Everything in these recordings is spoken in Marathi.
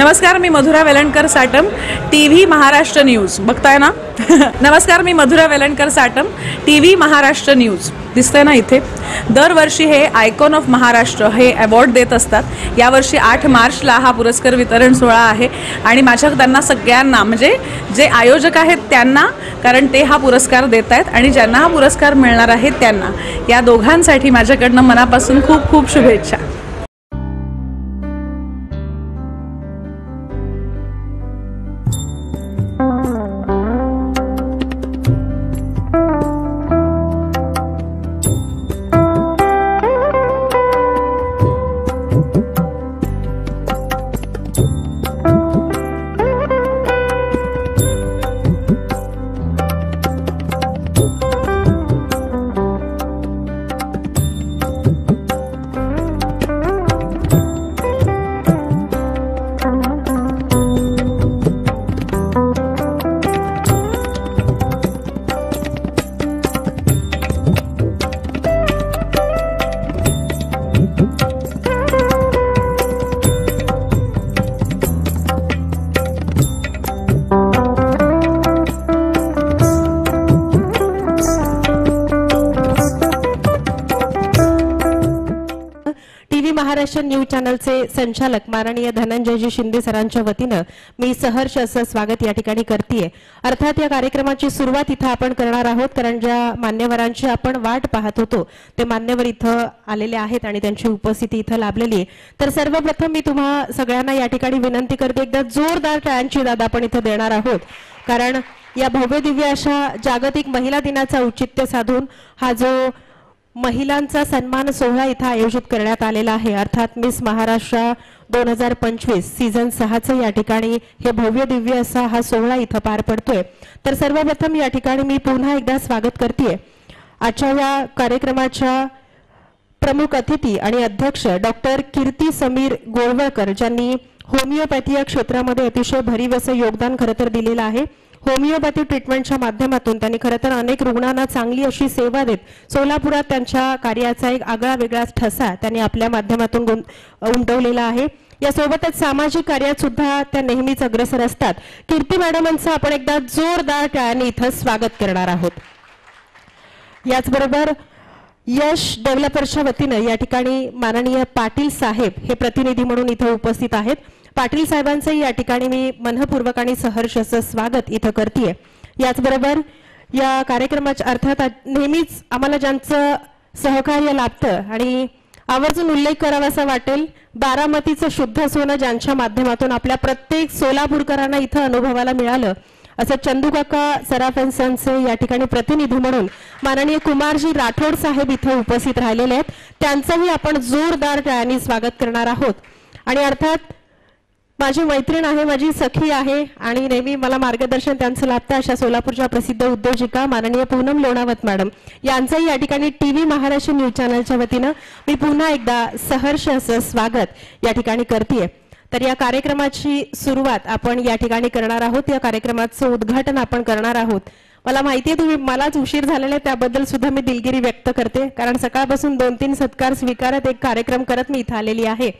नमस्कार, मी मधुरा वेलणकर साटम, टीव्ही महाराष्ट्र न्यूज बघताय ना. नमस्कार, मी मधुरा वेलणकर साटम, टीव्ही महाराष्ट्र न्यूज दिसतंय ना इथे. दरवर्षी हे आयकॉन ऑफ महाराष्ट्र हे अवॉर्ड देत असतात. यावर्षी 8 मार्चला हा पुरस्कार वितरण सोहळा आहे आणि माझ्या त्यांना सगळ्यांना म्हणजे जे आयोजक आहेत त्यांना, कारण ते हा पुरस्कार देत आहेत आणि ज्यांना हा पुरस्कार मिळणार आहे त्यांना, या दोघांसाठी माझ्याकडनं मनापासून खूप खूप शुभेच्छा. महाराष्ट्र न्यूज चॅनलचे संचालक माननीय धनंजयजी शिंदे सरांच्या वतीनं मी सहर्ष असं स्वागत या ठिकाणी करते. अर्थात या कार्यक्रमाची सुरुवात इथं आपण करणार आहोत, कारण ज्या मान्यवरांची आपण वाट पाहत होतो ते मान्यवर इथं आलेले आहेत आणि त्यांची उपस्थिती इथं लाभलेली आहे. तर सर्वप्रथम मी तुम्हा सगळ्यांना या ठिकाणी विनंती करते, एकदा जोरदार टाळ्यांची दाद आपण इथं देणार आहोत, कारण या भव्य दिव्य अशा जागतिक महिला दिनाचा औचित्य साधून हा जो महिलांचा सन्मान सोहळा इथं आयोजित करण्यात आलेला आहे. अर्थात मिस महाराष्ट्र 2025 सीझन 6चं या ठिकाणी हे भव्य दिव्य असा हा सोहळा इथं पार पडतोय. तर सर्वप्रथम या ठिकाणी मी पुन्हा एकदा स्वागत करते आजच्या या कार्यक्रमाच्या प्रमुख अतिथी आणि अध्यक्ष डॉक्टर कीर्ती समीर गोळवळकर, ज्यांनी होमिओपॅथी या क्षेत्रामध्ये अतिशय भरीव असं योगदान खरं तर दिलेलं आहे. होमिओपॅथी ट्रीटमेंटच्या माध्यमातून त्यांनी खरं तर अनेक रुग्णांना चांगली अशी सेवा देत सोलापुरात त्यांच्या कार्याचा एक आगळा वेगळाच ठसा त्यांनी आपल्या माध्यमातून उमटवलेला आहे. यासोबतच सामाजिक कार्यात सुद्धा त्या नेहमीच अग्रेसर असतात. कीर्ती मॅडमांचं आपण एकदा जोरदार टाळ्यांनी इथं स्वागत करणार आहोत. याचबरोबर यश डेव्हलपर्सच्या वतीनं या ठिकाणी माननीय पाटील साहेब हे प्रतिनिधी म्हणून इथं उपस्थित आहेत. पाटील साहेबांचं या ठिकाणी मी मनपूर्वक आणि सहर्ष असं स्वागत इथं करते. याचबरोबर या कार्यक्रमाच्या अर्थात नेहमीच आम्हाला ज्यांचं सहकार्य लाभतं आणि आवर्जून उल्लेख करावासा वाटेल, बारामतीचं शुद्ध सोनं ज्यांच्या माध्यमातून आपल्या प्रत्येक सोलापूरकरांना इथं अनुभवाला मिळालं, असं चंदूकाका सराफ अँड सन्सचे या ठिकाणी प्रतिनिधी म्हणून माननीय कुमारजी राठोड साहेब इथं उपस्थित राहिलेले आहेत. त्यांचंही आपण जोरदार टाळ्यांनी स्वागत करणार आहोत. आणि अर्थात माझी मैत्रीण आहे, माझी सखी आहे आणि नेहमी मला मार्गदर्शन त्यांचं लाभतं अशा सोलापूरच्या प्रसिद्ध उद्योजिका माननीय पूनम लोणावत मॅडम यांचंही या ठिकाणी टीव्ही महाराष्ट्र न्यूज चॅनलच्या वतीनं मी पुन्हा एकदा सहर्ष असं स्वागत या ठिकाणी करते. तर या कार्यक्रमाची सुरुवात आपण या ठिकाणी करणार आहोत. या कार्यक्रमाचं उद्घाटन आपण करणार आहोत. मला माहिती आहे तुम्ही मलाच उशीर झालेला आहे, त्याबद्दल सुद्धा मी दिलगिरी व्यक्त करते, कारण सकाळपासून 2-3 सत्कार स्वीकारत एक कार्यक्रम करत मी इथं आलेली आहे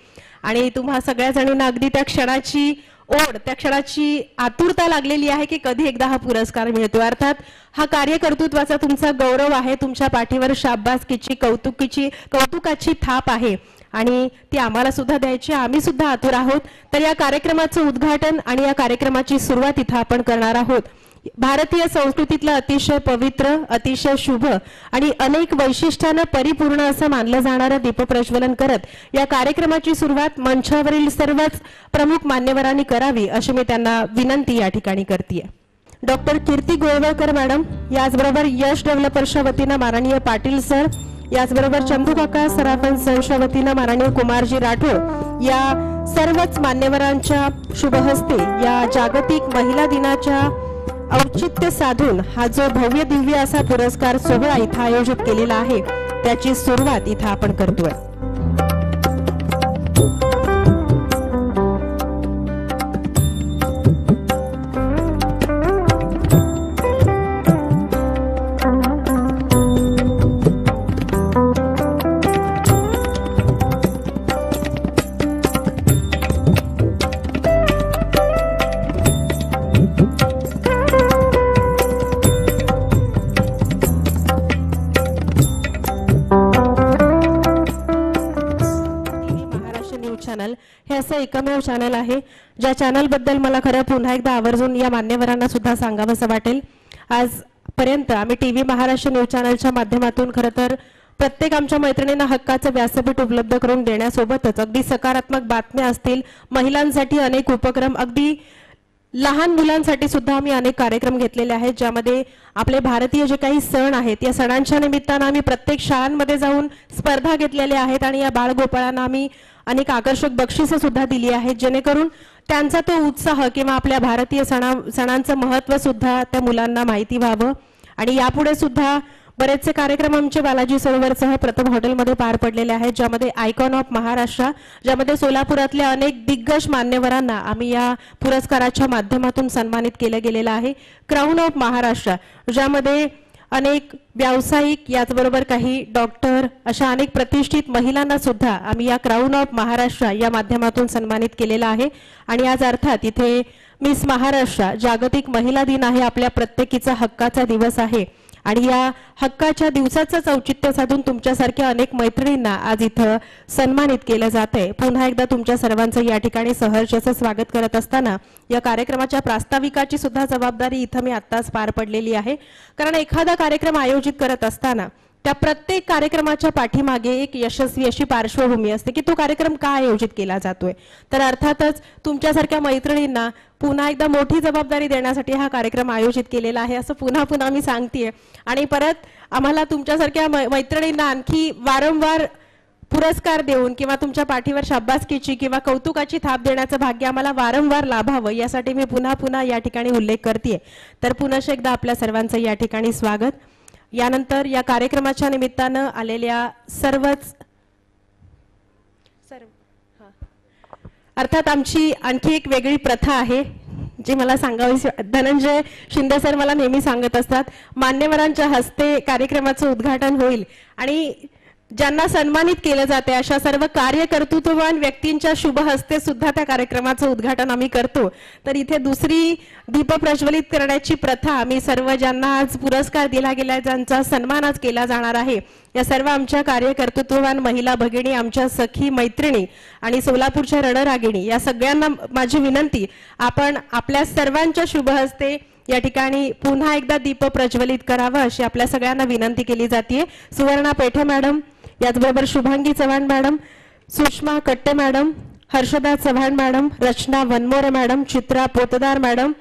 आणि तुम्हा सगळ्या जणींना अगदी त्या क्षणाची ओढ, त्या क्षणाची आतुरता लागलेली आहे की कधी एकदा हा पुरस्कार मिळतो. अर्थात हा कार्यकर्तृत्वाचा तुमचा गौरव आहे, तुमच्या पाठीवर शाबासकीची कौतुकाची थाप आहे आणि ती आम्हाला सुद्धा द्यायची, आम्ही सुद्धा आतुर आहोत. तर या कार्यक्रमाचं उद्घाटन आणि या कार्यक्रमाची सुरुवात इथं आपण करणार आहोत. भारतीय संस्कृतीतलं अतिशय पवित्र, अतिशय शुभ आणि अनेक वैशिष्ट्यानं परिपूर्ण असं मानलं जाणारं दीपप्रज्वलन करत या कार्यक्रमाची सुरुवात मंचावरील सर्वच प्रमुख मान्यवरांनी करावी अशी मी त्यांना विनंती या ठिकाणी करते. डॉक्टर कीर्ती गोळवळकर मॅडम, याचबरोबर यश डेव्हलपर्सच्या वतीनं माननीय पाटील सर, याचबरोबर चंदूकाका सराफ अँड सन्सच्या वतीनं माननीय कुमारजी राठोड, या सर्वच मान्यवरांच्या शुभहस्ते या जागतिक महिला दिनाच्या औचित्य साधून हा जो भव्य दिव्य असा पुरस्कार सोहळा इथं आयोजित केलेला आहे त्याची सुरुवात इथं आपण करतोय. असं एकमेव चॅनल आहे ज्या चॅनलबद्दल मला खरं पुन्हा एकदा आवर्जून या मान्यवरांना सुद्धा सांगावंसं वाटेल। आजपर्यंत आम्ही टीव्ही महाराष्ट्र न्यूज चॅनलच्या माध्यमातून खरं तर प्रत्येक आमच्या मैत्रिणींना हक्काचं व्यासपीठ उपलब्ध करून देण्यासोबतच अगदी सकारात्मक बातम्या असतील, महिलांसाठी अनेक उपक्रम, अगदी लहान मुलांसाठी सुद्धा आम्ही अनेक कार्यक्रम घेतलेले आहेत ज्यामध्ये आपले भारतीय जे काही सण आहेत या सणांच्या निमित्तानं आम्ही प्रत्येक शाळांमध्ये जाऊन स्पर्धा घेतलेल्या आहेत आणि या बाळगोपाळांना आम्ही अनेक आकर्षक बक्षिसं सुद्धा दिली आहेत जेणेकरून त्यांचा तो उत्साह किंवा आपल्या भारतीय सणांचं महत्त्व सुद्धा त्या मुलांना माहिती व्हावं। आणि यापुढे सुद्धा बरेचसे कार्यक्रम आमचे बालाजी सरोवरसह प्रथम हॉटेलमध्ये पार पडलेले आहेत ज्यामध्ये आयकॉन ऑफ महाराष्ट्र, ज्यामध्ये सोलापुरातल्या अनेक दिग्गज मान्यवरांना आम्ही या पुरस्काराच्या माध्यमातून सन्मानित केलं गेलेलं आहे। क्राऊन ऑफ महाराष्ट्र, ज्यामध्ये अनेक व्यावसायिक याचबरोबर काही डॉक्टर अशा अनेक प्रतिष्ठित महिलांना सुद्धा आम्ही या क्राऊन ऑफ महाराष्ट्र या माध्यमातून सन्मानित केलेलं आहे। आणि आज अर्थात इथे मिस महाराष्ट्र जागतिक महिला दिन आहे, आपल्या प्रत्येकीचा हक्काचा दिवस आहे आणि या हक्काच्या दिवसाचं औचित्य साधून तुमच्यासारख्या अनेक मैत्रिणींना आज इथं सन्मानित केलं जातंय। पुन्हा एकदा तुमच्या सर्वांचं या ठिकाणी सहर्ष असं स्वागत करत असताना या कार्यक्रमाच्या प्रास्ताविकाची सुद्धा जबाबदारी इथं मी आत्ताच पार पडलेली आहे, कारण एखादा कार्यक्रम आयोजित करत असताना त्या प्रत्येक कार्यक्रमाच्या पाठीमागे एक यशस्वी अशी पार्श्वभूमी असते की तो कार्यक्रम का आयोजित केला जातोय। तर अर्थातच तुमच्यासारख्या मैत्रिणींना पुन्हा एकदा मोठी जबाबदारी देण्यासाठी हा कार्यक्रम आयोजित केलेला आहे असं पुन्हा मी सांगतेय। आणि परत आम्हाला तुमच्यासारख्या मैत्रिणींना आणखी वारंवार पुरस्कार देऊन किंवा तुमच्या पाठीवर शाबासकीची किंवा कौतुकाची थाप देण्याचं भाग्य आम्हाला वारंवार लाभावं यासाठी मी पुन्हा या ठिकाणी उल्लेख करतेय। तर पुन्हा एकदा आपल्या सर्वांचं या ठिकाणी स्वागत। यानंतर या कार्यक्रमाच्या निमित्तानं आलेल्या अर्थात आमची आणखी एक वेगळी प्रथा आहे जी मला सांगावी, धनंजय शिंदे सर मला नेहमी सांगत असतात, मान्यवरांच्या हस्ते कार्यक्रमाचं उद्घाटन होईल आणि ज्यांना सन्मानित केलं जाते अशा सर्व कार्यकर्तृत्ववान व्यक्तींच्या शुभ हस्ते सुद्धा त्या कार्यक्रमाचं उद्घाटन आम्ही करतो। तर इथे दुसरी दीप प्रज्वलित करण्याची प्रथा आम्ही सर्व ज्यांना आज पुरस्कार दिला गेला, ज्यांचा सन्मान आज केला जाणार आहे, या सर्व आमच्या कार्यकर्तृत्ववान महिला भगिनी, आमच्या सखी मैत्रिणी आणि सोलापूरच्या रणरागिणी या सगळ्यांना माझी विनंती, आपण आपल्या सर्वांच्या शुभ हस्ते या ठिकाणी पुन्हा एकदा दीप प्रज्वलित करावं अशी आपल्या सगळ्यांना विनंती केली जाते। सुवर्णा पेठे मॅडम, याचबरोबर शुभांगी चव्हाण मॅडम, सुषमा कट्टे मॅडम, हर्षदा चव्हाण मॅडम, रचना वनमोरे मॅडम, चित्रा पोतदार मॅडम,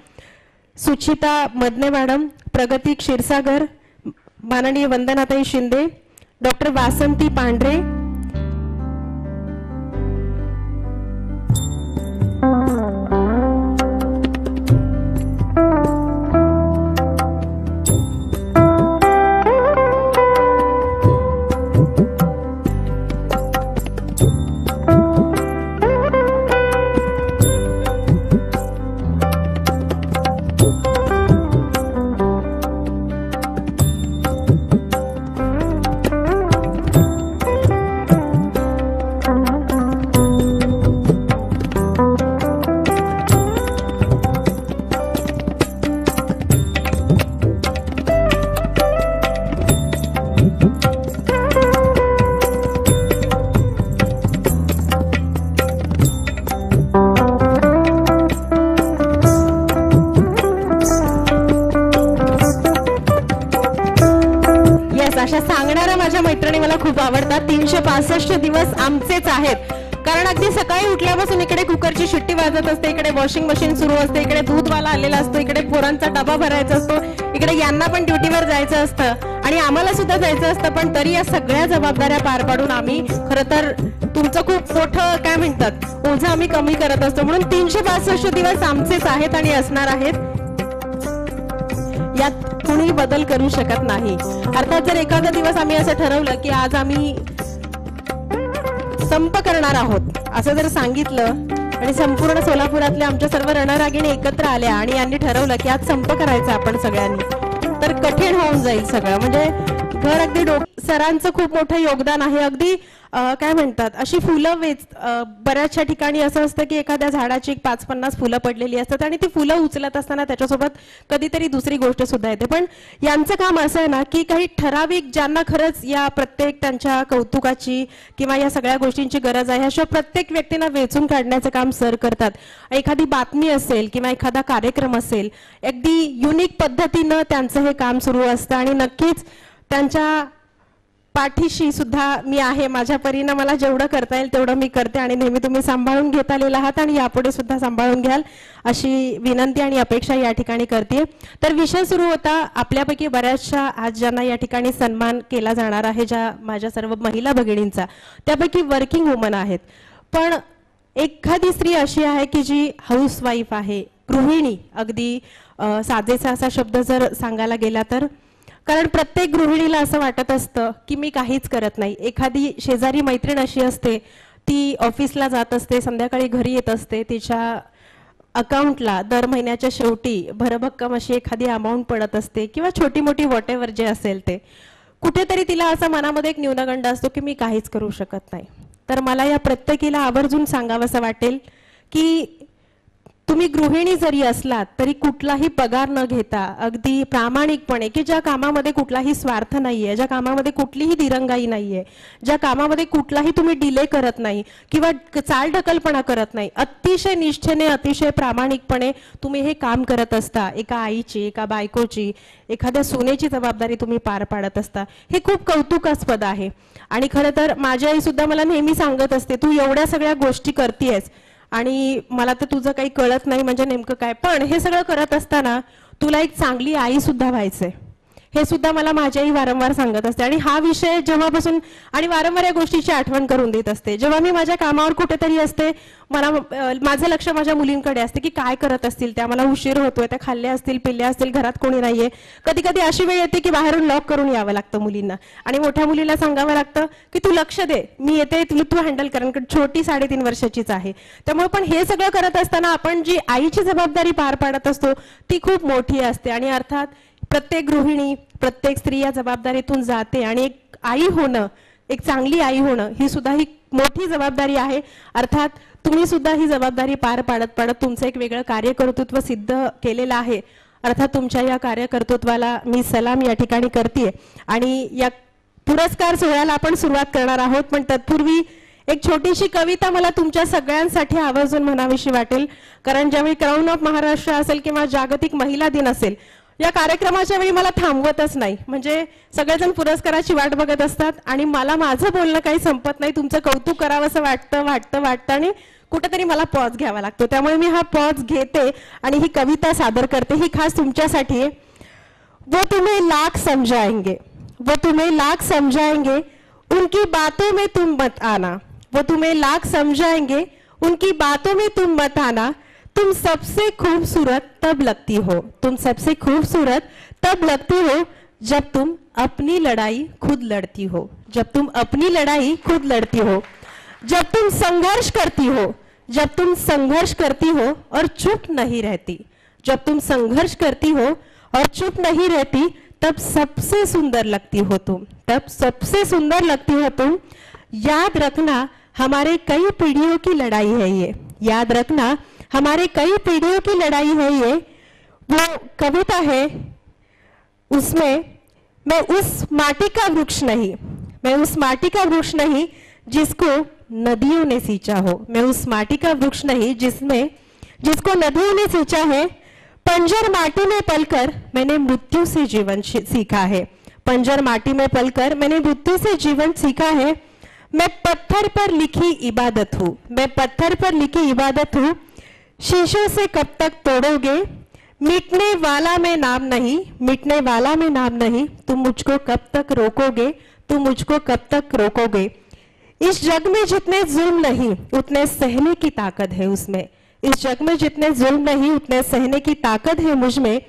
सुचिता मदने मॅडम, प्रगती क्षीरसागर, माननीय वंदनाताई शिंदे, डॉक्टर वासंती पांढरे, अशा सांगणाऱ्या माझ्या मैत्रिणी मला खूप आवडतात। 365 दिवस आमचेच आहेत, कारण अगदी सकाळी उठल्यापासून इकडे कुकरची शिट्टी वाजत असते, इकडे वॉशिंग मशीन सुरू असते, इकडे दूधवाला आलेला असतो, इकडे पोरांचा डबा भरायचा असतो, इकडे यांना पण ड्युटीवर जायचं असतं आणि आम्हाला सुद्धा जायचं असतं, पण तरी या सगळ्या जबाबदाऱ्या पार पाडून आम्ही खरं तर तुमचं खूप मोठं काय म्हणतात ओझं आम्ही कमी करत असतो। म्हणून 365 दिवस आमचेच आहेत आणि असणार आहेत, यात कुणी बदल करू शकत नाही। अर्थात जर एखादा दिवस आम्ही असं ठरवलं की आज आम्ही संप करणार आहोत असं जर सांगितलं आणि संपूर्ण सोलापुरातल्या आमच्या सर्व रणरागिणी एकत्र आल्या आणि यांनी ठरवलं की आज संप करायचा आपण सगळ्यांनी, तर कठीण होऊन जाईल सगळं। म्हणजे घर अगदी सरांचं खूप मोठं योगदान आहे. अगदी काय म्हणतात अशी फुलं बऱ्याचशा ठिकाणी असं असतं की एखाद्या झाडाची 5-50 फुलं पडलेली असतात आणि ती फुलं उचलत असताना त्याच्यासोबत कधीतरी दुसरी गोष्ट सुद्धा येते. पण यांचं काम असं आहे ना की काही ठराविक ज्यांना खरंच या प्रत्येक त्यांच्या कौतुकाची किंवा या सगळ्या गोष्टींची गरज आहे अशा प्रत्येक व्यक्तींना वेचून काढण्याचं काम सर करतात. एखादी बातमी असेल किंवा एखादा कार्यक्रम असेल अगदी युनिक पद्धतीनं त्यांचं हे काम सुरू असतं आणि नक्कीच त्यांच्या पाठीशी सुद्धा मी आहे. माझ्या परीनं मला जेवढं करता येईल तेवढं मी करते आणि नेहमी तुम्ही सांभाळून घेत आलेला आहात आणि यापुढे सुद्धा सांभाळून घ्याल अशी विनंती आणि अपेक्षा या ठिकाणी करते. तर विषय सुरू होता. आपल्यापैकी बऱ्याचशा आज ज्यांना या ठिकाणी सन्मान केला जाणार आहे, ज्या माझ्या सर्व महिला भगिनींचा, त्यापैकी वर्किंग वुमन आहेत. पण एखादी स्त्री अशी आहे की जी हाऊसवाईफ आहे, गृहिणी, अगदी साजेसा असा शब्द जर सांगायला गेला तर, कारण प्रत्येक गृहिणीला असं वाटत असतं की मी काहीच करत नाही. एखादी शेजारी मैत्रीण अशी असते, ती ऑफिसला जात असते, संध्याकाळी घरी येत असते, तिच्या अकाउंटला दर महिन्याच्या शेवटी भरभक्कम अशी एखादी अमाऊंट पडत असते किंवा छोटी मोठी व्हॉटेवर जे असेल ते, कुठेतरी तिला असं मनामध्ये एक न्यूनगंड असतो की मी काहीच करू शकत नाही. तर मला या प्रत्येकीला आवर्जून सांगावंसं वाटेल की तुम्ही गृहिणी जरी असलात तरी कुठलाही पगार न घेता अगदी प्रामाणिकपणे, की ज्या कामामध्ये कुठलाही स्वार्थ नाहीये, ज्या कामामध्ये कुठलीही दिरंगाई नाहीये, ज्या कामामध्ये कुठलाही तुम्ही डिले करत नाही किंवा चालढकलपणा करत नाही, अतिशय निष्ठेने, अतिशय प्रामाणिकपणे तुम्ही हे काम करत असता. एका आईची, एका बायकोची, एखाद्या सुनेची जबाबदारी तुम्ही पार पाडत असता. हे खूप कौतुकास्पद आहे. आणि खरं तर माझी आई सुद्धा मला नेहमी सांगत असते, तू एवढ्या सगळ्या गोष्टी करतेस आणि मला तर तुझं काही कळत नाही म्हणजे नेमकं काय, पण हे सगळं करत असताना तुला एक चांगली आई सुद्धा व्हायचंय, हे सुद्धा मला माझी आई वारंवार सांगत असते. आणि हा विषय जेव्हापासून आणि वारंवार या गोष्टीची आठवण करून देत असते. जेव्हा मी माझ्या कामावर कुठेतरी असते, माझं लक्ष माझ्या मुलींकडे असते की काय करत असतील त्या, मला उशीर होतोय, त्या खाल्ल्या असतील, पिल्ल्या असतील, घरात कोणी नाहीये. कधी कधी अशी वेळ येते की बाहेरून लॉक करून यावं लागतं मुलींना आणि मोठ्या मुलीला सांगावं लागतं की तू लक्ष दे, मी येते, तू हँडल कर, छोटी 3.5 वर्षाचीच आहे. त्यामुळे पण हे सगळं करत असताना आपण जी आईची जबाबदारी पार पाडत असतो ती खूप मोठी असते. आणि अर्थात प्रत्येक गृहिणी, प्रत्येक स्त्री या जबाबदारीतून जाते आणि एक आई होणं, एक चांगली आई होणं ही सुद्धा ही मोठी जबाबदारी आहे. अर्थात तुम्ही सुद्धा ही जबाबदारी पार पाडत पाडत तुमचं एक वेगळं कार्यकर्तृत्व सिद्ध केलेलं आहे. अर्थात तुमच्या या कार्यकर्तृत्वाला मी सलाम या ठिकाणी करते. आणि या पुरस्कार सोहळ्याला आपण सुरुवात करणार आहोत, पण तत्पूर्वी एक छोटीशी कविता मला तुमच्या सगळ्यांसाठी आवर्जून म्हणावीशी वाटेल. कारण ज्यावेळी क्राऊन ऑफ महाराष्ट्र असेल किंवा जागतिक महिला दिन असेल, या कार्यक्रमाच्या वेळी मला थांबवतच नाही. म्हणजे सगळेजण पुरस्काराची वाट बघत असतात आणि मला माझं बोलणं काही संपत नाही, तुमचं कौतुक करावंसं वाटतं आणि कुठेतरी मला पॉज घ्यावा लागतो. त्यामुळे मी हा पॉज घेते आणि ही कविता सादर करते. ही खास तुमच्यासाठी आहे. वो तुम्हें लाख समझाएंगे, वो तुम्हें लाख समझाएंगे, उनकी बातों में तुम मत आना. वो तुम्हें लाख समझाएंगे, उनकी बातों में तुम मत आना. तुम सबसे खूबसूरत तब लगती हो, तुम सबसे खूबसूरत तब लगती हो जब तुम अपनी लड़ाई खुद लड़ती हो, जब तुम अपनी लड़ाई खुद लड़ती हो, जब तुम संघर्ष करती हो, जब तुम संघर्ष करती हो और चुप नहीं रहती, जब तुम संघर्ष करती हो और चुप नहीं रहती, तब सबसे सुंदर लगती हो तुम, तब सबसे सुंदर लगती हो तुम. याद रखना हमारे कई पीढ़ियों की लड़ाई है ये, याद रखना हमारे कई पीढ़ियों की लड़ाई है ये. वो कविता है, उसमें मैं उस माटी का वृक्ष नहीं, मैं उस माटी का वृक्ष नहीं जिसको नदियों ने सींचा हो, मैं उस माटी का वृक्ष नहीं जिसको नदियों ने सींचा है. पंजर माटी में पलकर मैंने मृत्यु से जीवन सीखा है, पंजर माटी में पलकर मैंने मृत्यु से जीवन सीखा है. मैं पत्थर पर लिखी इबादत हूँ, मैं पत्थर पर लिखी इबादत हूँ. शीशों से कब तक तोड़ोगे, मिटने वाला मैं नाम नहीं, मिटने वाला मैं नाम नहीं. तुम मुझको कब तक रोकोगे, तुम मुझको कब तक रोकोगे. इस जग में जितने जुल्म नहीं उतने सहने की ताकत है उसमें, इस जग में जितने जुल्म नहीं उतने सहने की ताकत है मुझ में.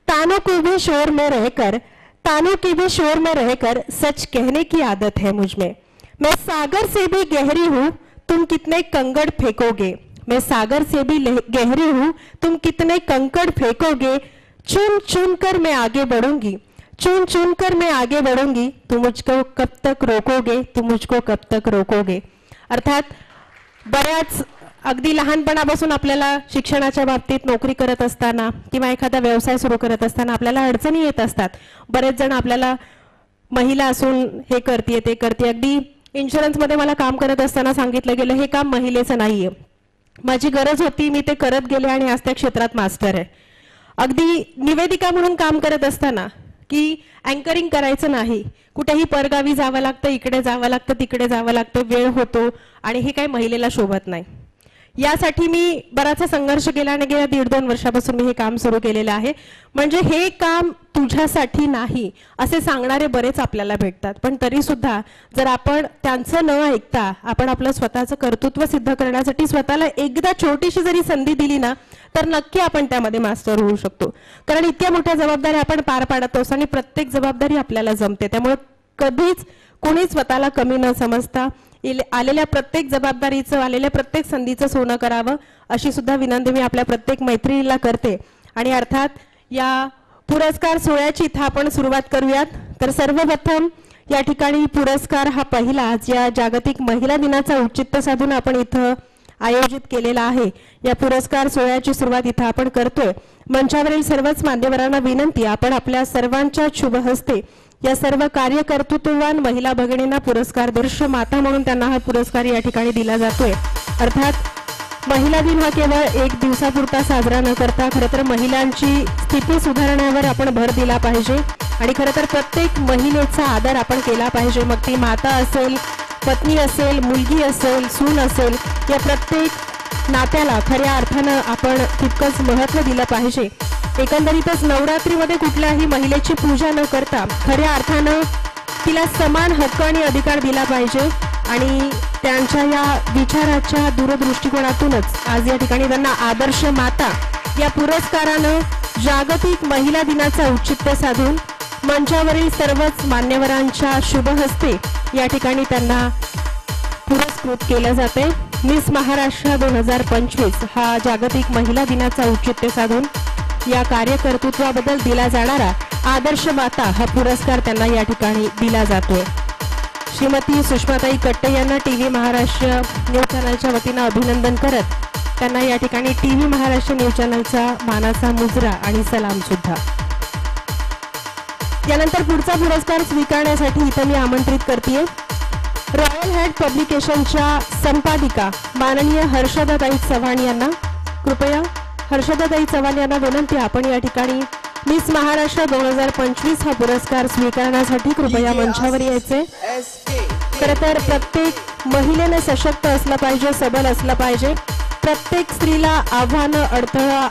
तानों को भी शोर में रहकर, तानों की भी शोर में रहकर सच कहने की आदत है मुझ में. मैं सागर से भी गहरी हूँ, तुम कितने कंकड़ फेंकोगे, मैं सागर से भी गहरी हूँ, तुम कितने कंकड़ फेंकोगे. चुन चुन कर मैं आगे बढ़ूंगी, चुन चुन कर मैं आगे बढ़ूंगी, तू मुझको कब तक रोकोगे, तू मुझको कब तक रोकोगे. अर्थात बऱ्याच अगदी लहानपणापासून आपल्याला शिक्षणाच्या बाबतीत नोकरी करत असताना किंवा एखादा व्यवसाय सुरू करत असताना आपल्याला अडचणी येत असतात. बरेच जण आपल्याला महिला असून हे करते ते करते. अगदी इन्शुरन्समध्ये मला काम करत असताना सांगितलं गेलं हे काम महिलेचं नाहीये. माझी गरज होती, मी ते करत गेले आणि आज त्या क्षेत्रात मास्टर आहे. अगदी निवेदिका म्हणून काम करत असताना की अँकरिंग करायचं नाही, कुठेही परगावी जावं लागतं, इकडे जावं लागतं, तिकडे जावं लागतं, वेळ होतो आणि हे काही महिलेला शोभत नाही. यासाठी मी बराचसा संघर्ष केला आणि गेल्या 1.5-2 वर्षापासून मी हे काम सुरू केलेलं आहे. म्हणजे हे काम तुझ्यासाठी नाही असे सांगणारे बरेच आपल्याला भेटतात, पण तरी सुद्धा जर आपण त्यांचं न ऐकता आपण आपलं स्वतःचं कर्तृत्व सिद्ध करण्यासाठी स्वतःला एकदा छोटीशी जरी संधी दिली ना तर नक्की आपण त्यामध्ये मास्टर होऊ शकतो. कारण इतक्या मोठ्या जबाबदाऱ्या आपण पार पाडत असतो आणि प्रत्येक जबाबदारी आपल्याला जमते. त्यामुळे कधीच कोणी स्वतःला कमी न समजता आलेल्या प्रत्येक जबाबदारीचं, आलेल्या प्रत्येक संधीचं सोनं करावं अशी सुद्धा विनंती मी आपल्या प्रत्येक मैत्रिणीला करते. आणि अर्थात या पुरस्कार सोहळ्याची इथं आपण सुरुवात करूयात. तर सर्वप्रथम या ठिकाणी पुरस्कार हा पहिला या जागतिक महिला दिनाचा औचित्य साधून आपण इथं आयोजित केलेला आहे. या पुरस्कार सोहळ्याची सुरुवात इथं आपण करतोय. मंचावरील सर्वच मान्यवरांना विनंती, आपण आपल्या सर्वांच्या शुभ हस्ते या सर्व कार्यकर्तृत्ववान महिला भगिनींना पुरस्कार दर्श माता म्हणून त्यांना हा पुरस्कार या ठिकाणी दिला जातोय. अर्थात महिला दिन हा केवळ एक दिवसापुरता साजरा न करता खरं तर महिलांची स्थिती सुधारण्यावर आपण भर दिला पाहिजे आणि खरं तर प्रत्येक महिलेचा आदर आपण केला पाहिजे. मग ती माता असेल, पत्नी असेल, मुलगी असेल, सून असेल, या प्रत्येक नात्याला खऱ्या अर्थानं आपण तितकंच महत्त्व दिलं पाहिजे. एकंदरीतच नवरात्रीमध्ये कुठल्याही महिलेची पूजा न करता खऱ्या अर्थानं तिला समान हक्क आणि अधिकार दिला पाहिजे आणि त्यांच्या या विचाराच्या दूरदृष्टिकोनातूनच आज या ठिकाणी त्यांना आदर्श माता या पुरस्कारानं जागतिक महिला दिनाचं औचित्य साधून मंचावरील सर्वच मान्यवरांच्या शुभ हस्ते या ठिकाणी त्यांना पुरस्कृत केलं जाते. मिस महाराष्ट्र 2025 हा जागतिक महिला दिनाचा औचित्य साधून या कार्यकर्तृत्वाबद्दल दिला जाणारा आदर्श माता हा पुरस्कार त्यांना या ठिकाणी दिला जातोय. श्रीमती सुषमाताई कट्टे यांना टीव्ही महाराष्ट्र न्यूज चॅनलच्या वतीनं अभिनंदन करत त्यांना या ठिकाणी टीव्ही महाराष्ट्र न्यूज चॅनलचा मानाचा मुजरा आणि सलाम सुद्धा. यानंतर पुढचा पुरस्कार स्वीकारण्यासाठी इथं मी आमंत्रित करतेय रॉयल हेड पब्लिकेशनच्या संपादिका माननीय हर्षदाताई चव्हाण यांना. कृपया हर्षदाताई चव्हाण यांना विनंती, आपण या ठिकाणी मिस महाराष्ट्र 2025 हा पुरस्कार स्वीकारण्यासाठी कृपया मंचावर यायचे. खरं तर प्रत्येक महिलेने सशक्त असलं पाहिजे, सबल असलं पाहिजे. प्रत्येक स्त्रीला आव्हानं,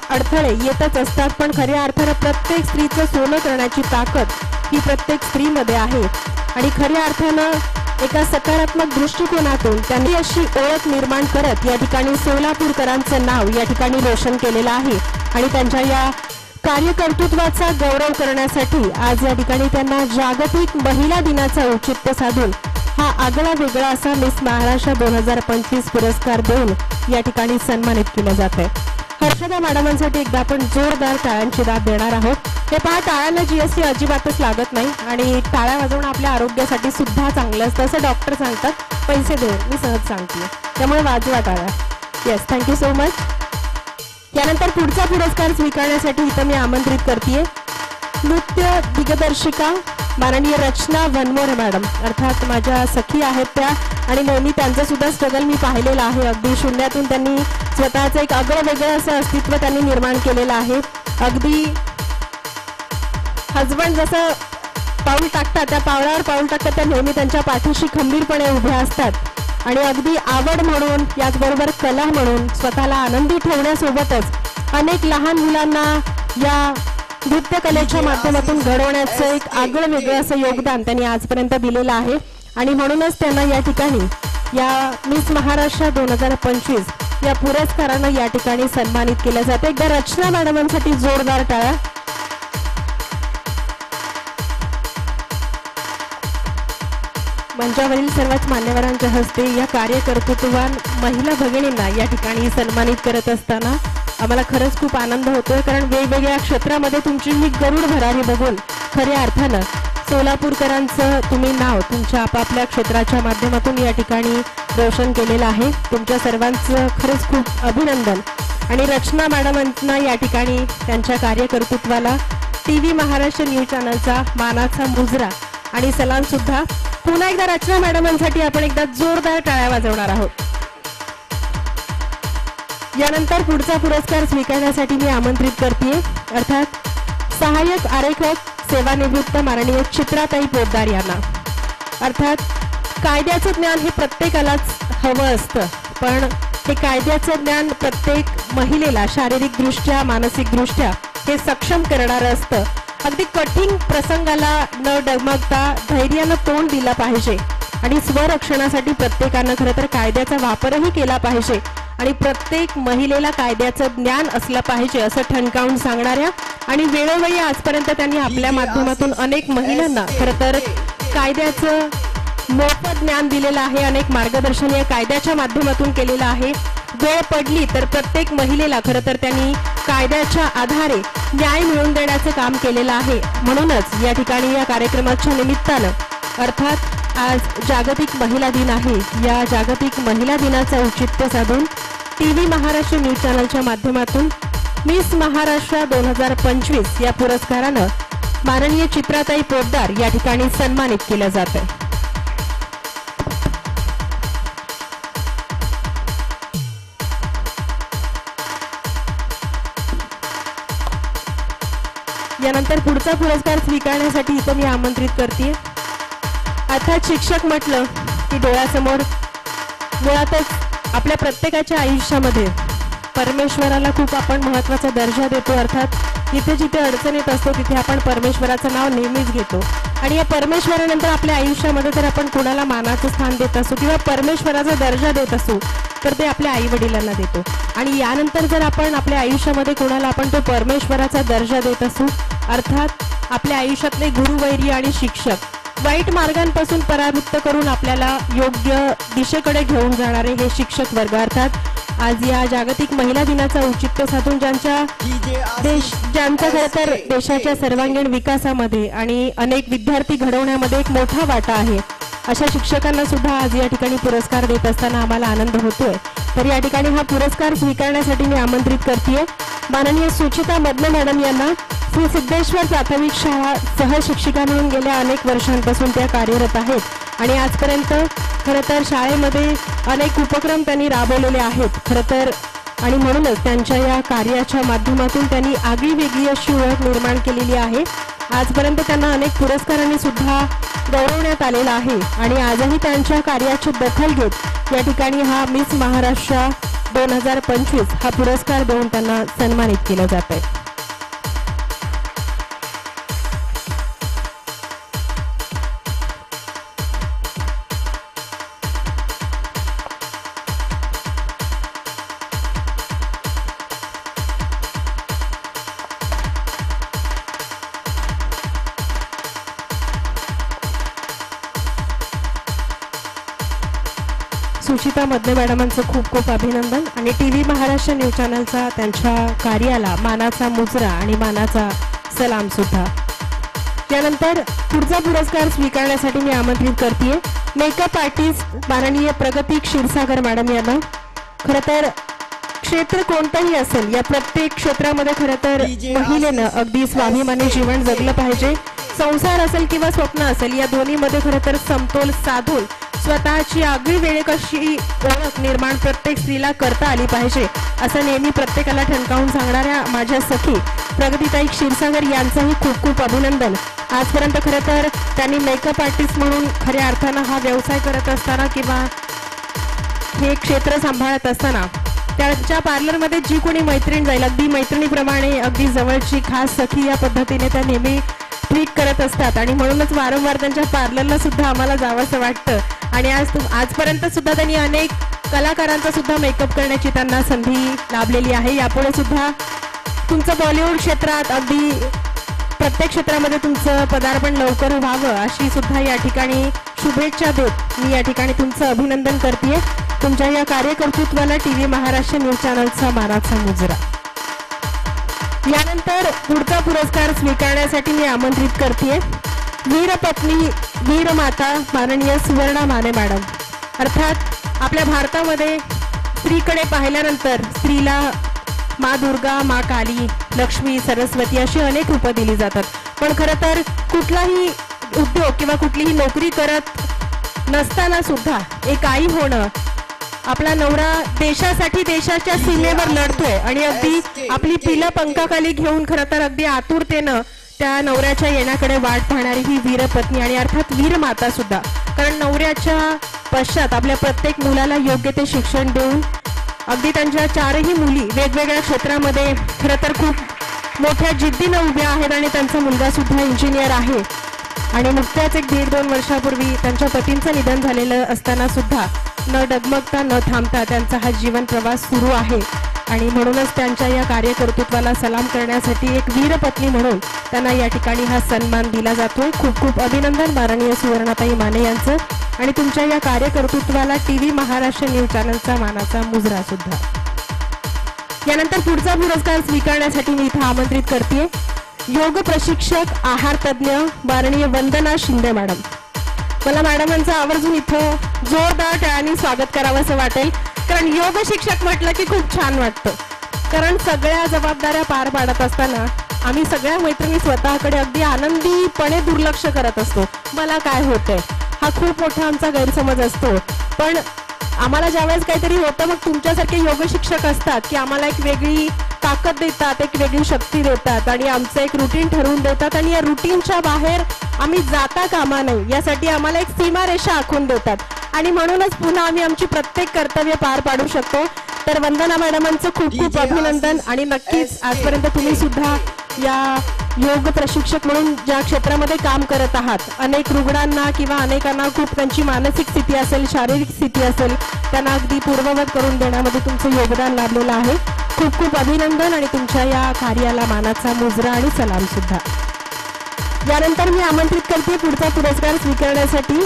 अडथळे येतच असतात, पण खऱ्या अर्थानं प्रत्येक स्त्रीचं सोनं करण्याची ताकद ही प्रत्येक स्त्रीमध्ये आहे आणि खऱ्या अर्थानं एका सकारात्मक दृष्टिकोनातून त्यांनी अशी ओळख निर्माण करत या ठिकाणी सोलापूरकरांचं नाव या ठिकाणी रोशन केलेलं आहे आणि त्यांच्या या कार्यकर्तृत्वाचा गौरव करण्यासाठी आज या ठिकाणी त्यांना जागतिक महिला दिनाचा औचित्य साधून हा आगळा वेगळा असा मिस महाराष्ट्र 2025 पुरस्कार देऊन या ठिकाणी सन्मानित केलं जात आहे. हर्षदा मॅडमांसाठी एकदा आपण जोरदार टाळ्यांची दाद देणार आहोत. हे पहा, टाळ्यांना जीएसटी अजिबातच लागत नाही आणि टाळ्या वाजवणं आपल्या आरोग्यासाठी सुद्धा चांगलं असतं असं डॉक्टर सांगतात. पैसे देऊन मी सहज सांगते, त्यामुळे वाजवा टाळ्या. Yes, thank you so much. यानंतर पुढचा पुरस्कार स्वीकारण्यासाठी इथं मी आमंत्रित करतेय नृत्य दिग्दर्शिका माननीय रचना वनमोरे मॅडम. अर्थात माझ्या सखी आहेत त्या आणि नेहमी त्यांचं सुद्धा स्ट्रगल मी पाहिलेलं आहे. अगदी शून्यातून त्यांनी स्वतःचं एक आगळं वेगळं असं अस्तित्व त्यांनी निर्माण केलेलं आहे. अगदी हजबंड जसं पाऊल टाकतात त्या पावलावर पाऊल टाकतात त्या नेहमी त्यांच्या पाठीशी खंबीरपणे उभ्या असतात आणि अगदी आवड म्हणून याचबरोबर कला म्हणून स्वतःला आनंदी ठेवण्यासोबतच अनेक लहान मुलांना या नृत्य कलेच्या माध्यमातून घडवण्याचं एक आगळं वेगळं असं योगदान त्यांनी आजपर्यंत दिलेलं आहे आणि म्हणूनच त्यांना या ठिकाणी या मिस महाराष्ट्र 2025 या पुरस्कारानं या ठिकाणी सन्मानित केलं जाते. एकदा रचना मॅडमांसाठी जोरदार टाळ्या. मंचावरील सर्वच मान्यवरांच्या हस्ते या कार्यकर्तृत्ववान महिला भगिनींना या ठिकाणी सन्मानित करत असताना आम्हाला खरंच खूप आनंद होतोय, कारण वेगवेगळ्या क्षेत्रामध्ये तुमची ही गरुड भरारी बघून खऱ्या अर्थानं सोलापूरकरांचं तुम्ही नाव तुमच्या आपापल्या क्षेत्राच्या माध्यमातून या ठिकाणी रोशन केलेलं आहे. तुमच्या सर्वांचं खरंच खूप अभिनंदन. आणि रचना मॅडमांना या ठिकाणी त्यांच्या कार्यकर्तृत्वाला TV महाराष्ट्र न्यूज चॅनलचा मानाचा मुजरा आणि सलाम सुद्धा. पुन्हा एकदा रचना मॅडमांसाठी आपण एकदा जोरदार टाळ्या वाजवणार आहोत. यानंतर पुढचा पुरस्कार स्वीकारण्यासाठी मी आमंत्रित करते अर्थात सहाय्यक आरेखक सेवानिवृत्त माननीय चित्राताई पोद्दार यांना. अर्थात कायद्याचं ज्ञान हे प्रत्येकालाच हवं असतं, पण हे कायद्याचं ज्ञान प्रत्येक महिलेला शारीरिकदृष्ट्या मानसिकदृष्ट्या हे सक्षम करणारं असतं. अगदी कठीण प्रसंगाला न डगमगता धैर्यानं तोंड दिलं पाहिजे आणि स्वरक्षणासाठी प्रत्येकानं खरं तर कायद्याचा वापरही केला पाहिजे आणि प्रत्येक महिलेला कायद्याचं ज्ञान असलं पाहिजे असं ठणकावून सांगणाऱ्या आणि वेळोवेळी आजपर्यंत त्यांनी आपल्या माध्यमातून अनेक महिलांना खरं तर कायद्याचं मोफत ज्ञान दिलेलं आहे. अनेक मार्गदर्शन या कायद्याच्या माध्यमातून केलेलं आहे. वेळ पडली तर प्रत्येक महिलेला खरं तर त्यांनी कायद्याच्या आधारे न्याय मिळवून देण्याचं काम केलेलं आहे. म्हणूनच या ठिकाणी या कार्यक्रमाच्या निमित्तानं अर्थात आज जागतिक महिला दिन आहे. या जागतिक महिला दिनाचं औचित्य साधून TV महाराष्ट्र न्यूज चॅनलच्या माध्यमातून मिस महाराष्ट्र 2025 या पुरस्कारानं माननीय चित्राताई पोद्दार या ठिकाणी सन्मानित केलं जात आहे. यानंतर पुढचा पुरस्कार स्वीकारण्यासाठी इथं मी आमंत्रित करते. अर्थात शिक्षक म्हटलं की डोळ्यासमोर मुळातच आपल्या प्रत्येकाच्या आयुष्यामध्ये परमेश्वराला खूप आपण महत्त्वाचा दर्जा देतो. अर्थात जिथे जिथे अडचण येत असतो तिथे आपण परमेश्वराचं नाव नेहमीच घेतो आणि या परमेश्वरानंतर आपल्या आयुष्यामध्ये जर आपण कोणाला मानाचं स्थान देत असू किंवा परमेश्वराचा दर्जा देत असू तर ते आपल्या आई वडिलांना देतो. आणि यानंतर जर आपण आपल्या आयुष्यामध्ये कोणाला आपण तो परमेश्वराचा दर्जा देत असू अर्थात आपल्या आयुष्यातले गुरुवैरी आणि शिक्षक वाईट मार्गांपासून परावृत्त करून आपल्याला योग्य दिशेकडे घेऊन जाणारे हे शिक्षक वर्ग. अर्थात आज या जागतिक महिला दिनाचं औचित्य साधून ज्यांचा खरं तर देशाच्या सर्वांगीण विकासामध्ये आणि अनेक विद्यार्थी घडवण्यामध्ये एक मोठा वाटा आहे अशा शिक्षकांना सुद्धा आज या ठिकाणी पुरस्कार देत असताना आम्हाला आनंद होतोय. तर या ठिकाणी हा पुरस्कार स्वीकारण्यासाठी मी आमंत्रित करते माननीय सुचिता मदने मॅडम यांना. श्री सिद्धेश्वर प्राथमिक शाळा सहशिक्षिका म्हणून गेल्या अनेक वर्षांपासून त्या कार्यरत आहेत आणि आजपर्यंत खरं तर शाळेमध्ये अनेक उपक्रम त्यांनी राबवलेले आहेत खरं तर. आणि म्हणूनच त्यांच्या या कार्याच्या माध्यमातून त्यांनी आगळीवेगळी अशी ओळख निर्माण केलेली आहे. आजपर्यंत त्यांना अनेक पुरस्कारांनी सुद्धा गौरवण्यात आलेला आहे आणि आजही त्यांच्या कार्याची दखल घेत या ठिकाणी हा मिस महाराष्ट्र 2025 हा पुरस्कार देऊन त्यांना सन्मानित केलं जात आहे. सुचिता मदने मॅडमांचं खूप खूप अभिनंदन आणि TV महाराष्ट्र न्यूज चॅनलचा त्यांच्या कार्याला मानाचा मुजरा आणि मानाचा सलाम सुद्धा. यानंतर पुढचा पुरस्कार स्वीकारण्यासाठी मी आमंत्रित करते मेकअप आर्टिस्ट माननीय प्रगती क्षीरसागर मॅडम यांना. खरं तर क्षेत्र कोणतंही असेल या प्रत्येक क्षेत्रामध्ये खरं तर महिलेनं अगदी स्वाभिमानी जीवन जगलं पाहिजे. संसार असेल किंवा स्वप्न असेल या दोन्हीमध्ये खरं तर समतोल साधून स्वतःची आगळी वेगळी अशी ओळख निर्माण प्रत्येक स्त्रीला करता आली पाहिजे असं नेहमी प्रत्येकाला ठणकावून सांगणाऱ्या माझ्या सखी प्रगतीताई क्षीरसागर यांचंही खूप खूप अभिनंदन. आजपर्यंत खरं तर त्यांनी मेकअप आर्टिस्ट म्हणून खऱ्या अर्थानं हा व्यवसाय करत असताना किंवा हे क्षेत्र सांभाळत असताना त्यांच्या पार्लरमध्ये जी कोणी मैत्रीण जाईल अगदी मैत्रिणीप्रमाणे अगदी जवळची खास सखी या पद्धतीने त्या नेहमी ट्रीट करत असतात आणि म्हणूनच वारंवार त्यांच्या पार्लरला सुद्धा आम्हाला जावंसं वाटतं. आणि आजपर्यंत सुद्धा त्यांनी अनेक कलाकारांचा सुद्धा मेकअप करण्याची त्यांना संधी लाभलेली आहे. यापुढे सुद्धा तुमचं बॉलिवूड क्षेत्रात अगदी प्रत्येक क्षेत्रामध्ये तुमचं पदार्पण लवकर व्हावं अशी सुद्धा या ठिकाणी शुभेच्छा देत मी या ठिकाणी तुमचं अभिनंदन करते. तुमच्या या कार्यकर्तृत्वाला TV महाराष्ट्र न्यूज चॅनलचा मानाचा मुजरा. यानंतर पुढचा पुरस्कार स्वीकारण्यासाठी मी आमंत्रित करते वीरपत्नी वीरमाता माननीय सुवर्णा माने मॅडम. अर्थात आपल्या भारतामध्ये स्त्रीकडे पाहिल्यानंतर स्त्रीला माँ दुर्गा, माँ काली, लक्ष्मी, सरस्वती अशी अनेक रूपं दिली जातात. पण खरं तर कुठलाही उद्योग किंवा कुठलीही नोकरी करत नसताना सुद्धा एक आई होणं, आपला नवरा देशासाठी देशाच्या सीमेवर लढतोय आणि अगदी आपली पिलं पंखाखाली घेऊन खरं तर अगदी आतुरतेनं त्या नवऱ्याच्या येण्याकडे वाट पाहणारी ही वीरपत्नी आणि अर्थात वीरमाता सुद्धा. कारण नवऱ्याच्या पश्चात आपल्या प्रत्येक मुलाला योग्य ते शिक्षण देऊन अगदी त्यांच्या चारही मुली वेगवेगळ्या क्षेत्रामध्ये खरं तर खूप मोठ्या जिद्दीनं उभ्या आहेत आणि त्यांचा मुलगा सुद्धा इंजिनियर आहे. आणि नुकत्याच एक 1.5-2 वर्षापूर्वी त्यांच्या पतींचं निधन झालेलं असताना सुद्धा न डगमगता न थांबता त्यांचा हा जीवन प्रवास सुरू आहे. आणि म्हणूनच त्यांच्या या कार्यकर्तृत्वाला सलाम करण्यासाठी एक वीरपत्नी म्हणून त्यांना या ठिकाणी हा सन्मान दिला जातोय. खूप खूप अभिनंदन माननीय सुवर्णाताई माने यांचं. आणि तुमच्या या कार्यकर्तृत्वाला TV महाराष्ट्र न्यूज चॅनलचा मानाचा मुजरा सुद्धा. यानंतर पुढचा पुरस्कार स्वीकारण्यासाठी मी इथं आमंत्रित करते योग प्रशिक्षक आहार तज्ज्ञ माननीय वंदना शिंदे मॅडम. मला मॅडमांचं आवर्जून इथं जोरदार टाळ्यांनी स्वागत करावं असं वाटेल. कारण योग शिक्षक म्हटलं की खूप छान वाटतं. कारण सगळ्या जबाबदाऱ्या पार पाडत असताना आम्ही सगळ्या मैत्रिणी स्वतःकडे अगदी आनंदीपणे दुर्लक्ष करत असतो. मला काय होतंय हा खूप मोठा आमचा गैरसमज असतो. पण आम्हाला ज्यावेळेस काहीतरी होतं मग तुमच्यासारखे योग शिक्षक असतात की आम्हाला एक वेगळी ताकद देतात, एक वेगळी शक्ती देतात आणि आमचं एक रुटीन ठरवून देतात आणि या रुटीनच्या बाहेर आम्ही जाता कामा नये यासाठी आम्हाला एक सीमारेषा आखून देतात. आणि म्हणूनच पुन्हा आम्ही आमची प्रत्येक कर्तव्य पार पाडू शकतो. तर वंदना मॅडमांचं खूप खूप अभिनंदन. आणि नक्कीच आजपर्यंत तुम्ही सुद्धा या योग प्रशिक्षक म्हणून ज्या क्षेत्रामध्ये काम करत आहात, अनेक रुग्णांना किंवा अनेकांना खूप त्यांची मानसिक स्थिती असेल, शारीरिक स्थिती असेल, त्यांना अगदी पूर्ववत करून देण्यामध्ये तुमचं योगदान लाभलेलं आहे. खूप खूप अभिनंदन आणि तुमच्या या कार्याला मानाचा मुजरा आणि सलाम सुद्धा. यानंतर मी आमंत्रित करते पुढचा पुरस्कार स्वीकारण्यासाठी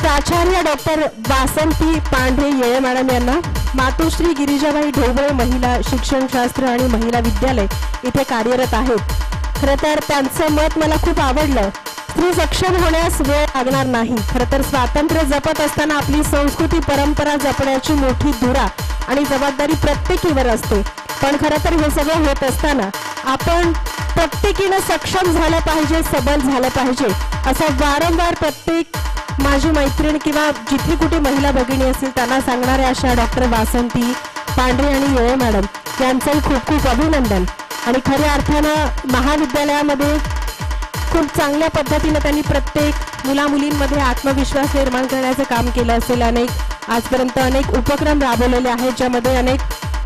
प्राचार्य डॉक्टर वासंती पांढरे येळे मॅडम यांना. मातोश्री गिरिजाबाई ढोबळे महिला शिक्षणशास्त्र आणि महिला विद्यालय इथे कार्यरत आहेत. खरं तर त्यांचं मत मला खूप आवडलं. स्त्री सक्षम होण्यास वेळ लागणार नाही. खरं तर स्वातंत्र्य जपत असताना आपली संस्कृती परंपरा जपण्याची मोठी धुरा आणि जबाबदारी प्रत्येकीवर असते. पण खरं तर हे सगळं होत असताना आपण प्रत्येकीनं सक्षम झालं पाहिजे, सबल झालं पाहिजे असं वारंवार प्रत्येक माझी मैत्रीण किंवा जिथे कुठे महिला भगिनी असतील त्यांना सांगणाऱ्या अशा डॉक्टर वासंती पांढरे आणि येळे मॅडम यांचंही खूप खूप अभिनंदन. आणि खऱ्या अर्थानं महाविद्यालयामध्ये खूप चांगल्या पद्धतीनं त्यांनी प्रत्येक मुलामुलींमध्ये आत्मविश्वास निर्माण करण्याचं काम केलं असेल. आजपर्यंत अनेक उपक्रम राबवलेले आहेत ज्यामध्ये अनेक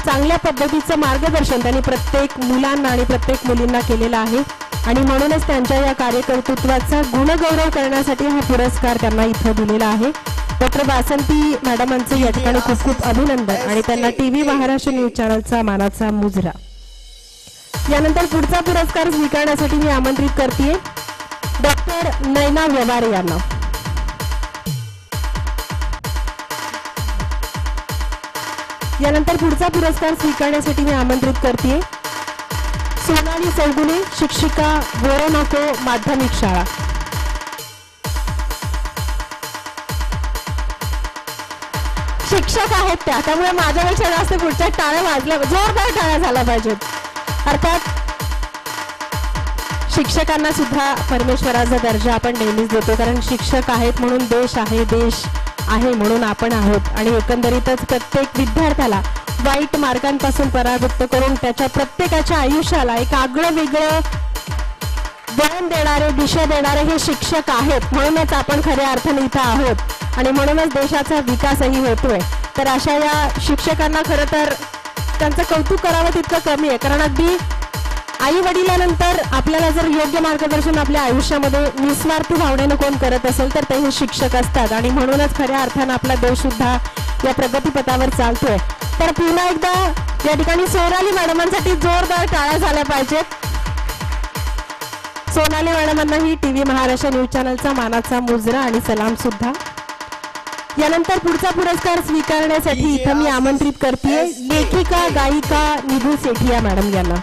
चांगल्या पद्धतीचं मार्गदर्शन त्यांनी प्रत्येक मुलांना आणि प्रत्येक मुलींना केलेलं आहे. आणि म्हणूनच त्यांच्या या कार्यकर्तृत्वाचा गुणगौरव करण्यासाठी हा पुरस्कार त्यांना इथं दिलेला आहे. डॉक्टर वासंती मॅडमांचं या ठिकाणी खूप खूप अभिनंदन आणि त्यांना TV महाराष्ट्र न्यूज चॅनलचा मानाचा मुजरा. यानंतर पुढचा पुरस्कार स्वीकारण्यासाठी मी आमंत्रित करते डॉक्टर नैना व्यवहारे यांना. यानंतर पुढचा पुरस्कार स्वीकारण्यासाठी मी आमंत्रित करते सोनाली चौगुले शिक्षिका गोरेनाको माध्यमिक शाळा. शिक्षक आहेत त्यामुळे माझ्यापेक्षा जास्त पुढच्या टाळ्या वाजल्या, जोरदार टाळ्या झाल्या पाहिजेत. अर्थात शिक्षकांना सुद्धा परमेश्वराचा दर्जा आपण नेहमीच देतो. कारण शिक्षक आहेत म्हणून देश आहे, देश आहे म्हणून आपण आहोत. आणि एकंदरीतच प्रत्येक विद्यार्थ्याला वाईट मार्गांपासून परावृत्त करून त्याच्या प्रत्येकाच्या आयुष्याला एक आगळं वेगळं वळण देणारे, दिशा देणारे हे शिक्षक आहेत. म्हणूनच आपण खऱ्या अर्थाने इथं आहोत आणि म्हणूनच देशाचा विकासही होतोय. तर अशा या शिक्षकांना खरं तर त्यांचं कौतुक करावं तितकं कमी आहे. कारण अगदी आई वडिलांनंतर आपल्याला जर योग्य मार्गदर्शन आपल्या आयुष्यामध्ये निस्वार्थी भावनेनं कोण करत असेल तर ते हे शिक्षक असतात. आणि म्हणूनच खऱ्या अर्थानं आपला देश सुद्धा या प्रगतीपथावर चालतोय. तर पुन्हा एकदा या ठिकाणी सोनाली मॅडमांसाठी जोरदार टाळ्या झाल्या पाहिजेत. सोनाली मॅडमांनाही TV महाराष्ट्र न्यूज चॅनलचा मानाचा मुजरा आणि सलाम सुद्धा. यानंतर पुढचा पुरस्कार स्वीकारण्यासाठी इथं मी आमंत्रित करते लेखिका गायिका निधू सेठिया मॅडम यांना.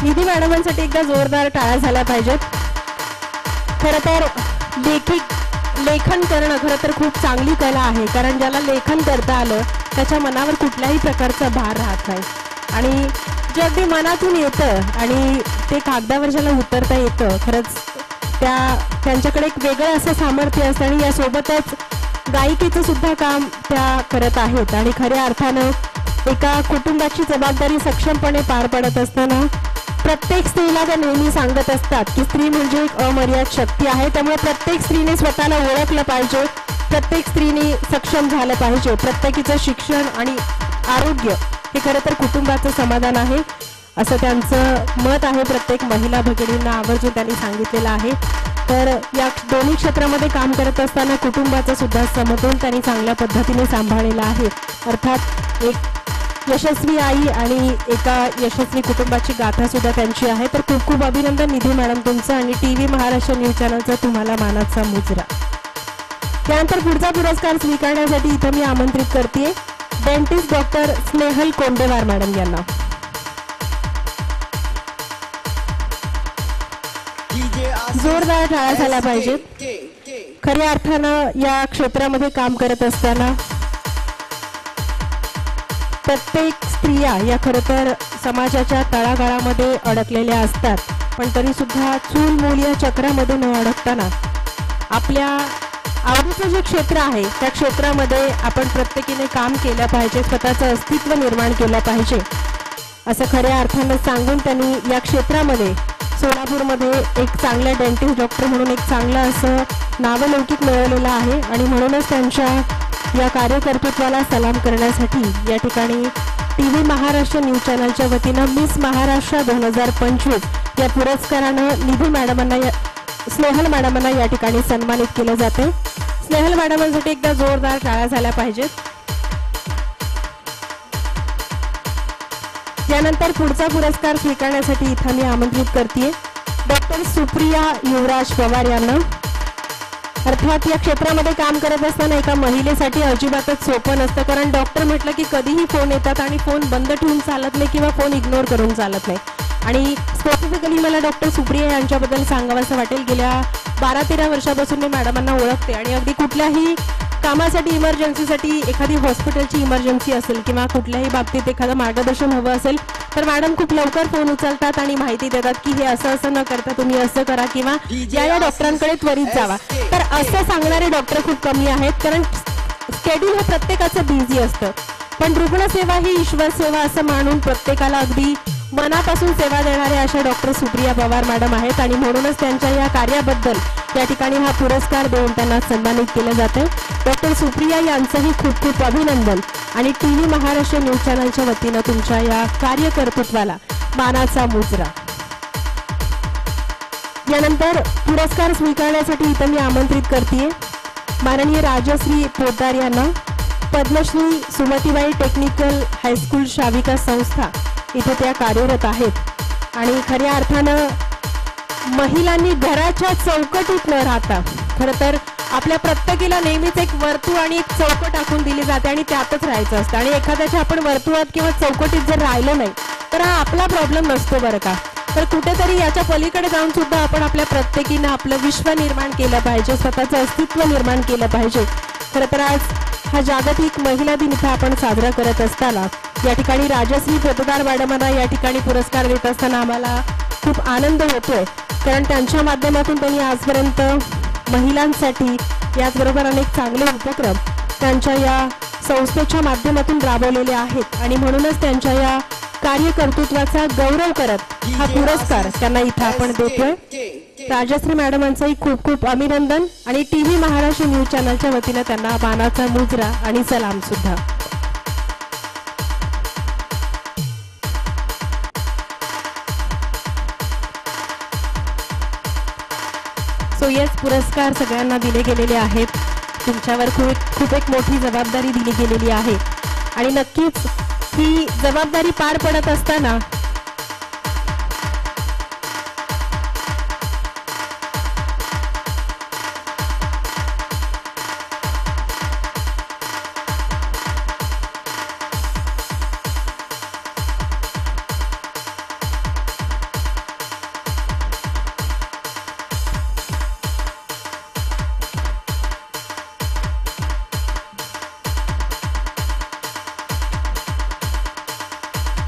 निधी मॅडमांसाठी एकदा जोरदार टाळ्या झाल्या पाहिजेत. खरं तर लेखन करणं खरं तर खूप चांगली कला आहे, कारण ज्याला लेखन करता आलं त्याच्या मनावर कुठल्याही प्रकारचा भार राहत नाही आणि जे अगदी मनातून येतं आणि ते कागदावर ज्याला उतरता येतं, खरंच त्यांच्याकडे एक वेगळं असं सामर्थ्य असतं आणि यासोबतच गायिकेचं सुद्धा काम त्या करत आहेत. आणि खऱ्या अर्थानं एका कुटुंबाची जबाबदारी सक्षमपणे पार पडत असताना प्रत्येक स्त्रीला त्या नेहमी सांगत असतात की स्त्री म्हणजे एक अमर्याद शक्ती आहे. त्यामुळे प्रत्येक स्त्रीने स्वतःला ओळखलं पाहिजे, प्रत्येक स्त्रीने सक्षम झालं पाहिजे. प्रत्येकीचं शिक्षण आणि आरोग्य हे खरं तर कुटुंबाचं समाधान आहे असं त्यांचं मत आहे. प्रत्येक महिला भगिनींना आवर्जून त्यांनी सांगितलेलं आहे. तर या दोन्ही क्षेत्रामध्ये काम करत असताना कुटुंबाचा सुद्धा समतोल त्यांनी चांगल्या पद्धतीने सांभाळलेला आहे. अर्थात एक यशस्वी आई आणि एका यशस्वी कुटुंबाची गाथा सुद्धा त्यांची आहे. तर खूप खूप अभिनंदन निधी मॅडम तुमचं आणि TV महाराष्ट्र न्यूज चॅनलचा तुम्हाला मानाचा मुजरा. त्यानंतर पुढचा पुरस्कार स्वीकारण्यासाठी इथं मी आमंत्रित करते डेंटिस्ट डॉक्टर स्नेहल कोंडेवार मॅडम यांना. जोरदार टाळ्या झाल्या पाहिजेत. खऱ्या अर्थानं या क्षेत्रामध्ये काम करत असताना प्रत्येक स्त्रिया या खरं तर समाजाच्या तळागाळामध्ये अडकलेल्या असतात, पण तरी सुद्धा चूल मूल या चक्रामध्ये न अडकताना आपल्या आवडीचं जे क्षेत्र आहे त्या क्षेत्रामध्ये आपण प्रत्येकीने काम केलं पाहिजे, स्वतःचं अस्तित्व निर्माण केलं पाहिजे असं खऱ्या अर्थानं सांगून त्यांनी या क्षेत्रामध्ये सोलापूरमध्ये एक चांगल्या डेंटिस्ट डॉक्टर म्हणून एक चांगलं असं नावलौकिक मिळवलेलं आहे. आणि म्हणूनच त्यांच्या या कार्यकर्तृत्वाला सलाम करण्यासाठी या ठिकाणी TV महाराष्ट्र न्यूज चॅनलच्या वतीनं मिस महाराष्ट्र 2025 या पुरस्कारानं निधी मॅडमांना स्नेहल मॅडमांना या ठिकाणी सन्मानित केलं जाते. स्नेहल मॅडमांसाठी एकदा जोरदार टाळ्या झाल्या पाहिजेत. यानंतर पुढचा पुरस्कार स्वीकारण्यासाठी इथं मी आमंत्रित करते डॉक्टर सुप्रिया युवराज पवार यांना. अर्थात या क्षेत्रामध्ये काम करत असताना एका महिलेसाठी अजिबातच सोपं नसतं, कारण डॉक्टर म्हटलं की कधीही फोन येतात आणि फोन बंद ठेवून चालत नाही किंवा फोन इग्नोर करून चालत नाही. आणि स्पेसिफिकली मला डॉक्टर सुप्रिया यांच्याबद्दल सांगावंसं वाटेल. गेल्या 12-13 वर्षापासून मी मॅडमांना ओळखते आणि अगदी कुठल्याही कामासाठी इमर्जन्सीसाठी एखादी हॉस्पिटलची इमर्जन्सी असेल किंवा कुठल्याही बाबतीत एखादं मार्गदर्शन हवं असेल तर मॅडम खूप लवकर फोन उचलतात आणि माहिती देतात की हे असं असं न करता तुम्ही असं करा किंवा या डॉक्टरांकडे त्वरित जावा. तर असं सांगणारे डॉक्टर खूप कमी आहेत, कारण शेड्यूल हे प्रत्येकाचं बिझी असतं. पण रुग्णसेवा ही ईश्वर सेवा असं मानून प्रत्येकाला अगदी मनापासून सेवा देणारे अशा डॉक्टर सुप्रिया पवार मॅडम आहेत आणि म्हणूनच त्यांच्या या कार्याबद्दल या ठिकाणी हा पुरस्कार देऊन त्यांना सन्मानित केलं जातं. डॉक्टर सुप्रिया यांचंही खूप खूप अभिनंदन आणि TV महाराष्ट्र न्यूज चॅनलच्या वतीनं तुमच्या या कार्यकर्तृत्वाला मानाचा मुजरा. यानंतर पुरस्कार स्वीकारण्यासाठी इथं मी आमंत्रित करते माननीय राजश्री पोद्दार यांना. पद्मश्री सुमतीबाई टेक्निकल हायस्कूल शाविका संस्था इथे त्या कार्यरत आहेत आणि खऱ्या अर्थानं महिलांनी घराच्या चौकटीत न राहता खरं तर आपल्या प्रत्येकीला नेहमीच एक वर्तुळ आणि एक चौकट आखून दिली जाते आणि त्यातच राहायचं असतं. आणि एखाद्याच्या आपण वर्तुळात किंवा चौकटीत जर राहिलो नाही तर हा आपला प्रॉब्लेम नसतो बरं का. तर कुठेतरी याच्या पलीकडे जाऊन सुद्धा आपण आपल्या प्रत्येकीनं आपलं विश्व निर्माण केलं पाहिजे, स्वतःचं अस्तित्व निर्माण केलं पाहिजे. खरं तर आज हा जागतिक महिला दिन इथं आपण साजरा करत असताना या ठिकाणी राजश्री पोद्दार मॅडमांना या ठिकाणी पुरस्कार देत असताना आम्हाला खूप आनंद होतोय, कारण त्यांच्या माध्यमातून त्यांनी आजपर्यंत महिलांसाठी याचबरोबर अनेक चांगले उपक्रम त्यांच्या या संस्थेच्या माध्यमातून राबवलेले आहेत आणि म्हणूनच त्यांच्या या कार्यकर्तृत्वाचा गौरव करत हा पुरस्कार त्यांना इथं आपण देतोय. राजश्री मॅडमांचंही खूप खूप अभिनंदन आणि TV महाराष्ट्र न्यूज चॅनलच्या वतीनं त्यांना मानाचा मुजरा आणि सलाम सुद्धा. येस, पुरस्कार सगळ्यांना दिले गेलेले आहेत. तुमच्यावर खूप एक मोठी जबाबदारी दिली गेलेली आहे आणि नक्कीच ही जबाबदारी पार पडत असताना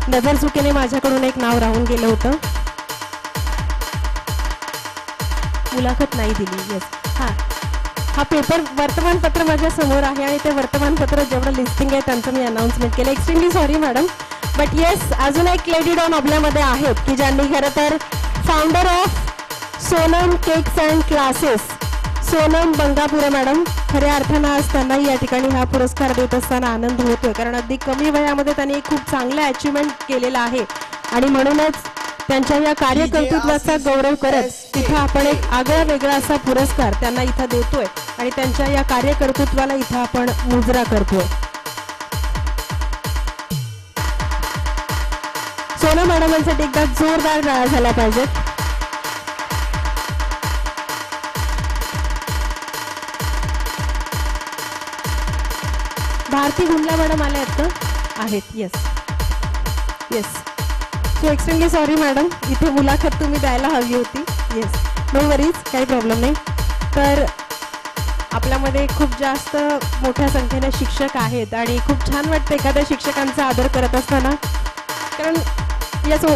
नजरचुकीने माझ्याकडून एक नाव राहून गेलं होतं, मुलाखत नाही दिली. येस, हा पेपर वर्तमानपत्र माझ्या समोर आहे आणि ते वर्तमानपत्र जेवढं लिस्टिंग आहे त्यांचं मी अनाउन्समेंट केलं. Extremely sorry madam, but yes, अजून एक लेडी डॉन आपल्यामध्ये आहेत की ज्यांनी खरं तर founder of Sonam cakes and classes Sonam Bangapure madam, खऱ्या अर्थानं आज त्यांनाही या ठिकाणी हा पुरस्कार देत असताना आनंद होतोय, कारण अगदी कमी वयामध्ये त्यांनी खूप चांगलं अचिव्हमेंट केलेलं आहे आणि म्हणूनच त्यांच्या या कार्यकर्तृत्वाचा गौरव करत तिथं आपण एक आगळा वेगळा असा पुरस्कार त्यांना इथं देतोय आणि त्यांच्या या कार्यकर्तृत्वाला इथं आपण मुजरा करतोय. सोनम मॅडमांसाठी एकदा जोरदार टाळ्या झाल्या पाहिजेत. भारती गुंडला मॅडम आल्या आहेत का? आहेत. Yes yes. So extremely sorry madam, इथे मुलाखत तुम्ही द्यायला हवी होती. येस, नो वरीज, काही प्रॉब्लेम नाही. तर आपल्यामध्ये खूप जास्त मोठ्या संख्येने शिक्षक आहेत आणि खूप छान वाटतं एखाद्या शिक्षकांचा आदर करत असताना, कारण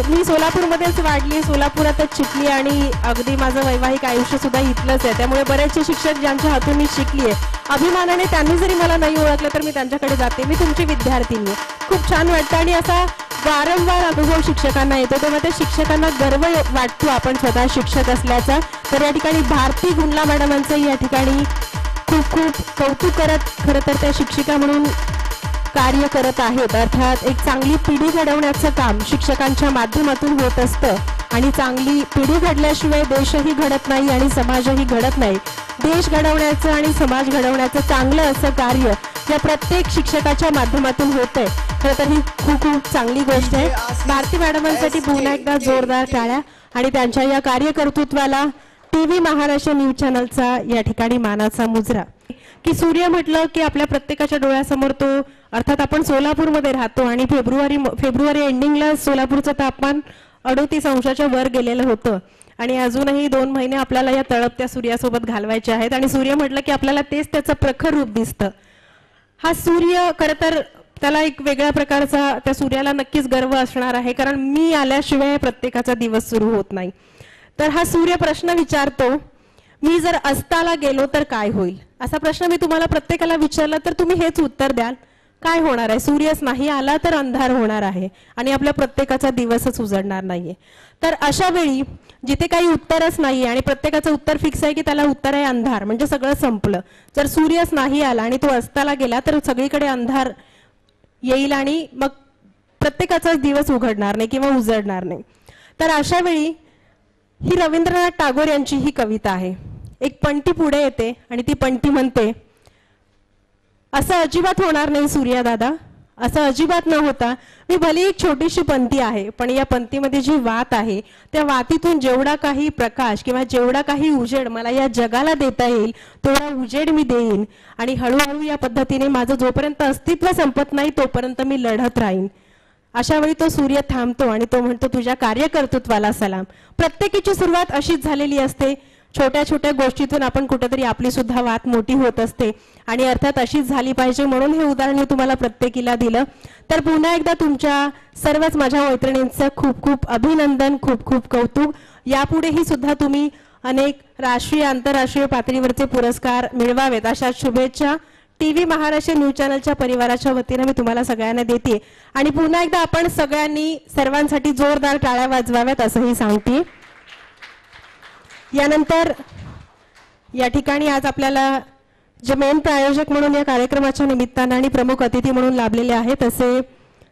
मी सोलापूरमध्येच वाढली, सोलापुरातच शिकली आणि अगदी माझं वैवाहिक आयुष्यसुद्धा इथलंच आहे. त्यामुळे बरेचसे शिक्षक ज्यांच्या हातून मी शिकली आहे, अभिमानाने त्यांनी जरी मला नाही ओळखलं तर मी त्यांच्याकडे जाते, मी तुमची विद्यार्थिनी आहे. खूप छान वाटतं आणि असा वारंवार अनुभव शिक्षकांना येतो, तेव्हा त्या शिक्षकांना गर्व वाटतो आपण स्वतः शिक्षक असल्याचा. तर या ठिकाणी भारती गुंडला मॅडमांचंही या ठिकाणी खूप खूप कौतुक करत खरं तर त्या शिक्षिका म्हणून कार्य करत आहेत. अर्थात एक चांगली पिढी घडवण्याचं काम शिक्षकांच्या माध्यमातून होत असतं आणि चांगली पिढी घडल्याशिवाय देशही घडत नाही आणि समाजही घडत नाही. देश घडवण्याचं आणि समाज घडवण्याचं चांगलं असं कार्य या प्रत्येक शिक्षकाच्या माध्यमातून होत आहे. खरं तर ही खूप खूप चांगली गोष्ट आहे. भारती मॅडमांसाठी पुन्हा एकदा जोरदार टाळ्या आणि त्यांच्या या कार्यकर्तृत्वाला TV महाराष्ट्र न्यूज चॅनलचा या ठिकाणी मानाचा मुजरा. की सूर्य म्हटलं की आपल्या प्रत्येकाच्या डोळ्यासमोर तो, अर्थात आपण सोलापूरमध्ये राहतो आणि फेब्रुवारी एंडिंगला सोलापूरचं तापमान 38 अंशाच्या वर गेलेलं होतं आणि अजूनही 2 महिने आपल्याला या तळपत्या सूर्यासोबत घालवायचे आहेत आणि सूर्य म्हटलं की आपल्याला तेच त्याचं प्रखर रूप दिसतं. हा सूर्य खरं तर त्याला एक वेगळ्या प्रकारचा, त्या सूर्याला नक्कीच गर्व असणार आहे, कारण मी आल्याशिवाय प्रत्येकाचा दिवस सुरू होत नाही. तर हा सूर्य प्रश्न विचारतो, मी जर अस्ताला गेलो तर काय होईल, असा प्रश्न मी तुम्हाला प्रत्येकाला विचारला तर तुम्ही हेच उत्तर द्याल, काय होणार आहे, सूर्यच नाही आला तर अंधार होणार आहे आणि आपल्या प्रत्येकाचा दिवसच उजळणार नाहीये. तर अशा वेळी जिथे काही उत्तरच नाही आणि प्रत्येकाचं उत्तर फिक्स आहे की त्याला उत्तर आहे अंधार, म्हणजे सगळं संपलं. जर सूर्यच नाही आला आणि तो अस्ताला गेला तर सगळीकडे अंधार येईल आणि मग प्रत्येकाचाच दिवस उघडणार नाही किंवा उजळणार नाही. तर अशा वेळी ही रवींद्रनाथ टागोर यांची ही कविता आहे. एक पंटी पुढे येते आणि ती पंटी म्हणते, असं अजिबात होणार नाही सूर्यदादा, असं अजिबात न होता मी भले एक छोटीशी पंती आहे, पण या पंतीमध्ये जी वात आहे त्या वातीतून जेवढा काही प्रकाश किंवा जेवढा काही उजेड मला या जगाला देता येईल तेवढा उजेड मी देईन आणि हळूहळू या पद्धतीने माझं जोपर्यंत अस्तित्व संपत नाही तोपर्यंत मी लढत राहीन. अशा वेळी तो सूर्य थांबतो आणि तो म्हणतो, तुझ्या कार्यकर्तृत्वाला सलाम. प्रत्येकीची सुरुवात अशीच झालेली असते, छोट्या छोट्या गोष्टीतून आपण कुठेतरी आपली सुद्धा वात मोठी होत असते आणि अर्थात अशीच झाली पाहिजे म्हणून हे उदाहरण मी तुम्हाला प्रत्येकीला दिलं. तर पुन्हा एकदा तुमच्या सर्वच माझ्या मैत्रिणींचं खूप खूप अभिनंदन, खूप खूप कौतुक. यापुढेही सुद्धा तुम्ही अनेक राष्ट्रीय आंतरराष्ट्रीय पातळीवरचे पुरस्कार मिळवावेत अशा शुभेच्छा TV महाराष्ट्र न्यूज चॅनलच्या परिवाराच्या वतीने मी तुम्हाला सगळ्यांना देते आणि पुन्हा एकदा आपण सगळ्यांनी सर्वांसाठी जोरदार टाळ्या वाजवाव्यात असंही सांगते. यानंतर या ठिकाणी आज आपल्याला जे मेन प्रायोजक म्हणून या कार्यक्रमाच्या निमित्तानं आणि प्रमुख अतिथी म्हणून लाभलेले आहेत असे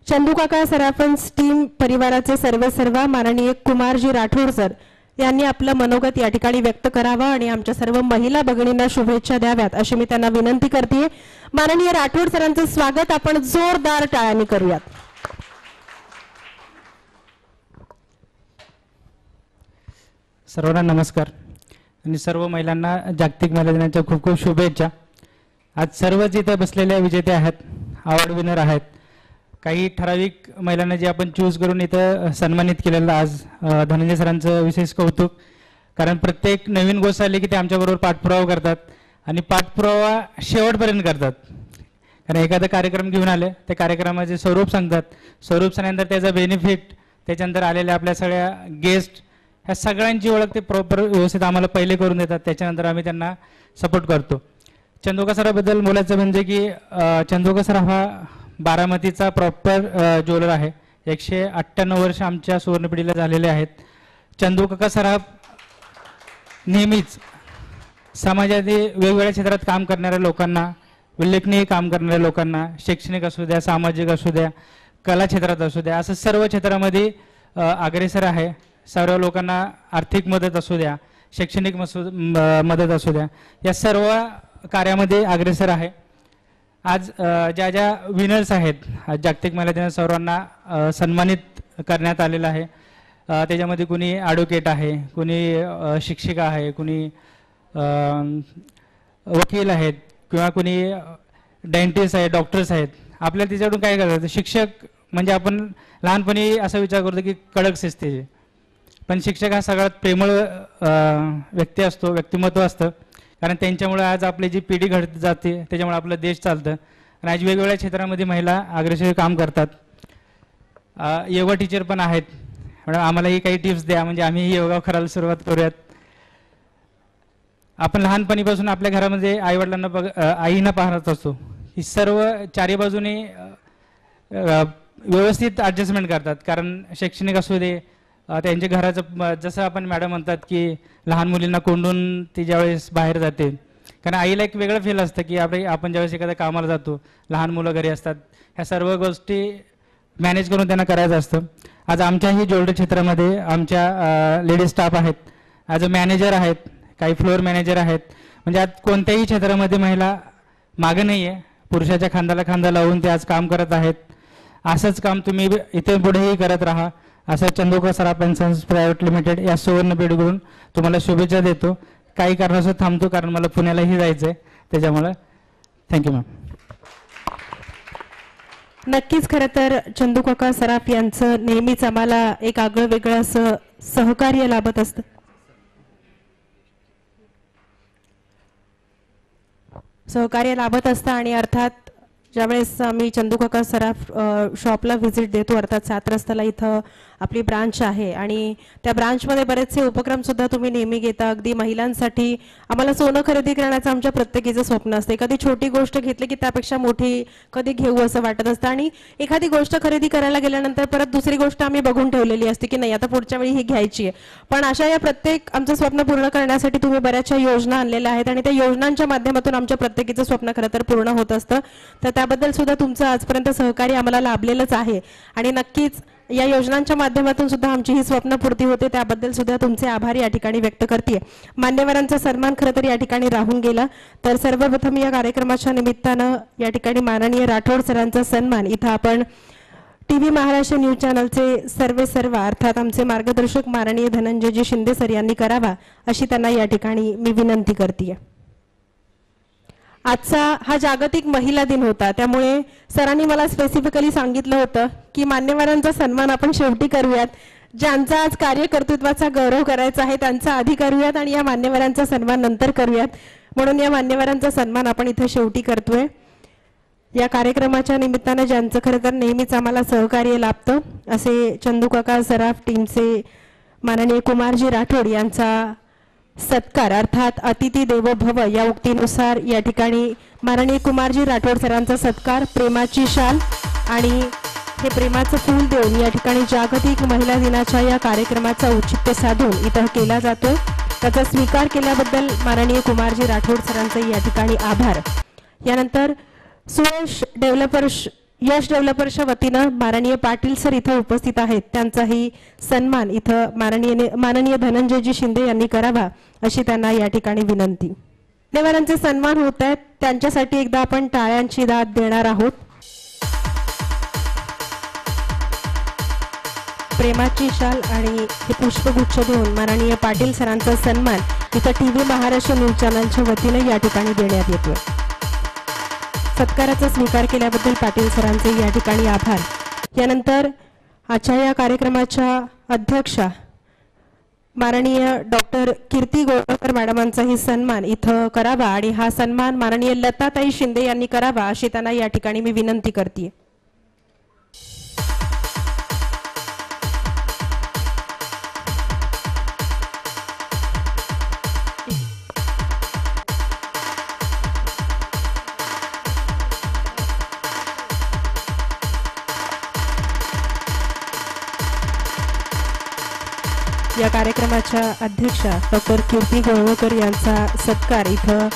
चंदूकाका सराफन्स टीम परिवाराचे सर्व माननीय कुमारजी राठोड सर यांनी आपलं मनोगत या ठिकाणी व्यक्त करावं आणि आमच्या सर्व महिला भगिनींना शुभेच्छा द्याव्यात अशी मी त्यांना विनंती करते. माननीय राठोड सरांचं स्वागत आपण जोरदार टाळ्यांनी करूयात. सर्वांना नमस्कार आणि सर्व महिलांना जागतिक महिला दिनाच्या खूप खूप शुभेच्छा. आज सर्वच इथे बसलेल्या विजेते आहेत, अवॉर्ड विनर आहेत. काही ठराविक महिलांना जे आपण चूज करून इथं सन्मानित केलेलं आज धनंजय सरांचं विशेष कौतुक, कारण प्रत्येक नवीन गोष्ट आली की ते आमच्याबरोबर पाठपुरावा करतात आणि पाठपुरावा शेवटपर्यंत करतात. कारण एखादा कार्यक्रम घेऊन आले त्या कार्यक्रमाचे स्वरूप सांगतात, स्वरूप सांगितल्यानंतर त्याचा बेनिफिट, त्याच्यानंतर आलेल्या आपल्या सगळ्या गेस्ट, ह्या सगळ्यांची ओळख ते प्रॉपर व्यवस्थित आम्हाला पहिले करून देतात, त्याच्यानंतर आम्ही त्यांना सपोर्ट करतो. चंदोका सराबद्दल बोलायचं म्हणजे की चंदोका सराफ हा बारामतीचा प्रॉपर ज्वेलर आहे. 198 वर्ष आमच्या सुवर्णपिढीला झालेले आहेत. चंदोका सराफ नेहमीच समाजातील वेगवेगळ्या क्षेत्रात काम करणाऱ्या लोकांना, उल्लेखनीय काम करणाऱ्या लोकांना, शैक्षणिक असू द्या, सामाजिक असू द्या, कला क्षेत्रात असू द्या, असं सर्व क्षेत्रामध्ये अग्रेसर आहे. सर्व लोकांना आर्थिक मदत असू द्या, शैक्षणिक मदत असू द्या, या सर्व कार्यामध्ये अग्रेसर आहे. आज ज्या ज्या विनर्स आहेत, जागतिक महिला दिनात सर्वांना सन्मानित करण्यात आलेलं आहे. त्याच्यामध्ये कुणी ॲडव्होकेट आहे, कुणी शिक्षिका आहे, कुणी वकील आहेत, किंवा कुणी डेंटिस्ट आहे, डॉक्टर्स आहेत. आपल्याला त्याच्याकडून काय करायचं, शिक्षक म्हणजे आपण लहानपणी असा विचार करतो की कडक शिस्तीचे, पण शिक्षक हा सगळ्यात प्रेमळ व्यक्ती असतो, व्यक्तिमत्व असतं. कारण त्यांच्यामुळे आज आपली जी पिढी घडत जाते, त्याच्यामुळे आपला देश चालतं. आणि आज वेगवेगळ्या क्षेत्रामध्ये महिला अग्रेसर काम करतात. योगा टीचर पण आहेत. मॅडम आम्हालाही काही टिप्स द्या, म्हणजे आम्हीही योगा करायला सुरुवात करूयात. आपण लहानपणीपासून आपल्या घरामध्ये आईवडिलांना आईना पाहत असतो, ही सर्व चारी बाजूने व्यवस्थित ॲडजस्टमेंट करतात. कारण शैक्षणिक असू दे, त्यांच्या घराचं, जसं आपण मॅडम म्हणतात की लहान मुलींना कोंडून ती ज्यावेळेस बाहेर जाते, कारण आईला एक वेगळं फील असतं की आपण ज्यावेळेस एखाद्या कामाला जातो, लहान मुलं घरी असतात, ह्या सर्व गोष्टी मॅनेज करून त्यांना करायचं असतं. आज आमच्याही ज्वेलरी क्षेत्रामध्ये आमच्या लेडीज स्टाफ आहेत, ॲज अ मॅनेजर आहेत, काही फ्लोअर मॅनेजर आहेत. म्हणजे आज कोणत्याही क्षेत्रामध्ये महिला मागं नाही आहे, पुरुषाच्या खांद्याला खांदा लावून ते आज काम करत आहेत. असंच काम तुम्ही इथे पुढेही करत राहा, असं चंदोका सराफ अँड सन्स प्रायव्हेट लिमिटेड या सुवर्ण पिढीकडून तुम्हाला शुभेच्छा देतो. काही कारणास्तव थांबतो, कारण मला पुण्यालाही जायचं आहे, त्याच्यामुळं थँक्यू मॅम. नक्कीच खरं तर चंदूकाका सराफ यांचं नेहमीच आम्हाला एक आगळं वेगळं असं सहकार्य लाभत असतं. आणि अर्थात ज्यावेळेस आम्ही चंदूकाका सराफ शॉपला व्हिजिट देतो, अर्थात 7 रस्त्याला इथं आपली ब्रांच आहे आणि त्या ब्रांचमध्ये बरेचसे उपक्रम सुद्धा तुम्ही नेहमी घेता. अगदी महिलांसाठी आम्हाला सोनं खरेदी करण्याचं आमच्या प्रत्येकीचं स्वप्न असते. एखादी छोटी गोष्ट घेतली की त्यापेक्षा मोठी कधी घेऊ असं वाटत असतं, आणि एखादी गोष्ट खरेदी करायला गेल्यानंतर परत दुसरी गोष्ट आम्ही बघून ठेवलेली असते की नाही आता पुढच्या वेळी ही घ्यायची आहे. पण अशा या प्रत्येक आमचं स्वप्न पूर्ण करण्यासाठी तुम्ही बऱ्याचशा योजना आणलेल्या आहेत आणि त्या योजनांच्या माध्यमातून आमच्या प्रत्येकीचं स्वप्न खरं तर पूर्ण होत असतं. तर त्याबद्दल सुद्धा तुमचं आजपर्यंत सहकार्य आम्हाला लाभलेलंच आहे आणि नक्कीच या योजनांच्या माध्यमातून सुद्धा आमची ही स्वप्नपूर्ती होते. त्याबद्दल सुद्धा तुमचे आभार या ठिकाणी व्यक्त करते. मान्यवरांचा सन्मान खरं तर या ठिकाणी राहून गेला. तर सर्वप्रथम या कार्यक्रमाच्या निमित्तानं या ठिकाणी माननीय राठोड सरांचा सन्मान इथं आपण टीव्ही महाराष्ट्र न्यूज चॅनलचे सर्व अर्थात आमचे मार्गदर्शक माननीय धनंजयजी शिंदे सर यांनी करावा अशी त्यांना या ठिकाणी मी विनंती करते. आजचा हा जागतिक महिला दिन होता, त्यामुळे सरांनी मला स्पेसिफिकली सांगितलं होतं की मान्यवरांचा सन्मान आपण शेवटी करूयात. ज्यांचा आज कार्यकर्तृत्वाचा गौरव करायचा आहे त्यांचा आधी करूयात आणि या मान्यवरांचा सन्मान नंतर करूयात. म्हणून या मान्यवरांचा सन्मान आपण इथे शेवटी करतोय. या कार्यक्रमाच्या निमित्तानं ज्यांचं खरं तर नेहमीच आम्हाला सहकार्य लाभतं असे चंदूकाका सराफ टीमचे माननीय कुमारजी राठोड यांचा सत्कार, अर्थात अतिथी देवो भव या उक्तीनुसार या ठिकाणी माननीय कुमारजी राठोड सरांचा सत्कार प्रेमाची शाल आणि हे प्रेमाचं फूल देऊन या ठिकाणी जागतिक महिला दिनाच्या या कार्यक्रमाचा औचित्य साधून इथं केला जातोय. त्याचा स्वीकार केल्याबद्दल माननीय कुमारजी राठोड सरांचे या ठिकाणी आभार. यानंतर यश डेव्हलपर्सच्या वतीनं माननीय पाटील सर इथं उपस्थित आहेत, त्यांचाही सन्मान इथं माननीय धनंजयजी शिंदे यांनी करावा अशी त्यांना या ठिकाणी विनंती. मान्यवरांचे सन्मान होत आहेत, त्यांच्यासाठी एकदा आपण टाळ्यांची दाद देणार आहोत. प्रेमाची शाल आणि हे पुष्पगुच्छ देऊन माननीय पाटील सरांचा सन्मान इथं टीव्ही महाराष्ट्र न्यूज चॅनलच्या वतीनं या ठिकाणी देण्यात येतोय. सत्काराचा स्वीकार केल्याबद्दल पाटील सरांचे या ठिकाणी आभार. यानंतर आजच्या या कार्यक्रमाच्या अध्यक्षा माननीय डॉक्टर कीर्ती गोळवकर मॅडमांचाही सन्मान इथं करावा आणि हा सन्मान माननीय लताताई शिंदे यांनी करावा अशी त्यांना या ठिकाणी मी विनंती करते. या कार्यक्रमाच्या अध्यक्षा डॉक्टर कीर्ती गोळवकर यांचा सत्कार इथं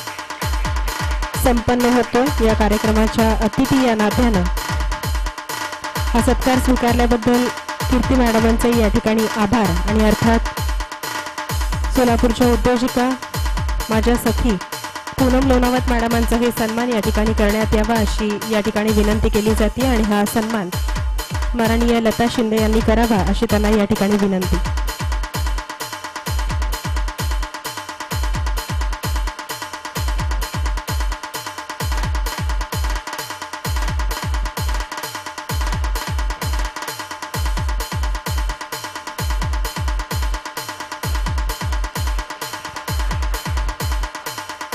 संपन्न होतो. या कार्यक्रमाच्या अतिथी या नात्यानं हा सत्कार स्वीकारल्याबद्दल कीर्ती मॅडमांचे या ठिकाणी आभार आणि अर्थात सोलापूरच्या उद्योजिका माझ्या सखी पूनम लोणावत मॅडमांचा हे सन्मान या ठिकाणी करण्यात यावा अशी या ठिकाणी विनंती केली जाते आणि हा सन्मान माननीय लता शिंदे यांनी करावा अशी त्यांना या ठिकाणी विनंती.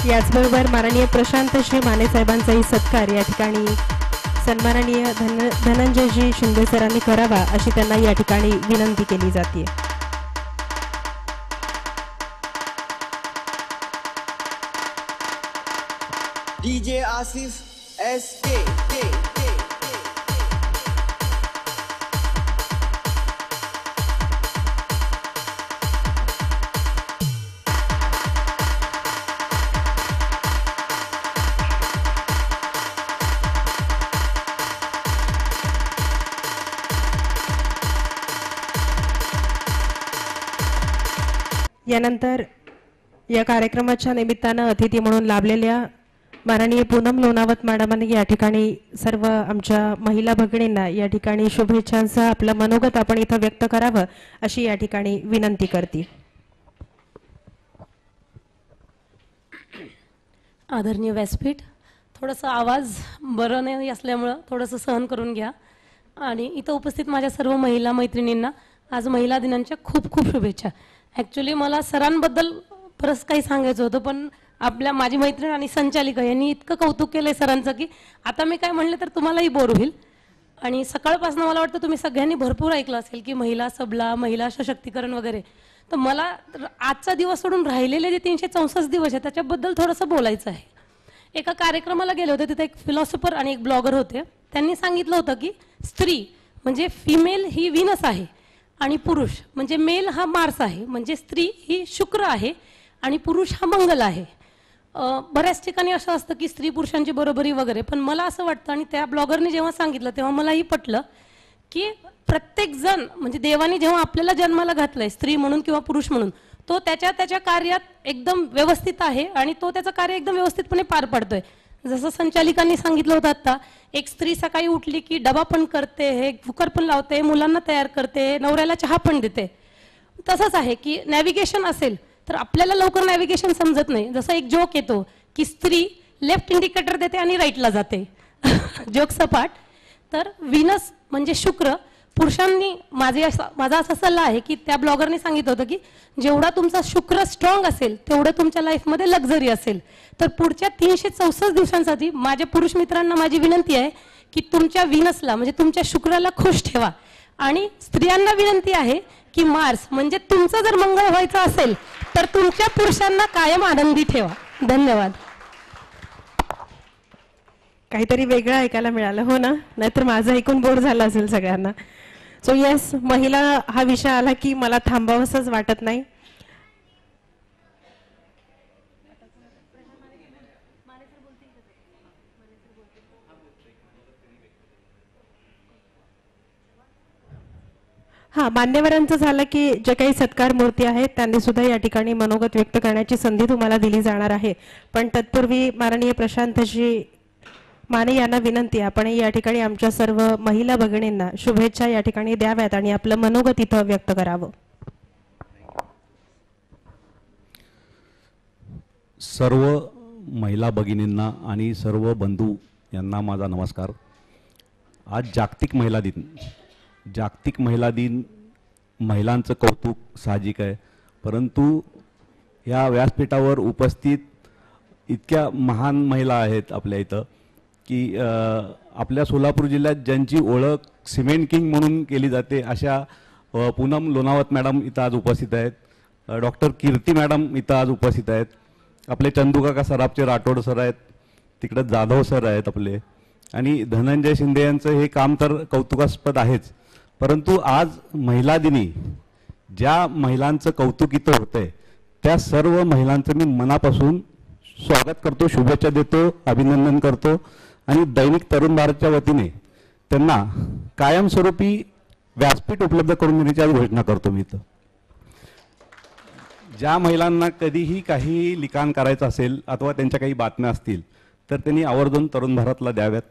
याचबरोबर माननीय प्रशांत श्री माने साहेबांचाही सत्कार या ठिकाणी सन्माननीय धनंजयजी शिंदे सरांनी करावा अशी त्यांना या ठिकाणी विनंती केली जाते. डीजे आसिफ SK यानंतर या कार्यक्रमाच्या निमित्तानं अतिथी म्हणून लाभलेल्या माननीय पूनम लोणावत मॅडमांनी या ठिकाणी सर्व आमच्या महिला भगिनींना या ठिकाणी शुभेच्छांसह आपलं मनोगत आपण इथं व्यक्त करावं अशी या ठिकाणी विनंती करते. आदरणीय व्यासपीठ, थोडंसं आवाज बरं नाही असल्यामुळं थोडंसं सहन करून घ्या. आणि इथं उपस्थित माझ्या सर्व महिला मैत्रिणींना आज महिला दिनांच्या खूप खूप शुभेच्छा. ॲक्च्युली मला सरांबद्दल बरंच काही सांगायचं होतं, पण माझी मैत्रीण आणि संचालिका यांनी इतकं कौतुक केलं सरांचं की आता मी काय म्हणलं तर तुम्हालाही बोर होईल. आणि सकाळपासून मला वाटतं तुम्ही सगळ्यांनी भरपूर ऐकलं असेल की महिला सबला, महिला सशक्तीकरण वगैरे. तर मला आजचा दिवस सोडून राहिलेले जे 364 दिवस आहेत त्याच्याबद्दल थोडंसं बोलायचं आहे. एका कार्यक्रमाला गेले होते, तिथे एक फिलॉसॉफर आणि एक ब्लॉगर होते. त्यांनी सांगितलं होतं की स्त्री म्हणजे फिमेल ही व्हीनस आहे आणि पुरुष म्हणजे मेल हा मार्स आहे, म्हणजे स्त्री ही शुक्र आहे आणि पुरुष हा मंगल आहे. बऱ्याच ठिकाणी असं असतं की स्त्री पुरुषांची बरोबरी वगैरे, पण मला असं वाटतं आणि त्या ब्लॉगरने जेव्हा सांगितलं तेव्हा मलाही पटलं की प्रत्येक जण म्हणजे देवाने जेव्हा आपल्याला जन्माला घातलंय स्त्री म्हणून किंवा पुरुष म्हणून, तो त्याच्या कार्यात एकदम व्यवस्थित आहे आणि तो त्याचं कार्य एकदम व्यवस्थितपणे पार पाडतोय. जसं संचालिकांनी सांगितलं होतं आता, एक स्त्री सकाळी उठली की डबा पण करते, हे कुकर पण लावते, मुलांना तयार करते, नवऱ्याला चहा पण देते. तसंच आहे की नॅव्हिगेशन असेल तर आपल्याला लवकर नॅव्हिगेशन समजत नाही. जसं एक जोक येतो की स्त्री लेफ्ट इंडिकेटर देते आणि राईटला जाते. जोक सपाट. तर व्हीनस म्हणजे शुक्र, पुरुषांनी माझा असा सल्ला आहे की त्या ब्लॉगरने सांगितलं होतं की जेवढा तुमचा शुक्र स्ट्रॉंग असेल तेवढं तुमच्या लाईफमध्ये लक्झरी असेल. तर पुढच्या 364 दिवसांसाठी माझ्या पुरुष मित्रांना माझी विनंती आहे की तुमच्या व्हीनसला म्हणजे तुमच्या शुक्राला खुश ठेवा. आणि स्त्रियांना विनंती आहे की मार्स म्हणजे तुमचं जर मंगळ व्हायचं असेल तर तुमच्या पुरुषांना कायम आनंदी ठेवा. धन्यवाद. काहीतरी वेगळं ऐकायला मिळालं हो ना, नाहीतर माझं ऐकून बोर झालं असेल सगळ्यांना. सो येस, महिला हा विषय आला की मला थांबावंसंच वाटत नाही. हां, मान्यवरांचं झालं की जे काही सत्कार मूर्ती आहेत त्यांनी सुद्धा या ठिकाणी मनोगत व्यक्त करण्याची संधी तुम्हाला दिली जाणार आहे. पण तत्पूर्वी माननीय प्रशांतजी माने यांना विनंती, आपण या ठिकाणी आमच्या सर्व महिला भगिनींना शुभेच्छा या ठिकाणी द्याव्यात आणि आपलं मनोगत इथं व्यक्त करावं. सर्व महिला भगिनींना आणि सर्व बंधू यांना माझा नमस्कार. आज जागतिक महिला दिन. जागतिक महिला दिन, महिलांचं कौतुक साहजिक आहे, परंतु या व्यासपीठावर उपस्थित इतक्या महान महिला आहेत आपल्या इथं की आपल्या सोलापूर जिल्ह्यात ज्यांची ओळख सिमेंट किंग म्हणून केली जाते अशा पूनम लोणावत मॅडम इथं आज उपस्थित आहेत, डॉक्टर कीर्ती मॅडम इथं आज उपस्थित आहेत, आपले चंदूकाका सराफचे राठोड सर आहेत, तिकडं जाधव सर आहेत आपले, आणि धनंजय शिंदे यांचं हे काम तर कौतुकास्पद आहेच. परंतु आज महिला दिनी ज्या महिलांचं कौतुक इथं होतंय त्या सर्व महिलांचं मी मनापासून स्वागत करतो, शुभेच्छा देतो, अभिनंदन करतो आणि दैनिक तरुण भारतच्या वतीने त्यांना कायमस्वरूपी व्यासपीठ उपलब्ध करून देण्याची आज घोषणा करतो. मी इथं ज्या महिलांना कधीही काही लिखाण करायचं असेल अथवा त्यांच्या काही बातम्या असतील तर त्यांनी आवर्जून तरुण भारतला द्याव्यात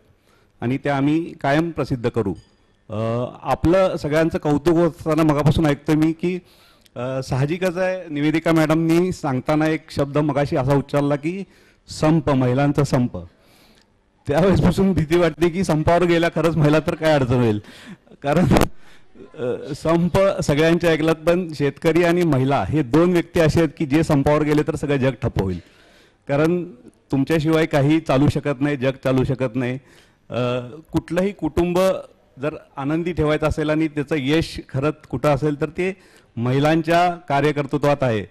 आणि त्या आम्ही कायम प्रसिद्ध करू. आपलं सगळ्यांचं कौतुक होत असताना मगापासून ऐकतोय मी की साहजिकच आहे, निवेदिका मॅडमनी सांगताना एक शब्द मगाशी असा उच्चारला की संप, महिलांचा संप. त्यावेळेसपासून भीती वाटते की संपावर गेल्या खरंच महिला तर काय अडचण होईल, कारण संप सगळ्यांच्या ऐकलात, पण शेतकरी आणि महिला हे दोन व्यक्ती असे आहेत की जे संपावर गेले तर सगळं जग ठप्प होईल, कारण तुमच्याशिवाय काही चालू शकत नाही, जग चालू शकत नाही. कुठलंही कुटुंब जर आनंदी ठेवायचं असेल आणि त्याचं यश खरंच कुठं असेल तर ते महिलांच्या कार्यकर्तृत्वात आहे.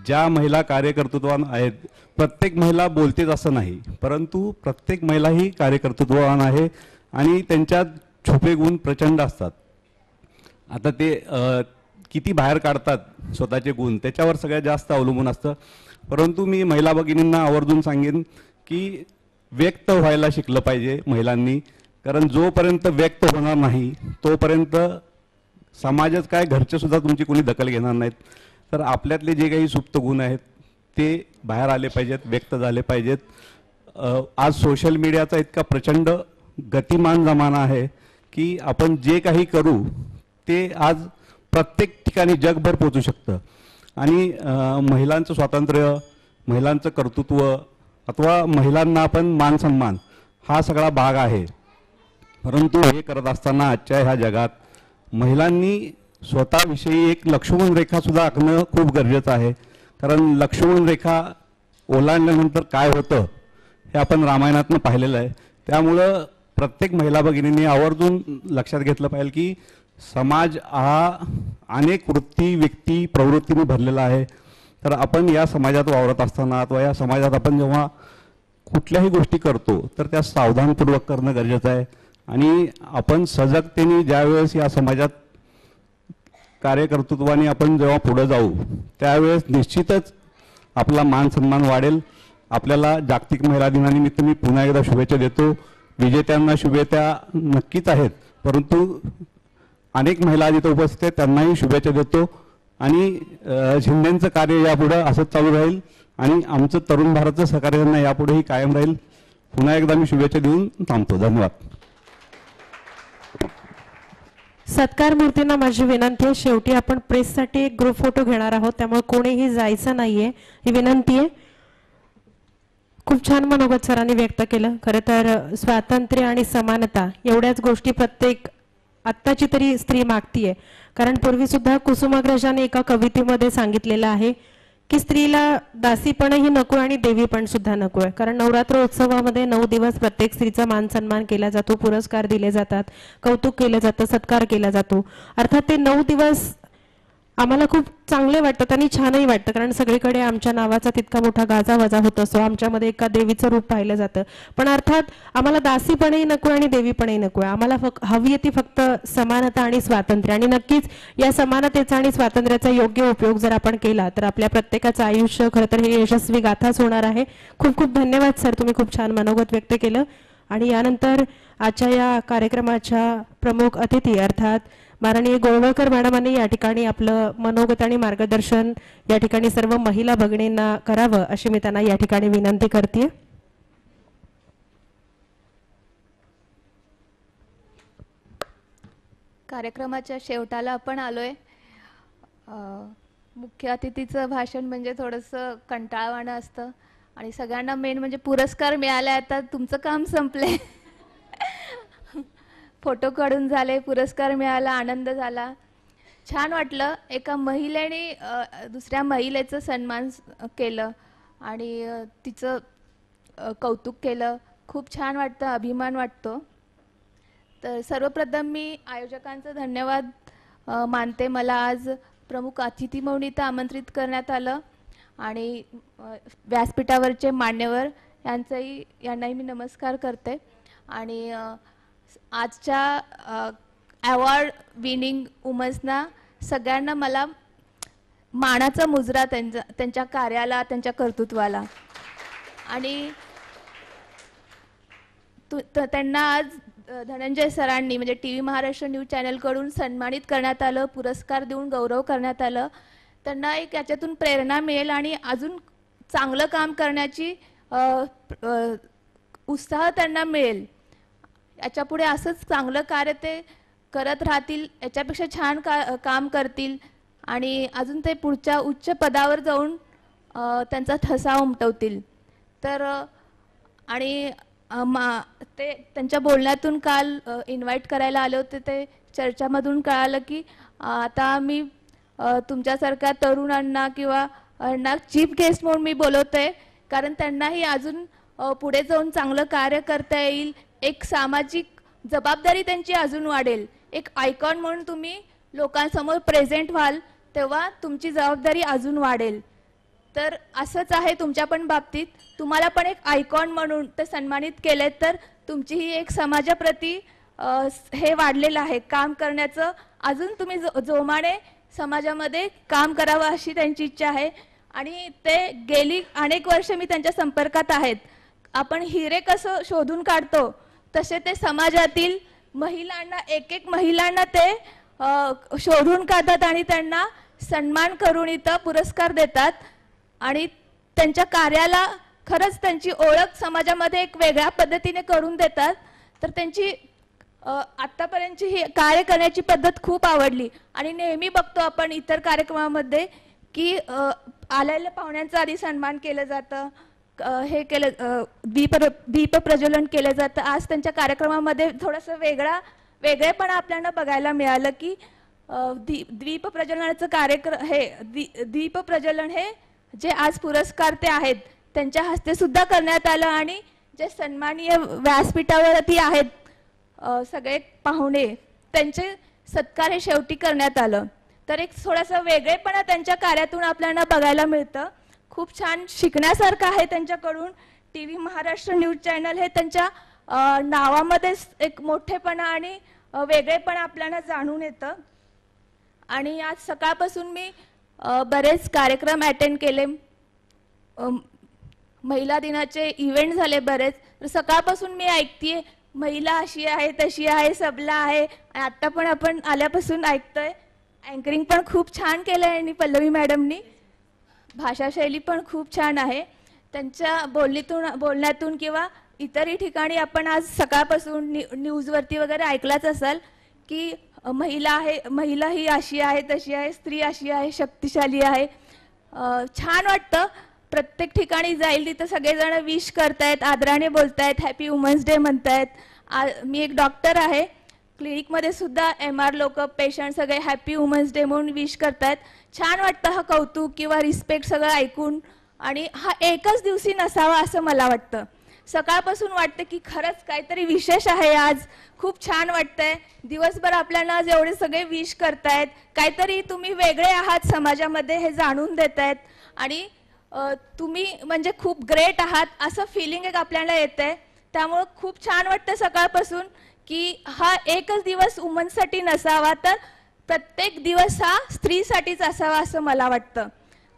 ज्या महिला कार्यकर्तृत्वान आहेत, प्रत्येक महिला बोलतेच असं नाही, परंतु प्रत्येक महिला ही कार्यकर्तृत्ववान आहे आणि त्यांच्यात छुपे गुण प्रचंड असतात. आता ते किती बाहेर काढतात स्वतःचे गुण त्याच्यावर सगळ्यात जास्त अवलंबून असतं. परंतु मी महिला भगिनींना आवर्जून सांगेन की व्यक्त व्हायला शिकलं पाहिजे महिलांनी, कारण जोपर्यंत व्यक्त होणार नाही तोपर्यंत समाजच काय, घरचे सुद्धा तुमची कोणी दखल घेणार नाहीत. तर आपल्यातले जे काही सुप्त गुण आहेत ते बाहेर आले पाहिजेत, व्यक्त झाले पाहिजेत. आज सोशल मीडियाचा इतका प्रचंड गतिमान जमाना आहे की आपण जे काही करू ते आज प्रत्येक ठिकाणी जगभर पोचू शकतं. आणि महिलांचं स्वातंत्र्य, महिलांचं कर्तृत्व अथवा महिलांना आपण मान सन्मान हा सगळा भाग आहे. परंतु हे करत असताना आजच्या ह्या जगात महिलांनी स्वतःविषयी एक लक्ष्मण रेखासुद्धा आखणं खूप गरजेचं आहे, कारण लक्ष्मण रेखा ओलांडल्यानंतर काय होतं हे आपण रामायणातनं पाहिलेलं आहे. त्यामुळं प्रत्येक महिला भगिनींनी आवर्जून लक्षात घेतलं पाहिजे की समाज हा अनेक वृत्ती, व्यक्ती, प्रवृत्तीने भरलेला आहे. तर आपण या समाजात वावरत असताना अथवा या समाजात आपण जेव्हा कुठल्याही गोष्टी करतो तर त्या सावधानपूर्वक करणं गरजेचं आहे. आणि आपण सजगतेने ज्यावेळेस या समाजात कार्यकर्तृत्वाने आपण जेव्हा पुढे जाऊ त्यावेळेस निश्चितच आपला मान सन्मान वाढेल. आपल्याला जागतिक महिला दिनानिमित्त मी पुन्हा एकदा शुभेच्छा देतो. विजेत्यांना शुभेच्छा नक्कीच आहेत, परंतु अनेक महिला जिथे उपस्थित आहेत त्यांनाही शुभेच्छा देतो. आणि शिंदेंचं कार्य यापुढे असंच चालू राहील आणि आमचं तरुण भारतचं सहकार्य त्यांना यापुढेही कायम राहील. पुन्हा एकदा मी शुभेच्छा देऊन थांबतो. धन्यवाद. सत्कार मूर्तींना माझी विनंती आहे, शेवटी आपण प्रेससाठी एक ग्रुप फोटो घेणार आहोत, त्यामुळे कोणीही जायचं नाहीये ही विनंती आहे. खूप छान मनोगत सरांनी व्यक्त केलं. खरं तर स्वातंत्र्य आणि समानता एवढ्याच गोष्टी प्रत्येक आत्ताची तरी स्त्री मागतीये, कारण पूर्वी सुद्धा कुसुमाग्रजाने एका कवितेमध्ये सांगितलेलं आहे की स्त्रीला दासीपणही नको आणि देवीपण सुद्धा नको आहे. कारण नवरात्र उत्सवामध्ये 9 दिवस प्रत्येक स्त्रीचा मान सन्मान केला जातो, पुरस्कार दिले जातात, कौतुक केलं जातं, सत्कार केला जातो. अर्थात ते 9 दिवस आम्हाला खूप चांगले वाटतात आणि छानही वाटतं, कारण सगळीकडे आमच्या नावाचा तितका मोठा गाजावाजा होत असतो, आमच्यामध्ये एका देवीचं रूप पाहिलं जातं. पण अर्थात आम्हाला दासीपणही नको आणि देवीपणही नको आहे. आम्हाला हवी आहे ती फक्त समानता आणि स्वातंत्र्य. आणि नक्कीच या समानतेचा आणि स्वातंत्र्याचा योग्य उपयोग जर आपण केला तर आपल्या प्रत्येकाचं आयुष्य खरं तर हे यशस्वी गाथाच होणार आहे. खूप खूप धन्यवाद सर, तुम्ही खूप छान मनोगत व्यक्त केलं. आणि यानंतर आजच्या या कार्यक्रमाच्या प्रमुख अतिथी अर्थात माननीय गोळवळकर मॅडमांनी या ठिकाणी आपलं मनोगत आणि मार्गदर्शन या ठिकाणी सर्व महिला भगिनींना करावं अशी मी त्यांना या ठिकाणी विनंती करते. कार्यक्रमाच्या शेवटाला आपण आलोय. मुख्य अतिथीचं भाषण म्हणजे थोडंसं कंटाळवाणं असतं आणि सगळ्यांना मेन म्हणजे पुरस्कार मिळाला. आता तुमचं काम संपलंय. फोटो काढून झाले, पुरस्कार मिळाला, आनंद झाला. छान वाटलं. एका महिलेने दुसऱ्या महिलेचं सन्मान केलं आणि तिचं कौतुक केलं. खूप छान वाटतं, अभिमान वाटतो. तर सर्वप्रथम मी आयोजकांचं धन्यवाद मानते. मला आज प्रमुख अतिथी म्हणून इथं आमंत्रित करण्यात आलं आणि व्यासपीठावरचे मान्यवर यांनाही मी नमस्कार करते. आणि आजच्या अवॉर्ड विनिंग वुमन्सना सगळ्यांना मला मानाचा मुजरा त्यांच्या कार्याला, त्यांच्या कर्तृत्वाला. आणि त्यांना आज धनंजय सरांनी म्हणजे TV महाराष्ट्र न्यूज चॅनलकडून सन्मानित करण्यात आलं, पुरस्कार देऊन गौरव करण्यात आलं. त्यांना एक याच्यातून प्रेरणा मिळेल आणि अजून चांगलं काम करण्याची उत्साह त्यांना मिळेल. याच्यापुढे असंच चांगलं कार्य ते करत राहतील, याच्यापेक्षा छान काम करतील आणि अजून ते पुढच्या उच्च पदावर जाऊन त्यांचा ठसा उमटवतील. तर आणि ते त्यांच्या बोलण्यातून काल इन्व्हाइट करायला आले होते, ते चर्चामधून कळालं की आता मी तुमच्यासारख्या तरुणांना किंवा चीफ गेस्ट म्हणून मी बोलवते, कारण त्यांनाही अजून पुढे जाऊन चांगलं कार्य करता येईल. एक सामाजिक जबाबदारी त्यांची अजून वाढेल. एक आयकॉन म्हणून तुम्ही लोकांसमोर प्रेझेंट व्हाल, तेव्हा तुमची जबाबदारी अजून वाढेल. तर असंच आहे तुमच्या पण बाबतीत. तुम्हाला पण एक आयकॉन म्हणून ते सन्मानित केले, तर तुमचीही एक समाजाप्रती हे वाढलेलं आहे काम करण्याचं. अजून तुम्ही जोमाने समाजामध्ये काम करावं अशी त्यांची इच्छा आहे. आणि ते गेली अनेक वर्ष मी त्यांच्या संपर्कात आहेत. आपण हिरे कसं शोधून काढतो तसे ते समाजातील महिलांना, एक एक महिलांना ते शोधून काढतात आणि त्यांना सन्मान करून इथं पुरस्कार देतात. आणि त्यांच्या कार्याला खरंच त्यांची ओळख समाजामध्ये एक वेगळ्या पद्धतीने करून देतात. तर त्यांची आत्तापर्यंतची ही कार्य करण्याची पद्धत खूप आवडली. आणि नेहमी बघतो आपण इतर कार्यक्रमामध्ये की आलेल्या पाहुण्यांचा आधी सन्मान केलं जातं, हे केलं दीप प्रज्वलन केलं जातं. आज त्यांच्या कार्यक्रमामध्ये थोडंसं वेगळेपणा आपल्याला बघायला मिळालं की दीप प्रज्वलनाचं कार्यक्रम हे दीप प्रज्वलन हे जे आज पुरस्कार ते आहेत त्यांच्या हस्ते सुद्धा करण्यात आलं. आणि जे सन्माननीय व्यासपीठावरती आहेत सगळे पाहुणे त्यांचे सत्कार हे शेवटी करण्यात आलं. तर एक थोडासा वेगळेपणा त्यांच्या कार्यातून आपल्याला बघायला मिळतं. खूप छान शिकण्यासारखं आहे त्यांच्याकडून. TV महाराष्ट्र न्यूज चॅनल हे त्यांच्या नावामध्येच एक मोठेपणा आणि वेगळेपणा आपल्याला जाणून येतं. आणि आज सकाळपासून मी बरेच कार्यक्रम अटेंड केले, महिला दिनाचे इव्हेंट झाले बरेच. तर सकाळपासून मी ऐकतेय महिला अशी आहे, तशी आहे, सबला आहे. आणि आत्ता पण आपण आल्यापासून ऐकतोय. अँकरिंग पण खूप छान केलं आहे आणि पल्लवी मॅडमनी. भाषाशैली पण खूप छान आहे. त्यांच्या बोलण्यातून किंवा इतरही ठिकाणी आपण आज सकाळपासून न्यूजवरती वगैरे ऐकलाच असाल की महिला ही अशी आहे, तशी आहे, स्त्री अशी आहे, शक्तिशाली आहे. छान वाटतं. प्रत्येक ठिकाणी जाईल तिथं सगळेजण विश करतायत, आदराने बोलतायत, हॅपी वुमन्स डे म्हणतायत. मी एक डॉक्टर आहे, क्लिनिकमध्ये सुद्धा MR लोक, पेशंट सगळे हॅपी वुमन्स डे म्हणून विश करतायत. छान वाटतं हा कौतुक किंवा रिस्पेक्ट सगळं ऐकून. आणि हा एकच दिवशी नसावा असं मला वाटतं. सकाळपासून वाटतं की खरंच काहीतरी विशेष आहे आज. खूप छान वाटतंय. दिवसभर आपल्याला आज एवढे सगळे विश करतायत, काहीतरी तुम्ही वेगळे आहात समाजामध्ये हे जाणून देतायत. आणि तुम्ही म्हणजे खूप ग्रेट आहात असं फिलिंग एक आपल्याला येतंय. त्यामुळं खूप छान वाटतं सकाळपासून की हा एकच दिवस वुमन्ससाठी नसावा, तर प्रत्येक दिवस हा स्त्रीसाठीच असावा असं मला वाटतं.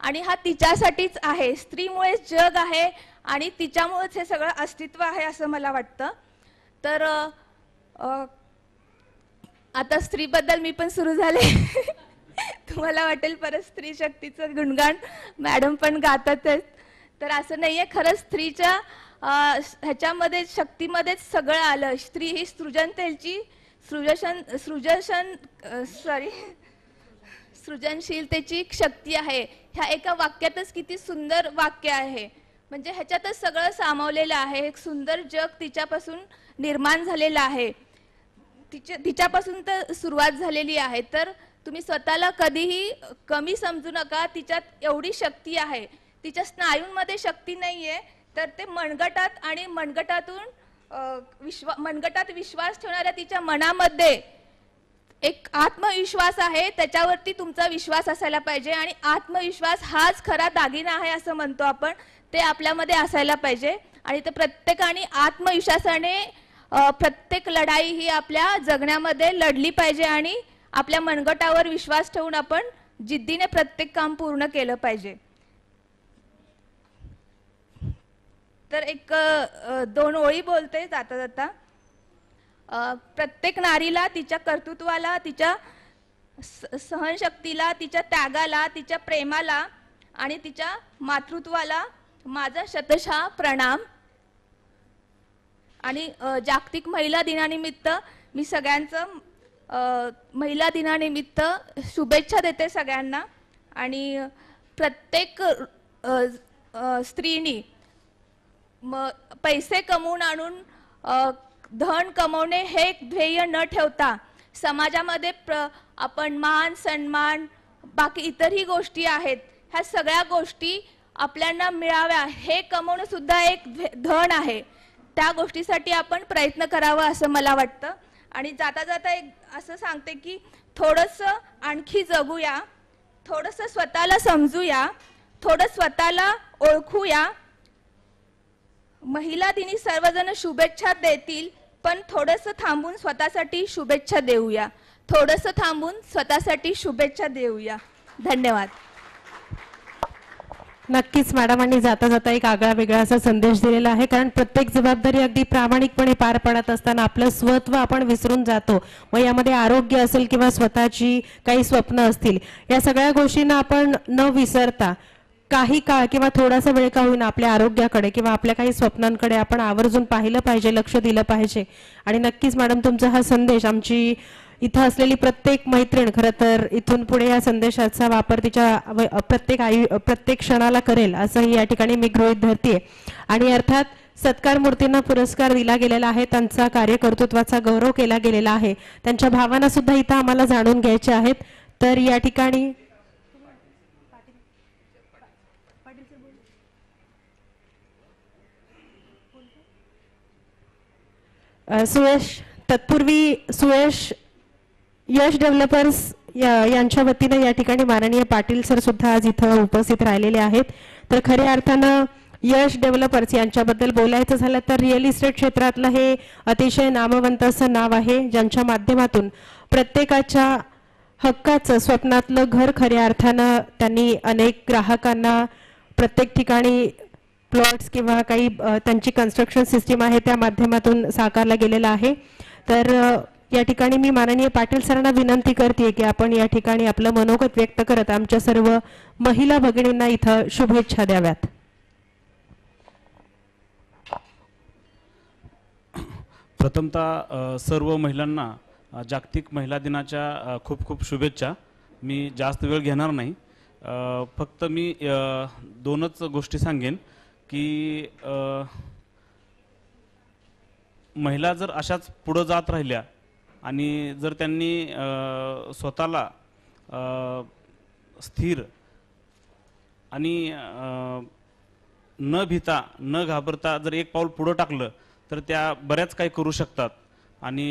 आणि हा तिच्यासाठीच आहे. स्त्रीमुळेच जग आहे आणि तिच्यामुळेच हे सगळं अस्तित्व आहे असं मला वाटतं. तर आता स्त्रीबद्दल मी पण सुरू झाले. तुम्हाला वाटेल परत स्त्री शक्तीचं गुणगान मॅडम पण गातातच. तर असं नाहीये, खरंच स्त्रीच्या ह्याच्यामध्ये शक्तीमध्येच सगळं आलं. स्त्री ही सृजनशीलतेची शक्ती आहे. ह्या एका वाक्यातच किती सुंदर वाक्य आहे. म्हणजे ह्याच्यातच सगळं सामावलेलं आहे. एक सुंदर जग तिच्यापासून निर्माण झालेलं आहे. तिच्यापासून तर सुरुवात झालेली आहे. तर तुम्ही स्वतःला कधीही कमी समजू नका. तिच्यात एवढी शक्ती आहे. तिच्या स्नायूंमध्ये शक्ती नाही आहे, तर ते मनगटात आणि मनगटात विश्वास ठेवणाऱ्या तिच्या मनामध्ये एक आत्मविश्वास आहे. त्याच्यावरती तुमचा विश्वास असायला पाहिजे आणि आत्मविश्वास हाच खरा दागिना आहे असं म्हणतो आपण. ते आपल्यामध्ये असायला पाहिजे आणि ते प्रत्येकाने आत्मविश्वासाने प्रत्येक लढाई ही आपल्या जगण्यामध्ये लढली पाहिजे आणि आपल्या मनगटावर विश्वास ठेवून आपण जिद्दीने प्रत्येक काम पूर्ण केलं पाहिजे. तर एक 2 ओळी बोलते जाता जाता. प्रत्येक नारीला तिच्या कर्तृत्वाला, तिच्या सहनशक्तीला, तिच्या त्यागाला, तिच्या प्रेमाला आणि तिच्या मातृत्वाला माझा शतशः प्रणाम. आणि जागतिक महिला दिनानिमित्त मी सगळ्यांचं महिला दिनानिमित्त शुभेच्छा देते सगळ्यांना. आणि प्रत्येक स्त्रीनी पैसे कमवून आणून धन कमवणे हे एक ध्येय न ठेवता समाजामध्ये आपण मान सन्मान बाकी इतरही गोष्टी आहेत, ह्या सगळ्या गोष्टी आपल्याला मिळाव्या हे कमवणं सुद्धा एक धन आहे. त्या गोष्टीसाठी आपण प्रयत्न करावा असं मला वाटतं. आणि जाता जाता एक असं सांगते की थोडंसं आणखी जगूया, थोडंसं स्वतःला समजूया, थोडं स्वतःला ओळखूया. महिला दिनी सर्वजण शुभेच्छा देतील, पण थोडंसं थांबून स्वतःसाठी शुभेच्छा देऊया. थोडंसं थांबून स्वतःसाठी शुभेच्छा देऊया. धन्यवाद. नक्कीच मॅडमांनी जाता जाता एक आगळा वेगळा असा संदेश दिलेला आहे. कारण प्रत्येक जबाबदारी अगदी प्रामाणिकपणे पार पडत असताना आपलं स्वत्व आपण विसरून जातो. मग यामध्ये आरोग्य असेल किंवा स्वतःची काही स्वप्न असतील, या सगळ्या गोष्टींना आपण न विसरता काही काळ किंवा थोडासा वेळ का होईना आपल्या आरोग्याकडे किंवा आपल्या काही स्वप्नांकडे आपण आवर्जून पाहिलं पाहिजे, लक्ष दिलं पाहिजे. आणि नक्कीच मॅडम तुमचा हा संदेश आमची इथं असलेली प्रत्येक मैत्रीण खरं तर इथून पुढे या संदेशाचा वापर तिच्या प्रत्येक क्षणाला करेल असंही या ठिकाणी मी गृहीत धरते. आणि अर्थात सत्कार मूर्तींना पुरस्कार दिला गेलेला आहे, त्यांचा कार्यकर्तृत्वाचा गौरव केला गेलेला आहे. त्यांच्या भावना सुद्धा इथं आम्हाला जाणून घ्यायच्या आहेत. तर या ठिकाणी सुयश यश डेव्हलपर्स यांच्या वतीने या ठिकाणी माननीय पाटील सर सुद्धा आज इथं उपस्थित राहिलेले आहेत. तर खऱ्या अर्थानं यश डेव्हलपर्स यांच्याबद्दल बोलायचं झालं तर रिअल इस्टेट क्षेत्रातलं हे अतिशय नामवंत असं नाव आहे, ज्यांच्या माध्यमातून प्रत्येकाच्या हक्काचं स्वप्नातलं घर खऱ्या अर्थानं त्यांनी अनेक ग्राहकांना प्रत्येक ठिकाणी प्लॉट्स किंवा काही त्यांची कन्स्ट्रक्शन सिस्टीम आहे त्या माध्यमातून साकारला गेलेला आहे. तर या ठिकाणी मी माननीय पाटील सरांना विनंती करते की आपण या ठिकाणी आपलं मनोगत व्यक्त करत आमच्या सर्व महिला भगिनींना इथं शुभेच्छा द्याव्यात. प्रथमतः सर्व महिलांना जागतिक महिला दिनाच्या खूप खूप शुभेच्छा. मी जास्त वेळ घेणार नाही, फक्त मी 2च गोष्टी सांगेन की महिला जर अशाच पुढं जात राहिल्या आणि जर त्यांनी स्वतःला स्थिर आणि न भीता न घाबरता जर एक पाऊल पुढं टाकलं तर त्या बऱ्याच काही करू शकतात. आणि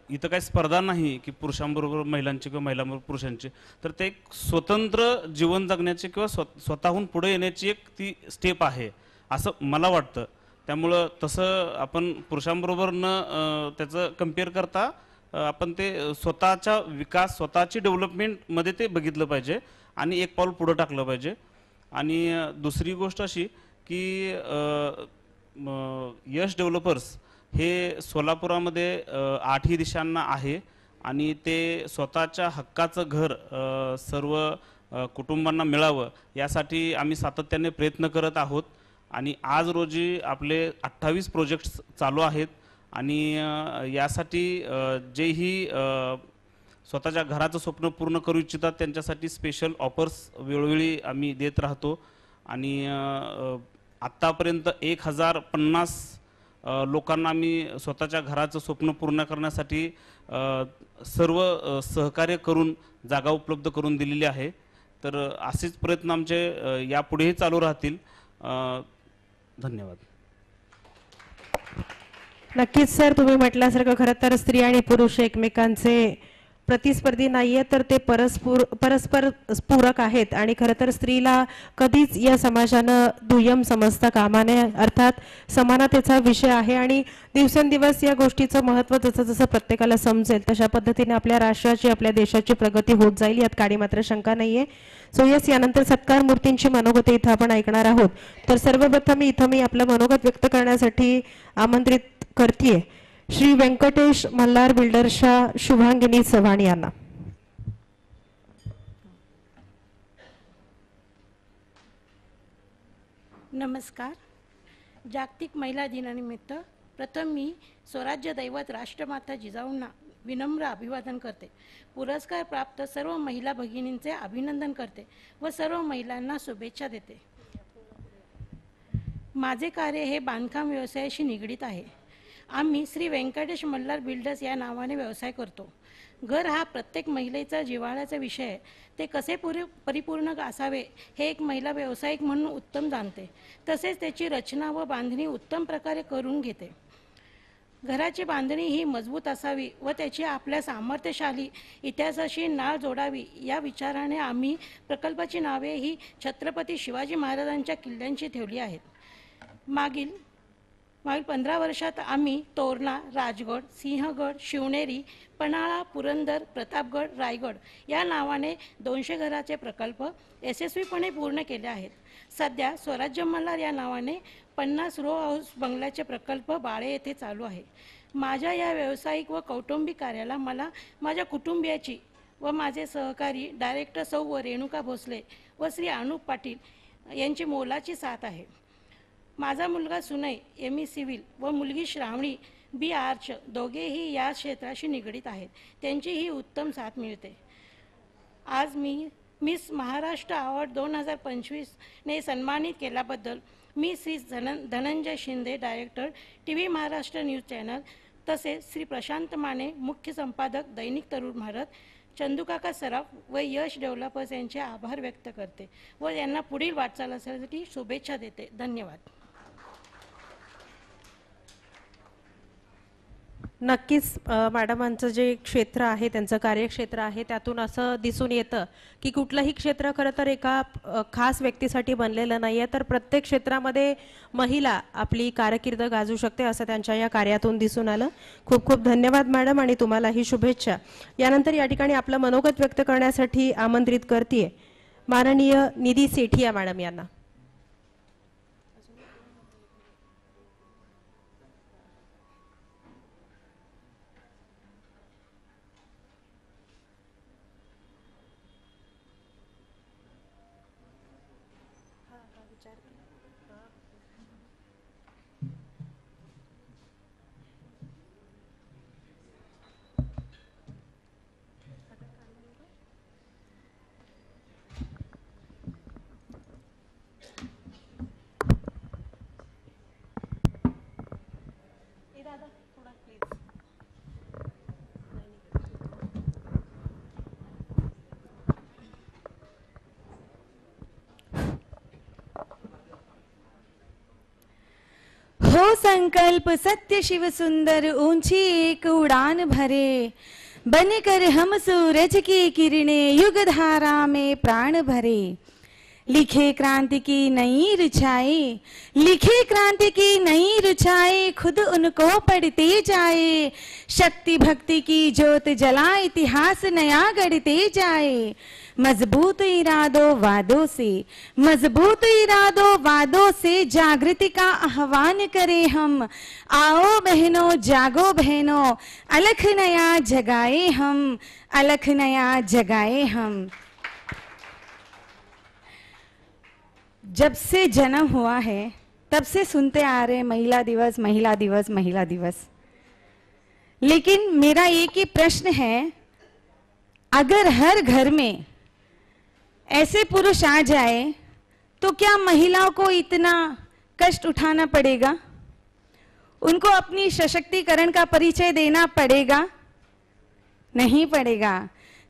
इथं काही स्पर्धा नाही की पुरुषांबरोबर महिलांची किंवा महिलांबरोबर पुरुषांची, तर ते एक स्वतंत्र जीवन जगण्याची किंवा स्वतःहून पुढे येण्याची एक ती स्टेप आहे असं मला वाटतं. त्यामुळं तसं आपण पुरुषांबरोबर न त्याचं कम्पेअर करता आपण ते स्वतःचा विकास स्वतःची डेव्हलपमेंटमध्ये ते बघितलं पाहिजे आणि एक पाऊल पुढं टाकलं पाहिजे. आणि दुसरी गोष्ट अशी की यश डेव्हलपर्स हे सोलापुरामध्ये 8ही दिशांना आहे आणि ते स्वतःच्या हक्काचं घर सर्व कुटुंबांना मिळावं यासाठी आम्ही सातत्याने प्रयत्न करत आहोत. आणि आज रोजी आपले 28 प्रोजेक्ट्स चालू आहेत आणि यासाठी जेही स्वतःच्या घराचं स्वप्न पूर्ण करू इच्छितात त्यांच्यासाठी स्पेशल ऑफर्स वेळोवेळी आम्ही देत राहतो. आणि आत्तापर्यंत 1050 लोकांना आम्ही स्वतःच्या घराचं स्वप्न पूर्ण करण्यासाठी सर्व सहकार्य करून जागा उपलब्ध करून दिलेली आहे. तर असेच प्रयत्न आमचे यापुढेही चालू राहतील. धन्यवाद. नक्कीच सर, तुम्ही म्हटल्यासारखं खरं तर स्त्री आणि पुरुष एकमेकांचे प्रतिस्पर्धी नाहीये, तर ते परस्पर पूरक आहेत आणि खरं तर स्त्रीला कधीच या समाजानं दुय्यम समजता कामा नये. अर्थात समानतेचा विषय आहे आणि दिवसेंदिवस या गोष्टीचं महत्त्व जसं जसं प्रत्येकाला समजेल तशा पद्धतीने आपल्या राष्ट्राची, आपल्या देशाची प्रगती होत जाईल, यात काही मात्र शंका नाहीये. सो यस, यानंतर सत्कार मूर्तींची मनोगते इथं आपण ऐकणार आहोत. तर सर्वप्रथम इथं मी आपलं मनोगत व्यक्त करण्यासाठी आमंत्रित करतेय श्री व्यंकटेश मल्हार बिल्डर्सच्या शुभांगिनी चव्हाण यांना. नमस्कार. जागतिक महिला दिनानिमित्त प्रथम मी स्वराज्य दैवत राष्ट्रमाता जिजाऊंना विनम्र अभिवादन करते. पुरस्कार प्राप्त सर्व महिला भगिनींचे अभिनंदन करते व सर्व महिलांना शुभेच्छा देते. माझे कार्य हे बांधकाम व्यवसायाशी निगडीत आहे. आम्ही श्री व्यंकटेश मल्हार बिल्डर्स या नावाने व्यवसाय करतो. घर हा प्रत्येक महिलेचा जिव्हाळ्याचा विषय आहे. ते कसे परिपूर्ण असावे हे एक महिला व्यावसायिक म्हणून उत्तम जाणते. तसेच त्याची रचना व बांधणी उत्तम प्रकारे करून घेते. घराची बांधणी ही मजबूत असावी व त्याची आपल्या सामर्थ्यशाली इतिहासाशी नाळ जोडावी या विचाराने आम्ही प्रकल्पाची नावे ही छत्रपती शिवाजी महाराजांच्या किल्ल्यांची ठेवली आहेत. मागील 15 वर्षात आम्ही तोरणा, राजगड, सिंहगड, शिवनेरी, पन्हाळा, पुरंदर, प्रतापगड, रायगड या नावाने 200 घराचे प्रकल्प यशस्वीपणे पूर्ण केले आहेत. सध्या स्वराज्य मल्हार या नावाने 50 रो हाऊस बंगल्याचे प्रकल्प बाळे येथे चालू आहे. माझ्या या व्यावसायिक व कौटुंबिक कार्याला मला माझ्या कुटुंबियाची व माझे सहकारी डायरेक्टर सौ रेणुका भोसले व श्री अनुप पाटील यांची मोलाची साथ आहे. माझा मुलगा सुनय एम.ई. सिव्हिल व मुलगी श्रावणी बी आर्च दोघेही या क्षेत्राशी निगडीत आहेत. त्यांची ही उत्तम साथ मिळते. आज मी मिस महाराष्ट्र अवॉर्ड 2025ने सन्मानित केल्याबद्दल मी Shri Dhananjay Shinde director TV Maharashtra news channel तसेच श्री प्रशांत माने मुख्य संपादक दैनिक तरुण भारत, चंदूकाका सराफ व यश डेव्हलपर्स यांचे आभार व्यक्त करते व यांना पुढील वाटचालीसाठी शुभेच्छा देते. धन्यवाद. नक्कीच मॅडमांचं जे क्षेत्र आहे, त्यांचं कार्यक्षेत्र आहे, त्यातून असं दिसून येतं की कुठलंही क्षेत्र खरं तर एका खास व्यक्तीसाठी बनलेलं नाही आहे, तर प्रत्येक क्षेत्रामध्ये महिला आपली कारकीर्द गाजू शकते असं त्यांच्या या कार्यातून दिसून आलं. खूप खूप धन्यवाद मॅडम आणि तुम्हालाही शुभेच्छा. यानंतर या ठिकाणी आपलं मनोगत व्यक्त करण्यासाठी आमंत्रित करतेय माननीय निधी सेठिया मॅडम यांना. हो संकल्प सत्य शिव सुंदर ऊंची एक उड़ान भरे, बनकर हम सूरज की किरणें युग धारा में प्राण भरे. लिखे क्रांति की नई ऋचाएं, लिखे क्रांति की नई ऋचाएं, खुद उनको पढ़ते जाए. शक्ति भक्ति की ज्योत जला इतिहास नया गढ़ते जाए. मजबूत इरादों वादों से, मजबूत इरादों वादों से जागृति का आह्वान करें हम. आओ बहनों जागो बहनों, अलख नया जगाए हम, अलख नया जगाए हम. जब से जन्म हुआ है तब से सुनते आ रहे महिला दिवस, महिला दिवस, महिला दिवस. लेकिन मेरा एक ही प्रश्न है, अगर हर घर में ऐसे पुरुष आ जाए तो क्या महिलाओं को इतना कष्ट उठाना पड़ेगा? उनको अपनी सशक्तिकरण का परिचय देना पड़ेगा? नहीं पड़ेगा।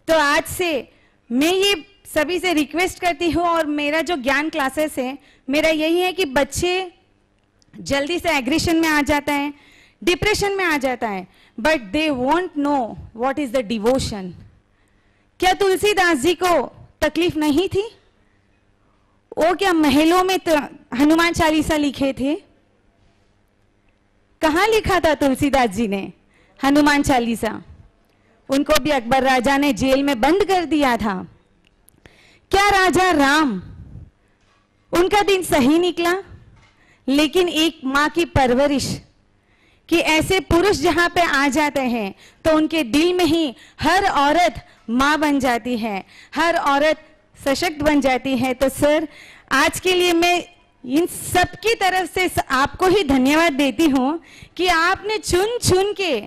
तो आज से मैं ये सभी से रिक्वेस्ट करती हूँ, और मेरा जो ज्ञान क्लासेस है मेरा यही है कि बच्चे जल्दी से एग्रेशन में आ जाता है, डिप्रेशन में आ जाता है, but they want know what is the devotion. क्या तुलसीदास जी को तकलीफ नहीं थी? वो क्या महलों में हनुमान चालीसा लिखे थे? कहाँ लिखा था तुलसीदास जी ने हनुमान चालीसा? उनको भी अकबर राजा ने जेल में बंद कर दिया था। क्या राजा राम, उनका दिन सही निकला? लेकिन एक माँ की परवरिश, कि ऐसे पुरुष जहां पे आ जाते हैं तो उनके दिल में ही हर औरत माँ बन जाती है, हर औरत सशक्त बन जाती है। तो सर, आज के लिए मैं इन सब की तरफ से आपको ही धन्यवाद देती हूँ कि आपने चुन चुन के,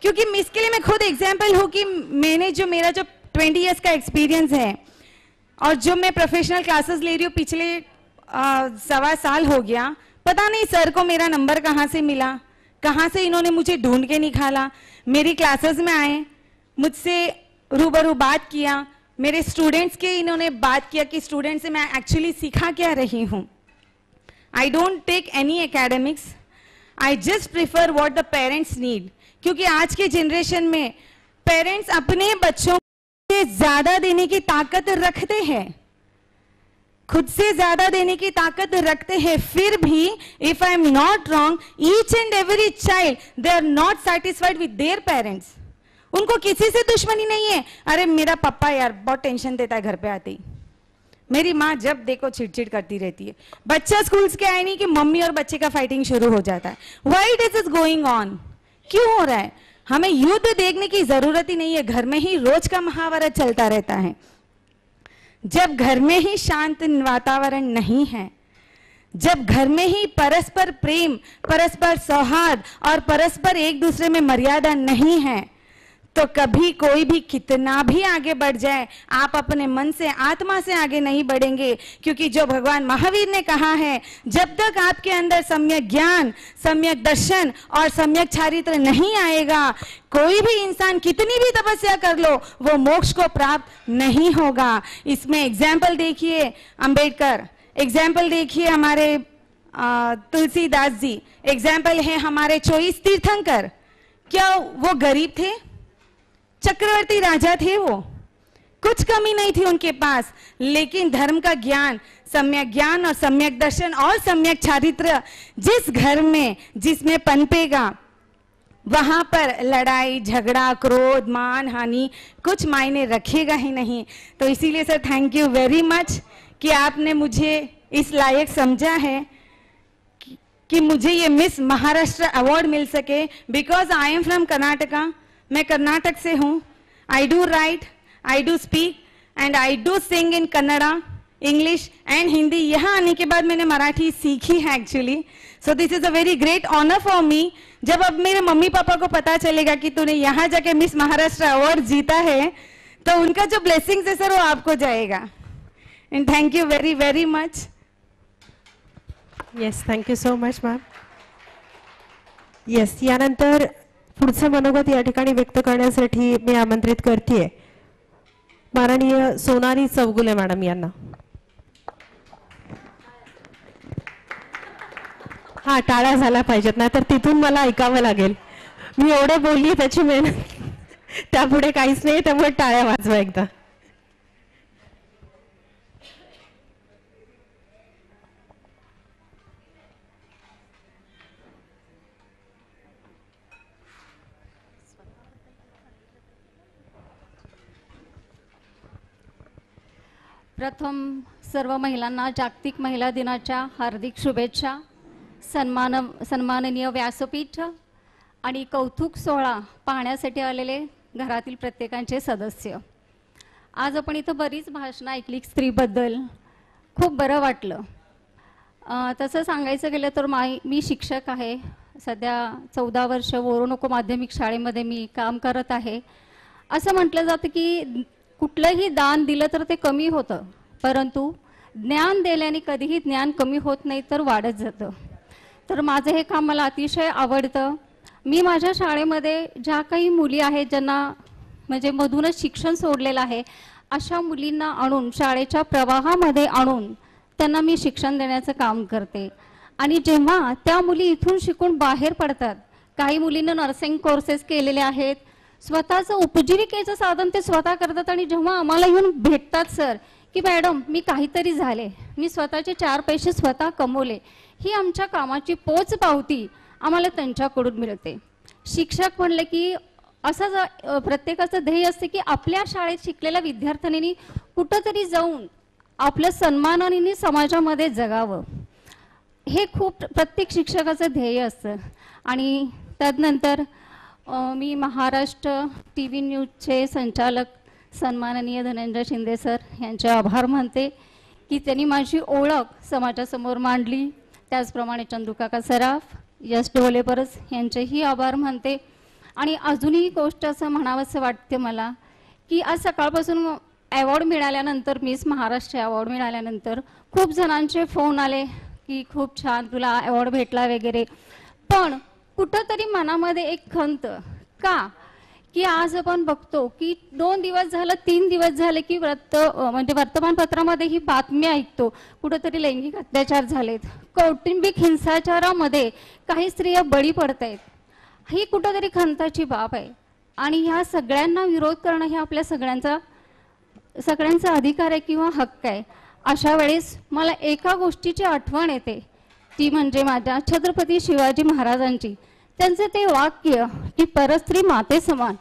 क्योंकि इसके लिए मैं खुद एग्जाम्पल हूँ कि मैंने जो मेरा जो 20 इयर्स का एक्सपीरियंस है और जो मैं प्रोफेशनल क्लासेस ले रही हूँ पिछले 1.25 साल हो गया, पता नहीं सर को मेरा नंबर कहाँ से मिला, कहाँ से इन्होंने मुझे ढूंढ के निकाला, मेरी क्लासेस में आए, मुझसे रूबरू बात किया, मेरे स्टूडेंट्स के इन्होंने बात किया कि स्टूडेंट से मैं एक्चुअली सीखा क्या रही हूँ। I don't take any academics, I just prefer what the parents need, क्योंकि आज के जनरेशन में पेरेंट्स अपने बच्चों से ज्यादा देने की ताकत रखते हैं, खुद से ज्यादा देने की ताकत रखते हैं, फिर भी if I am not wrong, each end every child they are not satisfied with their parents. उनको किसी से दुश्मनी नहीं है। अरे मेरा पापा यार बहुत टेंशन देता है घर पे आते ही, मेरी माँ जब देखो चिड़चिड़ करती रहती है, बच्चा स्कूल के आए नहीं कि मम्मी और बच्चे का फाइटिंग शुरू हो जाता है। व्हाई दिस इज गोइंग ऑन? क्यों हो रहा है? हमें युद्ध देखने की जरूरत ही नहीं है, घर में ही रोज का महाभारत चलता रहता है। जब घर में ही शांत वातावरण नहीं है, जब घर में ही परस्पर प्रेम, परस्पर सौहार्द और परस्पर एक दूसरे में मर्यादा नहीं है, तो कभी कोई भी कितना भी आगे बढ़ जाए, आप अपने मन से, आत्मा से आगे नहीं बढ़ेंगे। क्योंकि जो भगवान महावीर ने कहा है, जब तक आपके अंदर सम्यक ज्ञान, सम्यक दर्शन और सम्यक चारित्र नहीं आएगा, कोई भी इंसान कितनी भी तपस्या कर लो, वो मोक्ष को प्राप्त नहीं होगा। इसमें एग्जाम्पल देखिए अंबेडकर, एग्जाम्पल देखिए हमारे तुलसीदास जी, एग्जाम्पल है हमारे 24 तीर्थंकर। क्या वो गरीब थे? चक्रवर्ती राजा थे, वो कुछ कमी नहीं थी उनके पास, लेकिन धर्म का ज्ञान, सम्यक ज्ञान और सम्यक दर्शन और सम्यक चारित्र जिस घर में, जिसमें पनपेगा, वहां पर लड़ाई झगड़ा, क्रोध, मान हानि कुछ मायने रखेगा ही नहीं। तो इसीलिए sir thank you very much कि आपने मुझे इस लायक समझा है कि मुझे ये मिस महाराष्ट्र अवार्ड मिल सके, because I am from Karnataka. मैं कर्नाटक से हूँ। I do write, I do speak and I do sing in Kannada, English and Hindi. यहाँ आने के बाद मैंने मराठी सीखी है actually. So this is a very great honour for me. जब अब मेरे मम्मी पापा को पता चलेगा कि तूने यहाँ जाके मिस महाराष्ट्र अवार्ड जीता है, तो उनका जो ब्लेसिंग्स है सर वो आपको जाएगा। End thank you very very much. Yes, thank you so much ma'am. Yes, यानंतर पुढचं मनोगत या ठिकाणी व्यक्त करण्यासाठी मी आमंत्रित करते माननीय सोनाली चौगुले मॅडम यांना. हा, टाळ्या झाल्या पाहिजेत, नाहीतर तिथून मला ऐकावं लागेल. मी एवढे बोलली त्याची मेहनत त्यापुढे काहीच नाही, त्यामुळे टाळ्या वाजवा एकदा. प्रथम सर्व महिलांना जागतिक महिला दिनाच्या हार्दिक शुभेच्छा. सन्माननीय व्यासपीठ आणि कौतुक सोहळा पाहण्यासाठी आलेले घरातील प्रत्येकांचे सदस्य, आज आपण इथं बरीच भाषणं ऐकली स्त्रीबद्दल, खूप बरं वाटलं. तसं सांगायचं गेलं तर मी शिक्षक आहे. सध्या 14 वर्ष वोरोनोको माध्यमिक शाळेमध्ये मी काम करत आहे. असं म्हटलं जातं की कुठलंही दान दिलं तर ते कमी होतं, परंतु ज्ञान दिल्याने कधीही ज्ञान कमी होत नाही, तर वाढत जातं. तर माझं हे काम मला अतिशय आवडतं. मी माझ्या शाळेमध्ये ज्या काही मुली आहेत ज्यांना म्हणजे मधूनच शिक्षण सोडलेलं आहे, अशा मुलींना आणून शाळेच्या प्रवाहामध्ये आणून त्यांना मी शिक्षण देण्याचं काम करते. आणि जेव्हा त्या मुली इथून शिकून बाहेर पडतात, काही मुलींना नर्सिंग कोर्सेस केलेले आहेत, स्वतःचं उपजीविकेचं साधन ते स्वतः करतात आणि जेव्हा आम्हाला येऊन भेटतात सर की मॅडम मी काहीतरी झाले, मी स्वतःचे 4 पैसे स्वतः कमवले, ही आमच्या कामाची पोच पावती आम्हाला त्यांच्याकडून मिळते. शिक्षक म्हणले की असं प्रत्येकाचं ध्येय असते की आपल्या शाळेत शिकलेल्या विद्यार्थ्यांनी कुठंतरी जाऊन आपल्या सन्मानाने समाजामध्ये जगावं, हे खूप प्रत्येक शिक्षकाचं ध्येय असतं. आणि त्यानंतर मी महाराष्ट्र TV न्यूजचे संचालक सन्माननीय धनंजय शिंदे सर यांचे आभार मानते की त्यांनी माझी ओळख समाजासमोर मांडली. त्याचप्रमाणे चंदूकाका सराफ, यश डेव्हलपर्स यांचेही आभार मानते. आणि अजूनही गोष्ट असं म्हणावंसं वाटते मला की आज सकाळपासून अवॉर्ड मिळाल्यानंतर, मिस महाराष्ट्र अवॉर्ड मिळाल्यानंतर खूप जणांचे फोन आले की खूप छान तुला अवॉर्ड भेटला वगैरे, पण कुठंतरी मनामध्ये एक खंत का की आज आपण बघतो की 2 दिवस झालं 3 दिवस झाले की म्हणजे वर्तमानपत्रामध्ये ही बातमी ऐकतो कुठंतरी लैंगिक अत्याचार झालेत, कौटुंबिक हिंसाचारामध्ये काही स्त्रिया बळी पडत आहेत. ही कुठंतरी खंताची बाब आहे आणि ह्या सगळ्यांना विरोध करणं हे आपल्या सगळ्यांचा अधिकार आहे किंवा हक्क आहे. अशा वेळेस मला एका गोष्टीची आठवण येते, ती म्हणजे माझ्या छत्रपती शिवाजी महाराजांची. त्यांचे ते वाक्य की परस्त्री माते समान,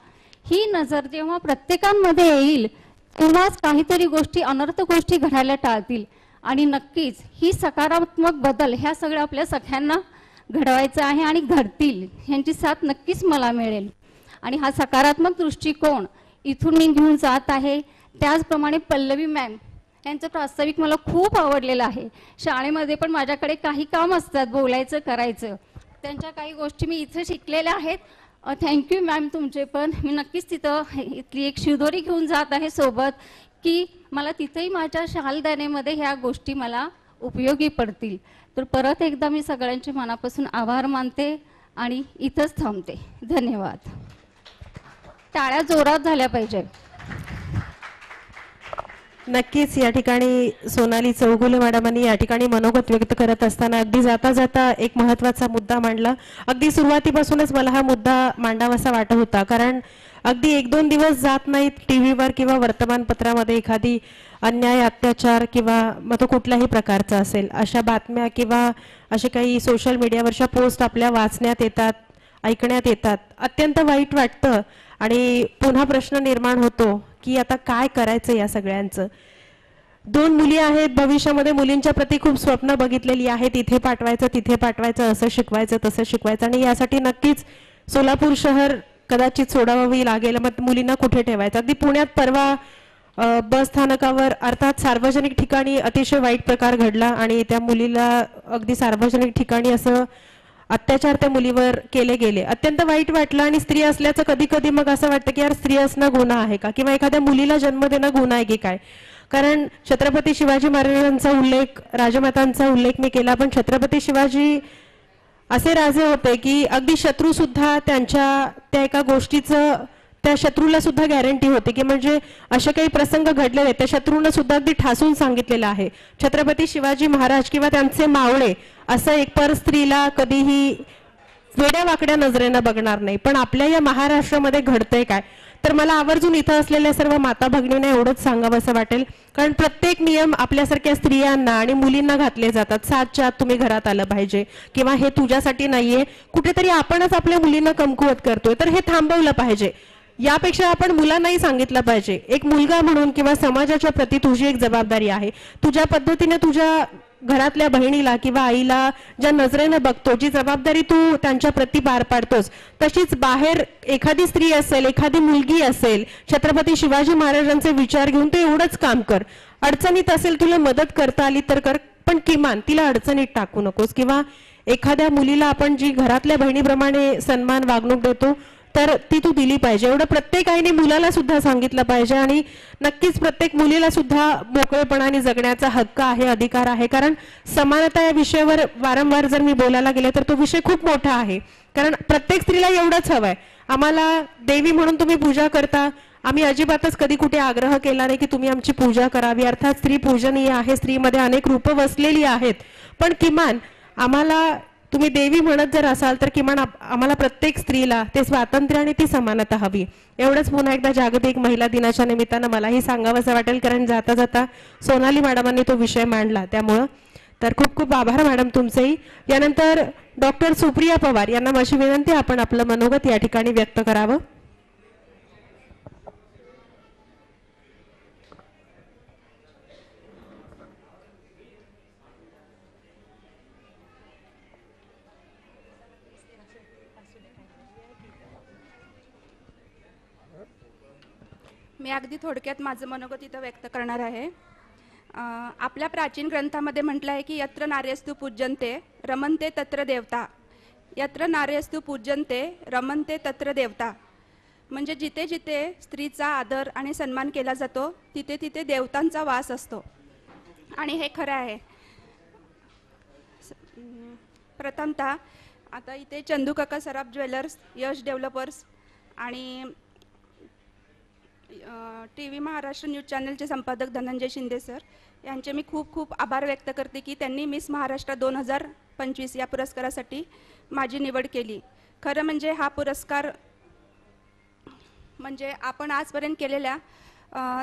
ही नजर जेव्हा प्रत्येकामध्ये येईल तेव्हाच काहीतरी गोष्टी अनर्थ गोष्टी घडायला टाळतील. आणि नक्कीच ही सकारात्मक बदल ह्या सगळ्या आपल्या सगळ्यांना घडवायचं आहे आणि घडतील, ह्यांची साथ नक्कीच मला मिळेल. आणि हा सकारात्मक दृष्टिकोन इथून मी घेऊन जात आहे. त्याचप्रमाणे पल्लवी मॅम यांचं प्रास्ताविक मला खूप आवडलेलं आहे. शाळेमध्ये पण माझ्याकडे काही काम असतात बोलायचं करायचं, त्यांच्या काही गोष्टी मी इथे शिकलेल्या आहेत. थँक्यू मॅम तुमचे पण. मी नक्कीच तिथं इथली एक शिदोरी घेऊन जात आहे सोबत की मला तिथेही माझ्या शालदानेमध्ये ह्या गोष्टी मला उपयोगी पडतील. तर परत एकदा मी सगळ्यांचे मनापासून आभार मानते आणि इथंच थांबते. धन्यवाद. टाळ्या जोरात झाल्या पाहिजे. नक्कीच या ठिकाणी सोनाली चौगुले मॅडमांनी या ठिकाणी मनोगत व्यक्त करत असताना अगदी जाता जाता एक महत्त्वाचा मुद्दा मांडला. अगदी सुरुवातीपासूनच मला हा मुद्दा मांडावासा वाटत होता, कारण अगदी 1-2 दिवस जात नाहीत टीव्हीवर किंवा वर्तमानपत्रामध्ये एखादी अन्याय अत्याचार किंवा मग तो कुठल्याही प्रकारचा असेल अशा बातम्या किंवा असे काही सोशल मीडियावरच्या पोस्ट आपल्या वाचण्यात येतात, ऐकण्यात येतात. अत्यंत वाईट वाटतं आणि पुन्हा प्रश्न निर्माण होतो की आता काय करायचं या सगळ्यांचं. 2 मुली आहेत, भविष्यामध्ये मुलींच्या प्रती खूप स्वप्न बघितलेली आहेत, इथे पाठवायचं तिथे पाठवायचं, असं शिकवायचं तसं शिकवायचं. आणि यासाठी नक्कीच सोलापूर शहर कदाचित सोडावी लागेल. मग मुलींना कुठे ठेवायचं. अगदी पुण्यात परवा बस स्थानकावर अर्थात सार्वजनिक ठिकाणी अतिशय वाईट प्रकार घडला आणि त्या मुलीला अगदी सार्वजनिक ठिकाणी असं अत्याचार त्या मुलीवर केले गेले. अत्यंत वाईट वाटलं. आणि स्त्री असल्याचं कधी कधी मग असं वाटतं की यार स्त्री असणं गुन्हा आहे का, किंवा एखाद्या मुलीला जन्म देणं गुन्हा आहे की काय. कारण छत्रपती शिवाजी महाराजांचा उल्लेख, राजमातांचा उल्लेख मी केला, पण छत्रपती शिवाजी असे राजे होते की अगदी शत्रू सुद्धा त्यांच्या त्या एका गोष्टीचं त्या शत्रूला सुद्धा गॅरंटी होती की म्हणजे असे काही प्रसंग घडलेले त्या शत्रूनं सुद्धा अगदी ठासून सांगितलेलं आहे. छत्रपती शिवाजी महाराज किंवा त्यांचे मावळे असं एक पर स्त्रीला कधीही वेड्या वाकड्या नजरेनं बघणार नाही. पण आपल्या या महाराष्ट्रामध्ये घडतंय काय, तर मला आवर्जून इथं असलेल्या सर्व माता भगिनींना एवढंच सांगावं असं वाटेल, कारण प्रत्येक नियम आपल्यासारख्या स्त्रियांना आणि मुलींना घातले जातात. 7च्या आत तुम्ही घरात आलं पाहिजे किंवा हे तुझ्यासाठी नाहीये, कुठेतरी आपणच आपल्या मुलींना कमकुवत करतोय, तर हे थांबवलं पाहिजे. यापेक्षा आपण मुलांनाही सांगितलं पाहिजे, एक मुलगा म्हणून किंवा समाजाच्या प्रती तुझी एक जबाबदारी आहे. तुझ्या पद्धतीने तुझ्या घरातल्या बहिणीला किंवा आईला ज्या नजरेनं बघतो, जी जबाबदारी तू त्यांच्या प्रती पार पाडतोस, तशीच बाहेर एखादी स्त्री असेल, एखादी मुलगी असेल, छत्रपती शिवाजी महाराजांचे विचार घेऊन तू एवढंच काम कर. अडचणीत असेल, तुला मदत करता आली तर कर, पण किमान तिला अडचणीत टाकू नकोस. किंवा एखाद्या मुलीला आपण जी घरातल्या बहिणीप्रमाणे सन्मान वागणूक देतो तर ती तू दिली पाहिजे. एवढं प्रत्येक आईने मुलाला सुद्धा सांगितलं पाहिजे. आणि नक्कीच प्रत्येक मुलीला सुद्धा मोकळेपणाने जगण्याचा हक्क आहे, अधिकार आहे. कारण समानता या विषयावर वारंवार जर मी बोलायला गेले तर तो विषय खूप मोठा आहे. कारण प्रत्येक स्त्रीला एवढंच हवंय. आम्हाला देवी म्हणून तुम्ही पूजा करता, आम्ही अजिबातच कधी कुठे आग्रह केला नाही की तुम्ही आमची पूजा करावी. अर्थात स्त्री पूजनीय आहे, स्त्रीमध्ये अनेक रूपं वसलेली आहेत, पण किमान आम्हाला तुम्ही देवी म्हणत जर असाल तर किमान आम्हाला प्रत्येक स्त्रीला ते स्वातंत्र्य आणि ती समानता हवी. एवढंच पुन्हा एकदा जागतिक महिला दिनाच्या निमित्तानं मलाही सांगावंसं वाटेल, कारण जाता जाता सोनाली मॅडमांनी तो विषय मांडला. त्यामुळं तर खूप खूप आभार मॅडम तुमचेही. यानंतर डॉक्टर सुप्रिया पवार यांना माझी विनंती, आपण आपलं मनोगत या ठिकाणी व्यक्त करावं. मी अगदी थोडक्यात माझं मनोगत इथं व्यक्त करणार आहे. आपल्या प्राचीन ग्रंथामध्ये म्हटलं आहे की यत्र नार्यस्तु पूज्यन्ते रमन्ते तत्र देवता. यत्र नार्यस्तु पूज्यन्ते रमन्ते तत्र देवता, म्हणजे जिथे जिथे स्त्रीचा आदर आणि सन्मान केला जातो तिथे तिथे देवतांचा वास असतो. आणि हे खरं आहे. प्रथमतः आता इथे चंदूकाका सराफ ज्वेलर्स, यश डेव्हलपर्स आणि TV महाराष्ट्र न्यूज चॅनलचे संपादक धनंजय शिंदे सर यांचे मी खूप खूप आभार व्यक्त करते की त्यांनी मिस महाराष्ट्र 2025 या पुरस्कारासाठी माझी निवड केली. खरं म्हणजे हा पुरस्कार म्हणजे आपण आजपर्यंत केलेल्या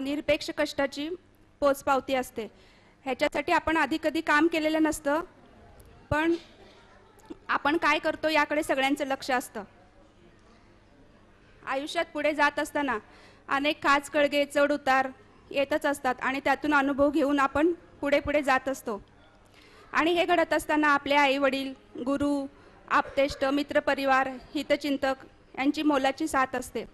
निरपेक्ष कष्टाची पोचपावती असते. ह्याच्यासाठी आपण आधी कधी काम केलेलं नसतं, पण आपण काय करतो याकडे सगळ्यांचं लक्ष असतं. आयुष्यात पुढे जात असताना अनेक खाच कळगे चढ उतार येतच असतात आणि त्यातून अनुभव घेऊन आपण पुढे पुढे जात असतो. आणि हे घडत असताना आपले आई वडील, गुरु, आप्तेष्ट, मित्रपरिवार, हितचिंतक यांची मोलाची साथ असते.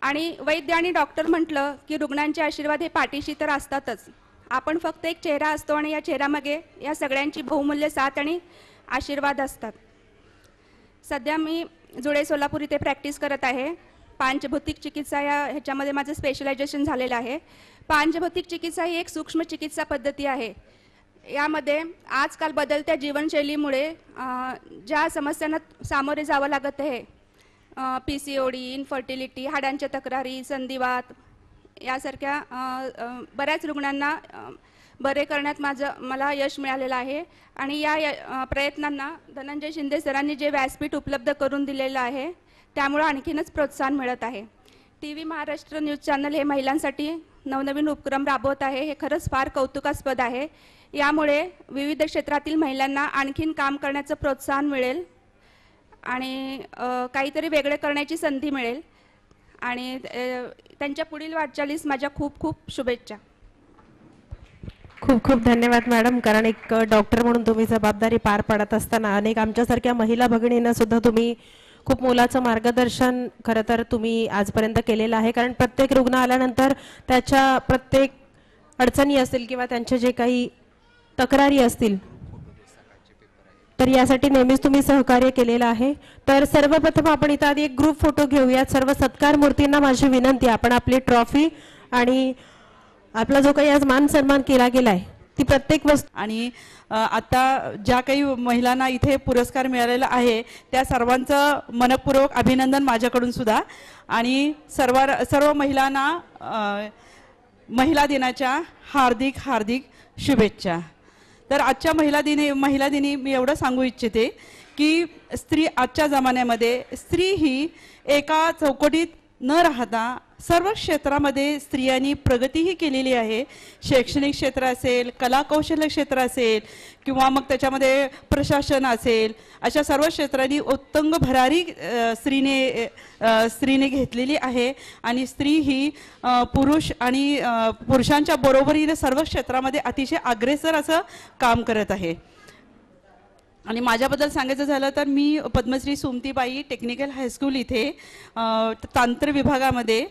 आणि वैद्य आणि डॉक्टर म्हटलं की रुग्णांचे आशीर्वाद हे पाठीशी तर असतातच. आपण फक्त एक चेहरा असतो आणि या चेहऱ्यामागे या सगळ्यांची बहुमूल्य साथ आणि आशीर्वाद असतात. सध्या मी जुळे सोलापूर इथे प्रॅक्टिस करत आहे. पंचभौतिक चिकित्सा या ह्याच्यामध्ये माझं स्पेशलायझेशन झालेलं आहे. पंचभौतिक चिकित्सा ही एक सूक्ष्म चिकित्सा पद्धती आहे. यामध्ये आजकाल बदलत्या जीवनशैलीमुळे ज्या समस्यांना सामोरे जावं लागत आहे, PCOD, इनफर्टिलिटी, हाडांच्या तक्रारी, संधिवात यासारख्या बऱ्याच रुग्णांना बरे करण्यात मला यश मिळालेलं आहे. आणि या प्रयत्नांना धनंजय शिंदे सरांनी जे व्यासपीठ उपलब्ध करून दिलेलं आहे त्यामुळे आणखीनच प्रोत्साहन मिळत आहे. TV महाराष्ट्र न्यूज चॅनल हे महिलांसाठी नवनवीन उपक्रम राबवत आहे. हे खरंच फार कौतुकास्पद आहे. यामुळे विविध क्षेत्रातील महिलांना आणखीन काम करण्याचं प्रोत्साहन मिळेल आणि काहीतरी वेगळे करण्याची संधी मिळेल. आणि त्यांच्या पुढील वाटचालीस माझ्या खूप खूप शुभेच्छा. खूप खूप धन्यवाद मॅडम. कारण एक डॉक्टर म्हणून तुम्ही जबाबदारी पार पाडत असताना अनेक आमच्यासारख्या महिला भगिनींना सुद्धा तुम्ही खूप मोलाचं मार्गदर्शन खरं तर तुम्ही आजपर्यंत केलेलं आहे. कारण प्रत्येक रुग्ण आल्यानंतर त्याच्या प्रत्येक अडचणी असतील किंवा त्यांचे जे काही तक्रारी असतील तर यासाठी नेहमीच तुम्ही सहकार्य केलेलं आहे. तर सर्वप्रथम आपण इथं आधी एक ग्रुप फोटो घेऊयात. सर्व सत्कार मूर्तींना माझी विनंती, आपण आपली ट्रॉफी आणि आपला जो काही आज मान सन्मान केला गेला आहे ती प्रत्येक वस्तू आणि आता ज्या काही महिलांना इथे पुरस्कार मिळालेला आहे त्या सर्वांचं मनपूर्वक अभिनंदन माझ्याकडून सुद्धा. आणि सर्व महिलांना महिला दिनाच्या हार्दिक हार्दिक शुभेच्छा. तर आजच्या महिला दिनी मी एवढं सांगू इच्छिते की स्त्री आजच्या जमान्यामध्ये स्त्री ही एका चौकटीत न राहता सर्व क्षेत्रामध्ये स्त्रियांनी प्रगतीही केलेली आहे. शैक्षणिक क्षेत्र असेल, कला कौशल्य क्षेत्र असेल किंवा मग त्याच्यामध्ये प्रशासन असेल, अशा सर्व क्षेत्रांनी उत्तुंग भरारी स्त्रीने घेतलेली आहे. आणि स्त्री ही पुरुषांच्या बरोबरीने सर्व क्षेत्रामध्ये अतिशय अग्रेसर असं काम करत आहे. आणि माझ्याबद्दल सांगायचं झालं तर मी पद्मश्री सुमतीबाई टेक्निकल हायस्कूल इथे तंत्र विभागामध्ये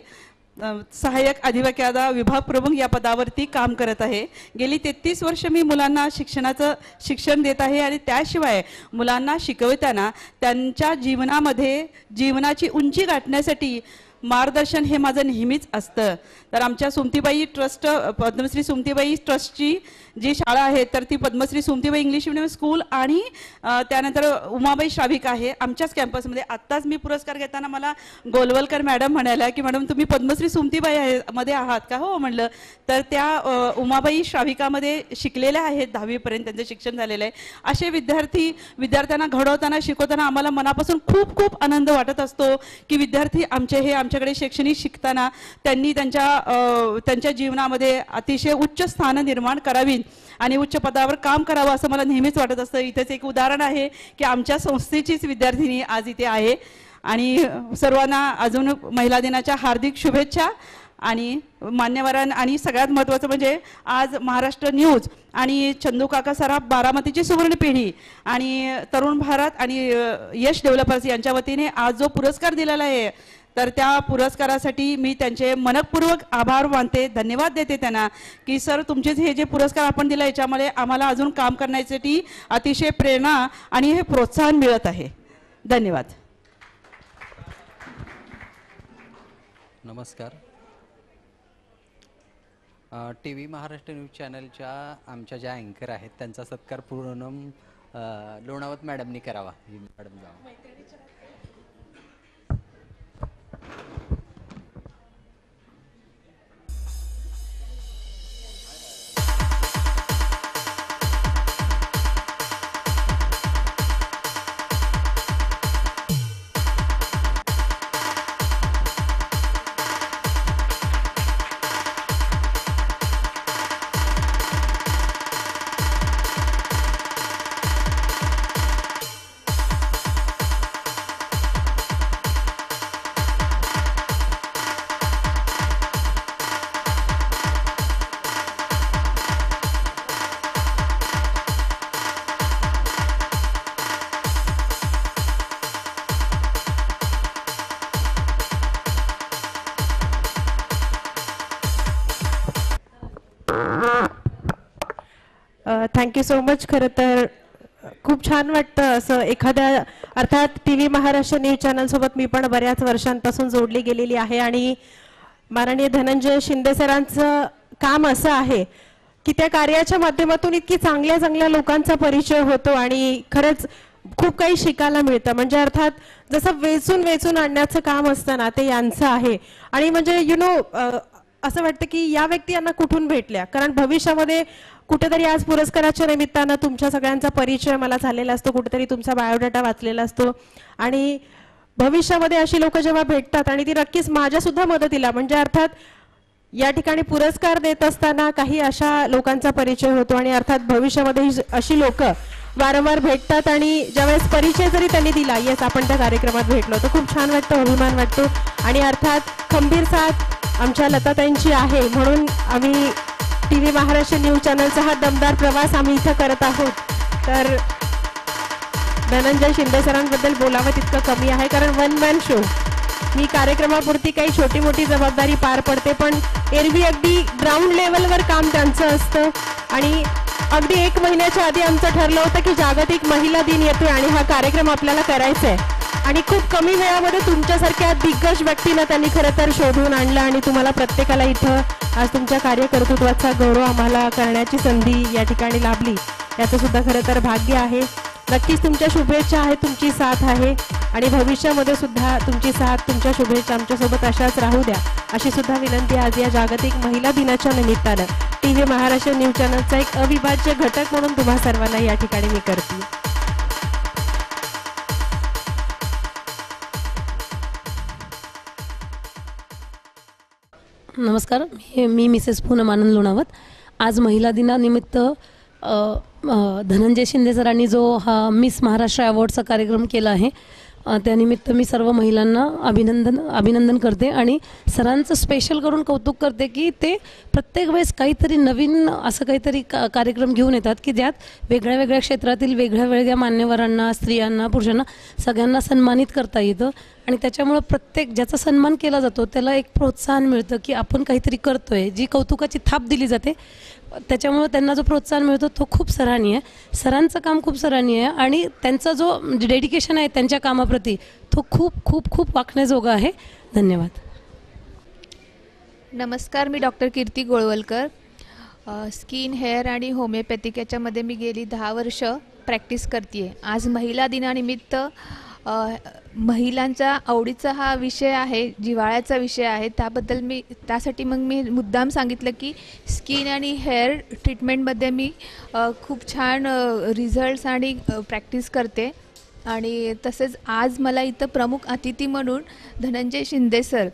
सहाय्यक अधिवक्ता विभाग प्रमुख या पदावरती काम करत आहे. गेली 33 वर्ष मी मुलांना शिक्षणाचं शिक्षण देत आहे आणि त्याशिवाय मुलांना शिकवताना त्यांच्या जीवनामध्ये जीवनाची उंची गाठण्यासाठी मार्गदर्शन हे माझं नेहमीच असतं. तर आमच्या सुमतीबाई ट्रस्ट, पद्मश्री सुमतीबाई ट्रस्टची जी शाळा आहे तर ती Padmashri Sumatibai English medium school आणि त्यानंतर उमाबाई श्राविक आहे आमच्याच कॅम्पसमध्ये. आत्ताच मी पुरस्कार घेताना मला गोलवलकर मॅडम म्हणाल्या की मॅडम तुम्ही पद्मश्री सुमतीबाई मध्ये आहात का? हो म्हणलं. तर त्या उमाबाई श्राविकामध्ये शिकलेल्या आहेत, 10वी पर्यंत त्यांचं शिक्षण झालेलं आहे. असे विद्यार्थ्यांना घडवताना शिकवताना आम्हाला मनापासून खूप खूप आनंद वाटत असतो की विद्यार्थी आमच्याकडे शैक्षणिक शिकताना त्यांनी त्यांच्या जीवनामध्ये अतिशय उच्च स्थान निर्माण करावी आणि उच्च पदावर काम करावं असं मला नेहमीच वाटत असतं. इथेच एक उदाहरण आहे की आमच्या संस्थेचीच विद्यार्थिनी आज इथे आहे. आणि सर्वांना अजून महिला दिनाच्या हार्दिक शुभेच्छा. आणि मान्यवरांना आणि सगळ्यात महत्त्वाचं म्हणजे आज महाराष्ट्र न्यूज आणि चंदू काका सराफ बारामतीची सुवर्ण पिढी आणि तरुण भारत आणि यश डेव्हलपर्स यांच्या वतीने आज जो पुरस्कार दिलेला आहे तर त्या पुरस्कारासाठी मी त्यांचे मनपूर्वक आभार मानते, धन्यवाद देते त्यांना की सर तुमचे हे जे पुरस्कार आपण दिला याच्यामुळे आम्हाला अजून काम करण्यासाठी अतिशय प्रेरणा आणि हे प्रोत्साहन मिळत आहे. धन्यवाद. नमस्कार. TV महाराष्ट्र न्यूज चॅनलच्या आमच्या ज्या अँकर आहेत त्यांचा सत्कार पूनम लोणावत मॅडमनी करावा. मॅडम जावा. Thank you so much. खरं तर खूप छान वाटतं असं एखाद्या अर्थात TV महाराष्ट्र न्यूज चॅनल सोबत मी पण बऱ्याच वर्षांपासून जोडली गेलेली आहे आणि माननीय धनंजय शिंदे सरांचं काम असं आहे की त्या कार्याच्या माध्यमातून इतकी चांगल्या चांगल्या लोकांचा परिचय होतो आणि खरंच खूप काही शिकायला मिळतं. म्हणजे अर्थात जसं वेचून आणण्याचं काम असतं ना ते यांचं आहे. आणि म्हणजे असं वाटतं की या व्यक्ती यांना कुठून भेटल्या, कारण भविष्यामध्ये कुठेतरी आज पुरस्काराच्या निमित्तानं तुमच्या सगळ्यांचा परिचय मला झालेला असतो, कुठेतरी तुमचा बायोडाटा वाचलेला असतो आणि भविष्यामध्ये अशी लोक जेव्हा भेटतात आणि ती नक्कीच माझ्या सुद्धा मदतीला म्हणजे अर्थात या ठिकाणी पुरस्कार देत असताना काही अशा लोकांचा परिचय होतो आणि अर्थात भविष्यामध्ये अशी लोक वारंवार भेटतात आणि ज्यावेळेस परिचय जरी त्यांनी दिला येस आपण त्या कार्यक्रमात भेटलो तर खूप छान वाटतं, अभिमान वाटतो. आणि अर्थात खंबीर साथ आमच्या लताताईंची आहे म्हणून आम्ही TV महाराष्ट्र न्यूज चॅनलचा हा दमदार प्रवास आम्ही इथं करत आहोत. तर धनंजय शिंदे सरांबद्दल बोलावं तितकं कमी आहे कारण वन मॅन शो. मी कार्यक्रमापुरती काही छोटी मोठी जबाबदारी पार पडते पण एरवी अगदी ग्राउंड लेवलवर काम त्यांचं असतं. आणि अगदी 1 महिन्याच्या आधी आमचं ठरलं होतं की जागतिक महिला दिन येतोय आणि हा कार्यक्रम आपल्याला करायचा आहे आणि खूप कमी वेळामध्ये तुमच्यासारख्या दिग्गज व्यक्तींना त्यांनी खरं तर शोधून आणलं आणि तुम्हाला प्रत्येकाला इथं आज तुमच्या कार्यकर्तृत्वाचा गौरव आम्हाला करण्याची संधी या ठिकाणी लाभली याचं सुद्धा खरं तर भाग्य आहे. नक्कीच तुमच्या शुभेच्छा आहेत, तुमची साथ आहे आणि भविष्यामध्ये सुद्धा तुमची साथ तुमच्या शुभेच्छा आमच्यासोबत अशाच राहू द्या अशी सुद्धा विनंती आज या जागतिक महिला दिनाच्या निमित्तानं TV महाराष्ट्र न्यूज चॅनलचा एक अविभाज्य घटक म्हणून तुम्हा सर्वांना या ठिकाणी मी करते. नमस्कार. मी मिसेस पूनम आनंद लोणावत. आज महिला दिनानिमित्त धनंजय शिंदे सरांनी जो हा मिस महाराष्ट्र अवॉर्डचा कार्यक्रम केला आहे त्यानिमित्त मी सर्व महिलांना अभिनंदन करते आणि सरांचं स्पेशल करून कौतुक करते की ते प्रत्येक वेळेस काहीतरी नवीन असं काहीतरी कार्यक्रम घेऊन येतात की ज्यात वेगळ्या वेगळ्या क्षेत्रातील वेगळ्या वेगळ्या मान्यवरांना, स्त्रियांना, पुरुषांना सगळ्यांना सन्मानित करता येतं आणि त्याच्यामुळं प्रत्येक ज्याचा सन्मान केला जातो त्याला एक प्रोत्साहन मिळतं की आपण काहीतरी करतो आहे, जी कौतुकाची थाप दिली जाते, त्याच्यामुळं त्यांना जो प्रोत्साहन मिळतो तो खूप सराहनीय आहे. सरांचं काम खूप सराहनीय आहे आणि त्यांचा जो डेडिकेशन आहे त्यांच्या कामाप्रती तो खूप खूप खूप वाखण्याजोगा आहे. धन्यवाद. नमस्कार, मी डॉक्टर कीर्ती गोळवलकर. स्किन, हेअर आणि होमिओपॅथिक याच्यामध्ये मी गेली 10 वर्ष प्रॅक्टिस करते आहे. आज महिला दिनानिमित्त महिलांच्या आवडीचा हा विषय आहे, जिव्हाळ्याचा विषय आहे. त्यासाठी मग मी मुद्दाम सांगितलं की स्किन आणि हेअर ट्रीटमेंटमध्ये मी खूप छान रिझल्ट्स आणि प्रॅक्टिस करते. आणि तसेच आज मला इथं प्रमुख अतिथी म्हणून Dhananjay Shinde sir,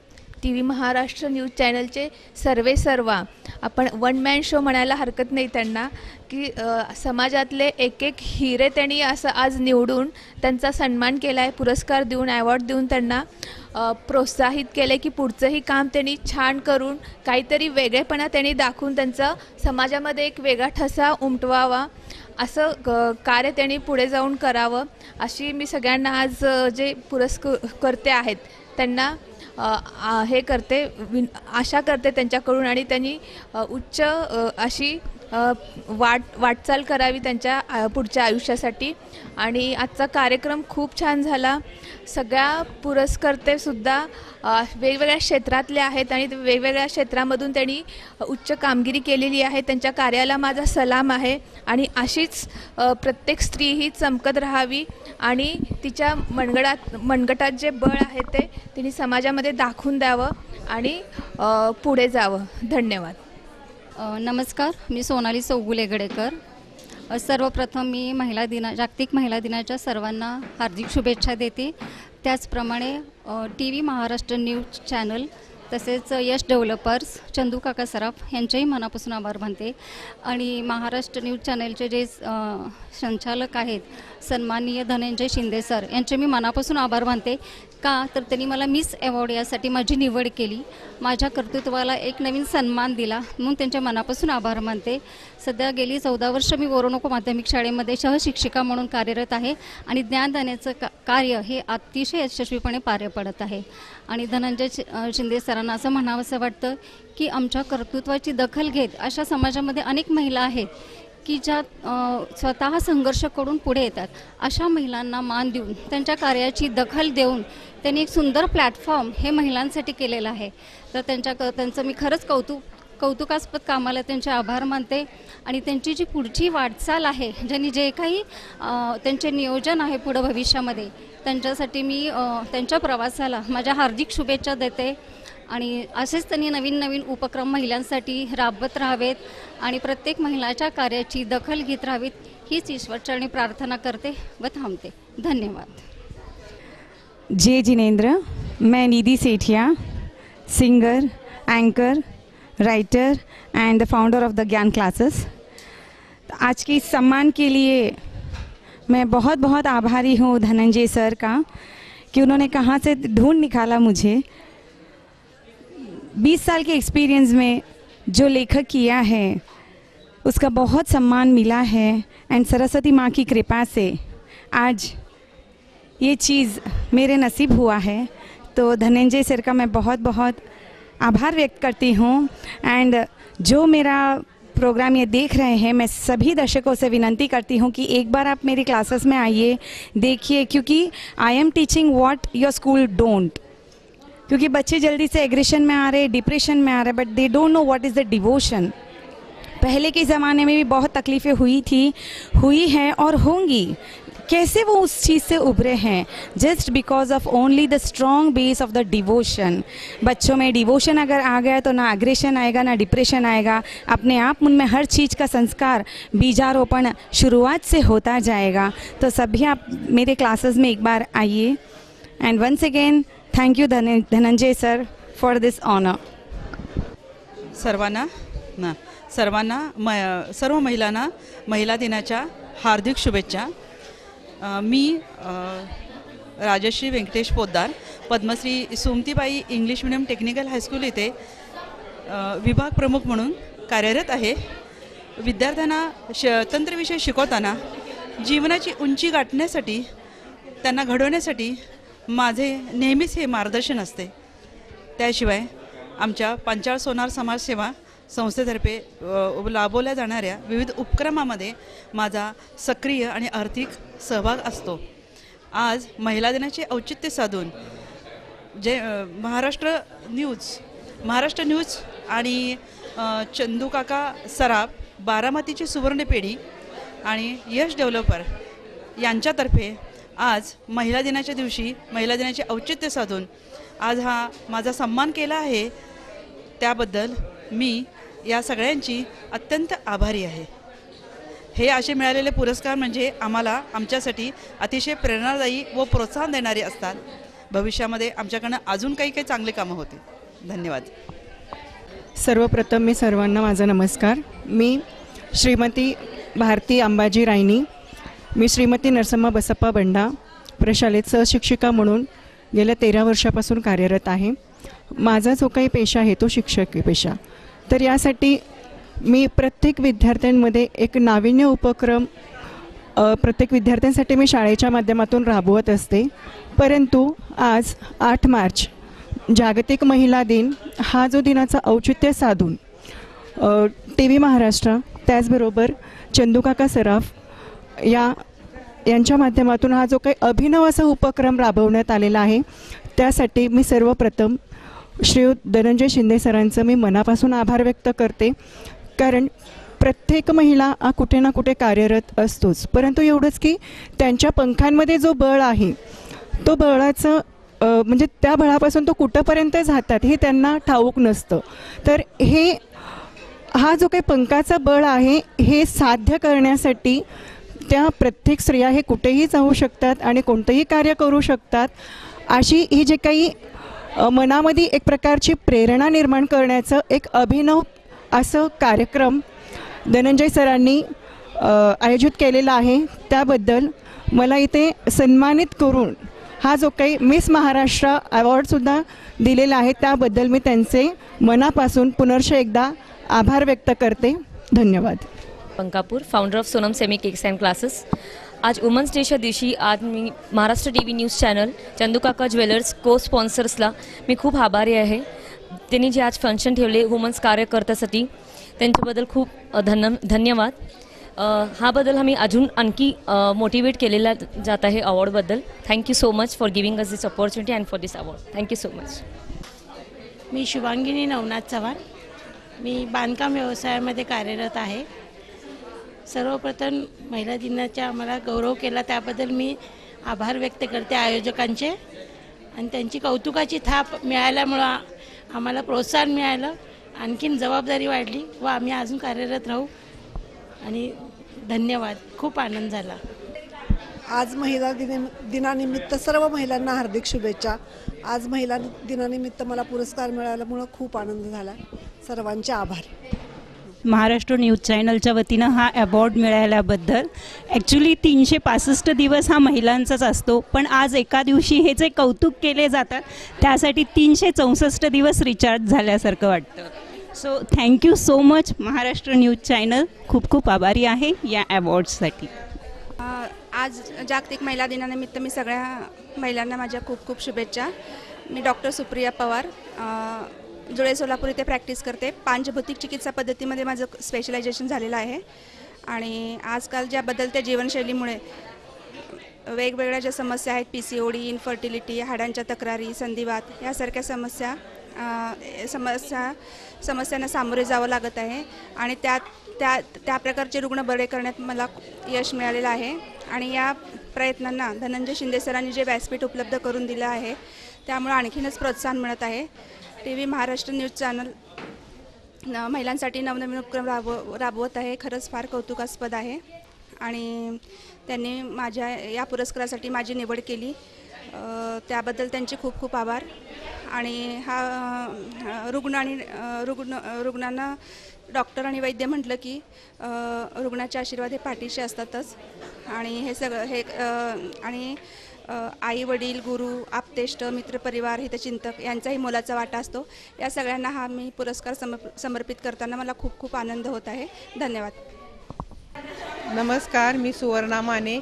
TV Maharashtra news चॅनलचे सर्वेसर्वा, आपण वन मॅन शो म्हणायला हरकत नाही त्यांना, की समाजातले एक एक हिरे त्यांनी असं आज निवडून त्यांचा सन्मान केला आहे, पुरस्कार देऊन, अवॉर्ड देऊन त्यांना प्रोत्साहित केले की पुढचंही काम त्यांनी छान करून काहीतरी वेगळेपणा त्यांनी दाखवून त्यांचा समाजामध्ये एक वेगळा ठसा उमटवावा, असं कार्य त्यांनी पुढे जाऊन करावं, अशी मी सगळ्यांना आज जे पुरस्कर्ते आहेत त्यांना हे करते, आशा करते त्यांच्याकडून. आणि त्यांनी उच्च अशी वाटचाल करावी त्यांच्या पुढच्या आयुष्यासाठी. आणि आजचा कार्यक्रम खूप छान झाला. सगळ्या पुरस्कर्तेसुद्धा वेगवेगळ्या क्षेत्रातले आहेत आणि वेगवेगळ्या क्षेत्रामधून त्यांनी उच्च कामगिरी केलेली आहे. त्यांच्या कार्याला माझा सलाम आहे. आणि अशीच प्रत्येक स्त्री ही चमकत राहावी आणि तिच्या मनगटात जे बळ आहे ते तिने समाजामध्ये दाखवून द्यावं आणि पुढे जावं. धन्यवाद. नमस्कार, मी सोनाली चौगुलेगडेकर. सर्वप्रथम मी जागतिक महिला दिनाच्या सर्वांना हार्दिक शुभेच्छा देते. त्याचप्रमाणे TV महाराष्ट्र न्यूज चॅनल तसेच यश डेव्हलपर्स चंदू काका सराफ यांचेही मनापासून आभार मानते. आणि महाराष्ट्र न्यूज चॅनलचे जे संचालक आहेत सन्माननीय धनंजय शिंदे सर यांचे मी मनापासून आभार मानते. का तर त्यांनी मला मिस अवॉर्ड यासाठी माझी निवड केली, माझ्या कर्तृत्वाला एक नवीन सन्मान दिला, म्हणून त्यांच्या मनापासून आभार मानते. सध्या गेली 14 वर्ष मी वरोनको माध्यमिक शाळेमध्ये सहशिक्षिका म्हणून कार्यरत आहे आणि ज्ञानदानाचं कार्य हे अतिशय यशस्वीपणे पार पडत आहे. आणि धनंजय शिंदे सरांना असं म्हणावंसं वाटतं की आमच्या कर्तृत्वाची दखल घेत अशा समाजामध्ये अनेक महिला आहेत की ज्या स्वतः संघर्ष करून पुढे येतात. अशा महिलांना मान देऊन त्यांच्या कार्याची दखल देऊन त्यांनी एक सुंदर प्लॅटफॉर्म हे महिलांसाठी केलेलं आहे. तर त्यांचं मी खरंच कौतुकास्पद कामाला त्यांचे आभार मानते. आणि त्यांची जी पुढची वाटचाल आहे, ज्यांनी जे काही त्यांचे नियोजन आहे पुढं भविष्यामध्ये, त्यांच्यासाठी मी त्यांच्या प्रवासाला माझ्या हार्दिक शुभेच्छा देते. आणि असेच त्यांनी नवीन नवीन उपक्रम महिलांसाठी राबवत राहावेत आणि प्रत्येक महिलाच्या कार्याची दखल घेत राहावीत, हीच ईश्वरचरणी प्रार्थना करते व थांबते. धन्यवाद. जय जिनेंद्र. मैं Nidhi Sethia, singer, anchor, writer and the founder of the Gyan classes. आज के इस सम्मान के लिए मैं बहुत बहुत आभारी हूँ धनंजय सर का कि उन्होंने कहाँ से ढूंढ निकाला मुझे. 20 साल के एक्सपीरियंस में जो लेखक किया है उसका बहुत सम्मान मिला है. एंड सरस्वती माँ की कृपा से आज ये चीज़ मेरे नसीब हुआ है. तो धनंजय सर का मैं बहुत बहुत आभार व्यक्त करती हूँ. एंड जो मेरा प्रोग्राम ये देख रहे हैं, मैं सभी दर्शकों से विनती करती हूँ कि एक बार आप मेरी क्लासेस में आइए, देखिए, क्योंकि I am teaching what your school don't. क्योंकि बच्चे जल्दी से एग्रेशन में आ रहे, डिप्रेशन में आ रहे, but they don't know what is the devotion. पहले के ज़माने में भी बहुत तकलीफ़ें हुई हैं और होंगी. कैसे वो उस चीज़ से उभरे हैं? Just because of only the strong base of the devotion. बच्चों में डिवोशन अगर आ गया तो ना एग्रेशन आएगा, ना डिप्रेशन आएगा. अपने आप उनमें हर चीज़ का संस्कार, बीजारोपण शुरुआत से होता जाएगा. तो सभी आप मेरे क्लासेस में एक बार आइए. And once again thank you Dhananjay sir for this honour. सर्व महिलांना महिला दिनाच्या हार्दिक शुभेच्छा. मी Rajshree Venkatesh Poddar, Padmashri Sumatibai English medium technical high school येथे विभाग प्रमुख म्हणून कार्यरत आहे. विद्यार्थ्यांना तंत्रविषय शिकवताना जीवनाची उंची गाठण्यासाठी, त्यांना घडवण्यासाठी माझे नेहमीच हे मार्गदर्शन असते. त्याशिवाय आमच्या पांचाळ सोनार समाजसेवा संस्थेतर्फे राबवल्या जाणाऱ्या विविध उपक्रमामध्ये माझा सक्रिय आणि आर्थिक सहभाग असतो. आज महिला दिनाचे औचित्य साधून जे महाराष्ट्र न्यूज आणि चंदूकाका सराफ, बारामतीची सुवर्णपेढी आणि यश डेव्हलपर यांच्यातर्फे आज महिला दिनाच्या दिवशी महिला दिनाचे औचित्य साधून आज हा माझा सन्मान केला आहे. त्याबद्दल मी या सगळ्यांची अत्यंत आभारी आहे. हे असे मिळालेले पुरस्कार म्हणजे आमच्यासाठी अतिशय प्रेरणादायी व प्रोत्साहन देणारे असतात. भविष्यामध्ये आमच्याकडनं अजून काही चांगले कामं होते. धन्यवाद. सर्वप्रथम मी सर्वांना माझा नमस्कार. मी श्रीमती भारती अंबाजी रायनी. मी श्रीमती नरसम्मा बसप्पा बंडा प्रशालेत सहशिक्षिका म्हणून गेल्या 13 वर्षापासून कार्यरत आहे. माझा जो काही पेशा आहे तो शिक्षकी पेशा. तर यासाठी मी प्रत्येक विद्यार्थ्यांमध्ये एक नाविन्य उपक्रम प्रत्येक विद्यार्थ्यांसाठी मी शाळेच्या माध्यमातून राबवत असते. परंतु आज 8 मार्च जागतिक महिला दिन हा जो दिनाचा औचित्य साधून TV महाराष्ट्र त्याचबरोबर चंदूकाका सराफ यांच्या माध्यमातून हा जो काही अभिनव असा उपक्रम राबवण्यात आलेला आहे त्यासाठी मी सर्वप्रथम श्रीयुत धनंजय शिंदे सरांचं मी मनापासून आभार व्यक्त करते. कारण प्रत्येक महिला हा कुठे ना कुठे कार्यरत असतोच, परंतु एवढंच की त्यांच्या पंखांमध्ये जो बळ आहे तो बळाचं म्हणजे त्या बळापासून तो कुठंपर्यंत जातात हे त्यांना ठाऊक नसतं. तर हा जो काही पंखाचा बळ आहे हे साध्य करण्यासाठी त्या प्रत्येक स्त्रिया हे कुठेही जाऊ शकतात आणि कोणतंही कार्य करू शकतात. अशी ही जे काही मनामध्ये एक प्रकारची प्रेरणा निर्माण करण्याचं एक अभिनव असं कार्यक्रम धनंजय सरांनी आयोजित केलेला आहे. त्याबद्दल मला इथे सन्मानित करून हा जो काही मिस महाराष्ट्र अवॉर्डसुद्धा दिलेला आहे त्याबद्दल मी त्यांचे मनापासून पुनर्ष एकदा आभार व्यक्त करते. धन्यवाद. पंकापूर, फाउंडर ऑफ सोनम सेमी केक्स अँड क्लासेस. आज वुमन्स डेच्या दिवशी आज मी Maharashtra TV news channel, Chandukaka jewellers को स्पॉन्सर्सला मी खूप आभारी आहे. त्यांनी जे आज फंक्शन ठेवले वुमन्स कार्यकर्त्यासाठी त्यांच्याबद्दल खूप धन्यवाद. हा बदल आम्ही अजून आणखी मोटिवेट केलेला जात आहे अवॉर्डबद्दल. Thank you so much for giving us this opportunity and for this award. Thank you so much. मी शुभांगिनी नवनाथ चव्हाण. मी बांधकाम व्यवसायामध्ये कार्यरत आहे. सर्वप्रथम महिला दिनाचा आम्हाला गौरव केला त्याबद्दल मी आभार व्यक्त करते आयोजकांचे. आणि त्यांची कौतुकाची थाप मिळाल्यामुळं आम्हाला प्रोत्साहन मिळालं, आणखीन जबाबदारी वाढली व आम्ही अजून कार्यरत राहू. आणि धन्यवाद. खूप आनंद झाला. आज महिला दिनानिमित्त सर्व महिलांना हार्दिक शुभेच्छा. आज महिला दिनानिमित्त मला पुरस्कार मिळाल्यामुळं खूप आनंद झाला. सर्वांचे आभार. महाराष्ट्र न्यूज चॅनलच्या वतीनं हा अवॉर्ड मिळाल्याबद्दल ॲक्च्युली 365 दिवस हा महिलांचाच असतो, पण आज एका दिवशी हे जे कौतुक केले जातात त्यासाठी 364 दिवस रिचार्ज झाल्यासारखं वाटतं. So thank you so much Maharashtra news channel. खूप खूप आभारी आहे या अवॉर्ड्ससाठी. आज जागतिक महिला दिनानिमित्त मी सगळ्या महिलांना माझ्या खूप खूप शुभेच्छा. मी डॉक्टर सुप्रिया पवार, जुळे सोलापूर इथे प्रॅक्टिस करते. पांचभौतिक चिकित्सा पद्धतीमध्ये माझं स्पेशलायझेशन झालेलं आहे. आणि आजकाल ज्या बदलत्या जीवनशैलीमुळे वेगवेगळ्या ज्या समस्या आहेत, PCOD, इन्फर्टिलिटी, हाडांच्या तक्रारी, संधिवात यासारख्या समस्यांना सामोरे जावं लागत आहे. आणि त्या प्रकारचे रुग्ण बरे करण्यात मला यश मिळालेलं आहे. आणि या प्रयत्नांना धनंजय शिंदे सरांनी जे व्यासपीठ उपलब्ध करून दिलं आहे त्यामुळे आणखीनच प्रोत्साहन मिळत आहे. TV महाराष्ट्र न्यूज चॅनल महिलांसाठी नवनवीन उपक्रम राबवत आहे. खरंच फार कौतुकास्पद आहे. आणि त्यांनी माझ्या या पुरस्कारासाठी माझी निवड केली त्याबद्दल त्यांचे खूप खूप आभार. आणि हा रुग्णांना डॉक्टर आणि वैद्य म्हटलं की रुग्णाचे आशीर्वाद हे पाठीशी असतातच. आणि हे सगळं आणि आई वडील, गुरु, आप्तेष्ट, मित्रपरिवार, हितचिंतक यांचाही मोलाचा वाटा असतो. या सगळ्यांना हा मी पुरस्कार समर्पित करताना मला खूप खूप आनंद होत आहे. धन्यवाद. नमस्कार, मी सुवर्णा माने.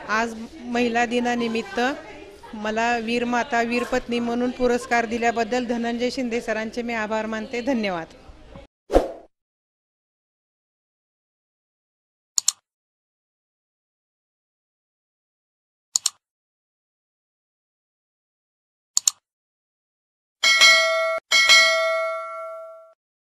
आज महिला दिनानिमित्त मला वीरमाता वीरपत्नी म्हणून पुरस्कार दिल्याबद्दल धनंजय शिंदे सरांचे मी आभार मानते. धन्यवाद.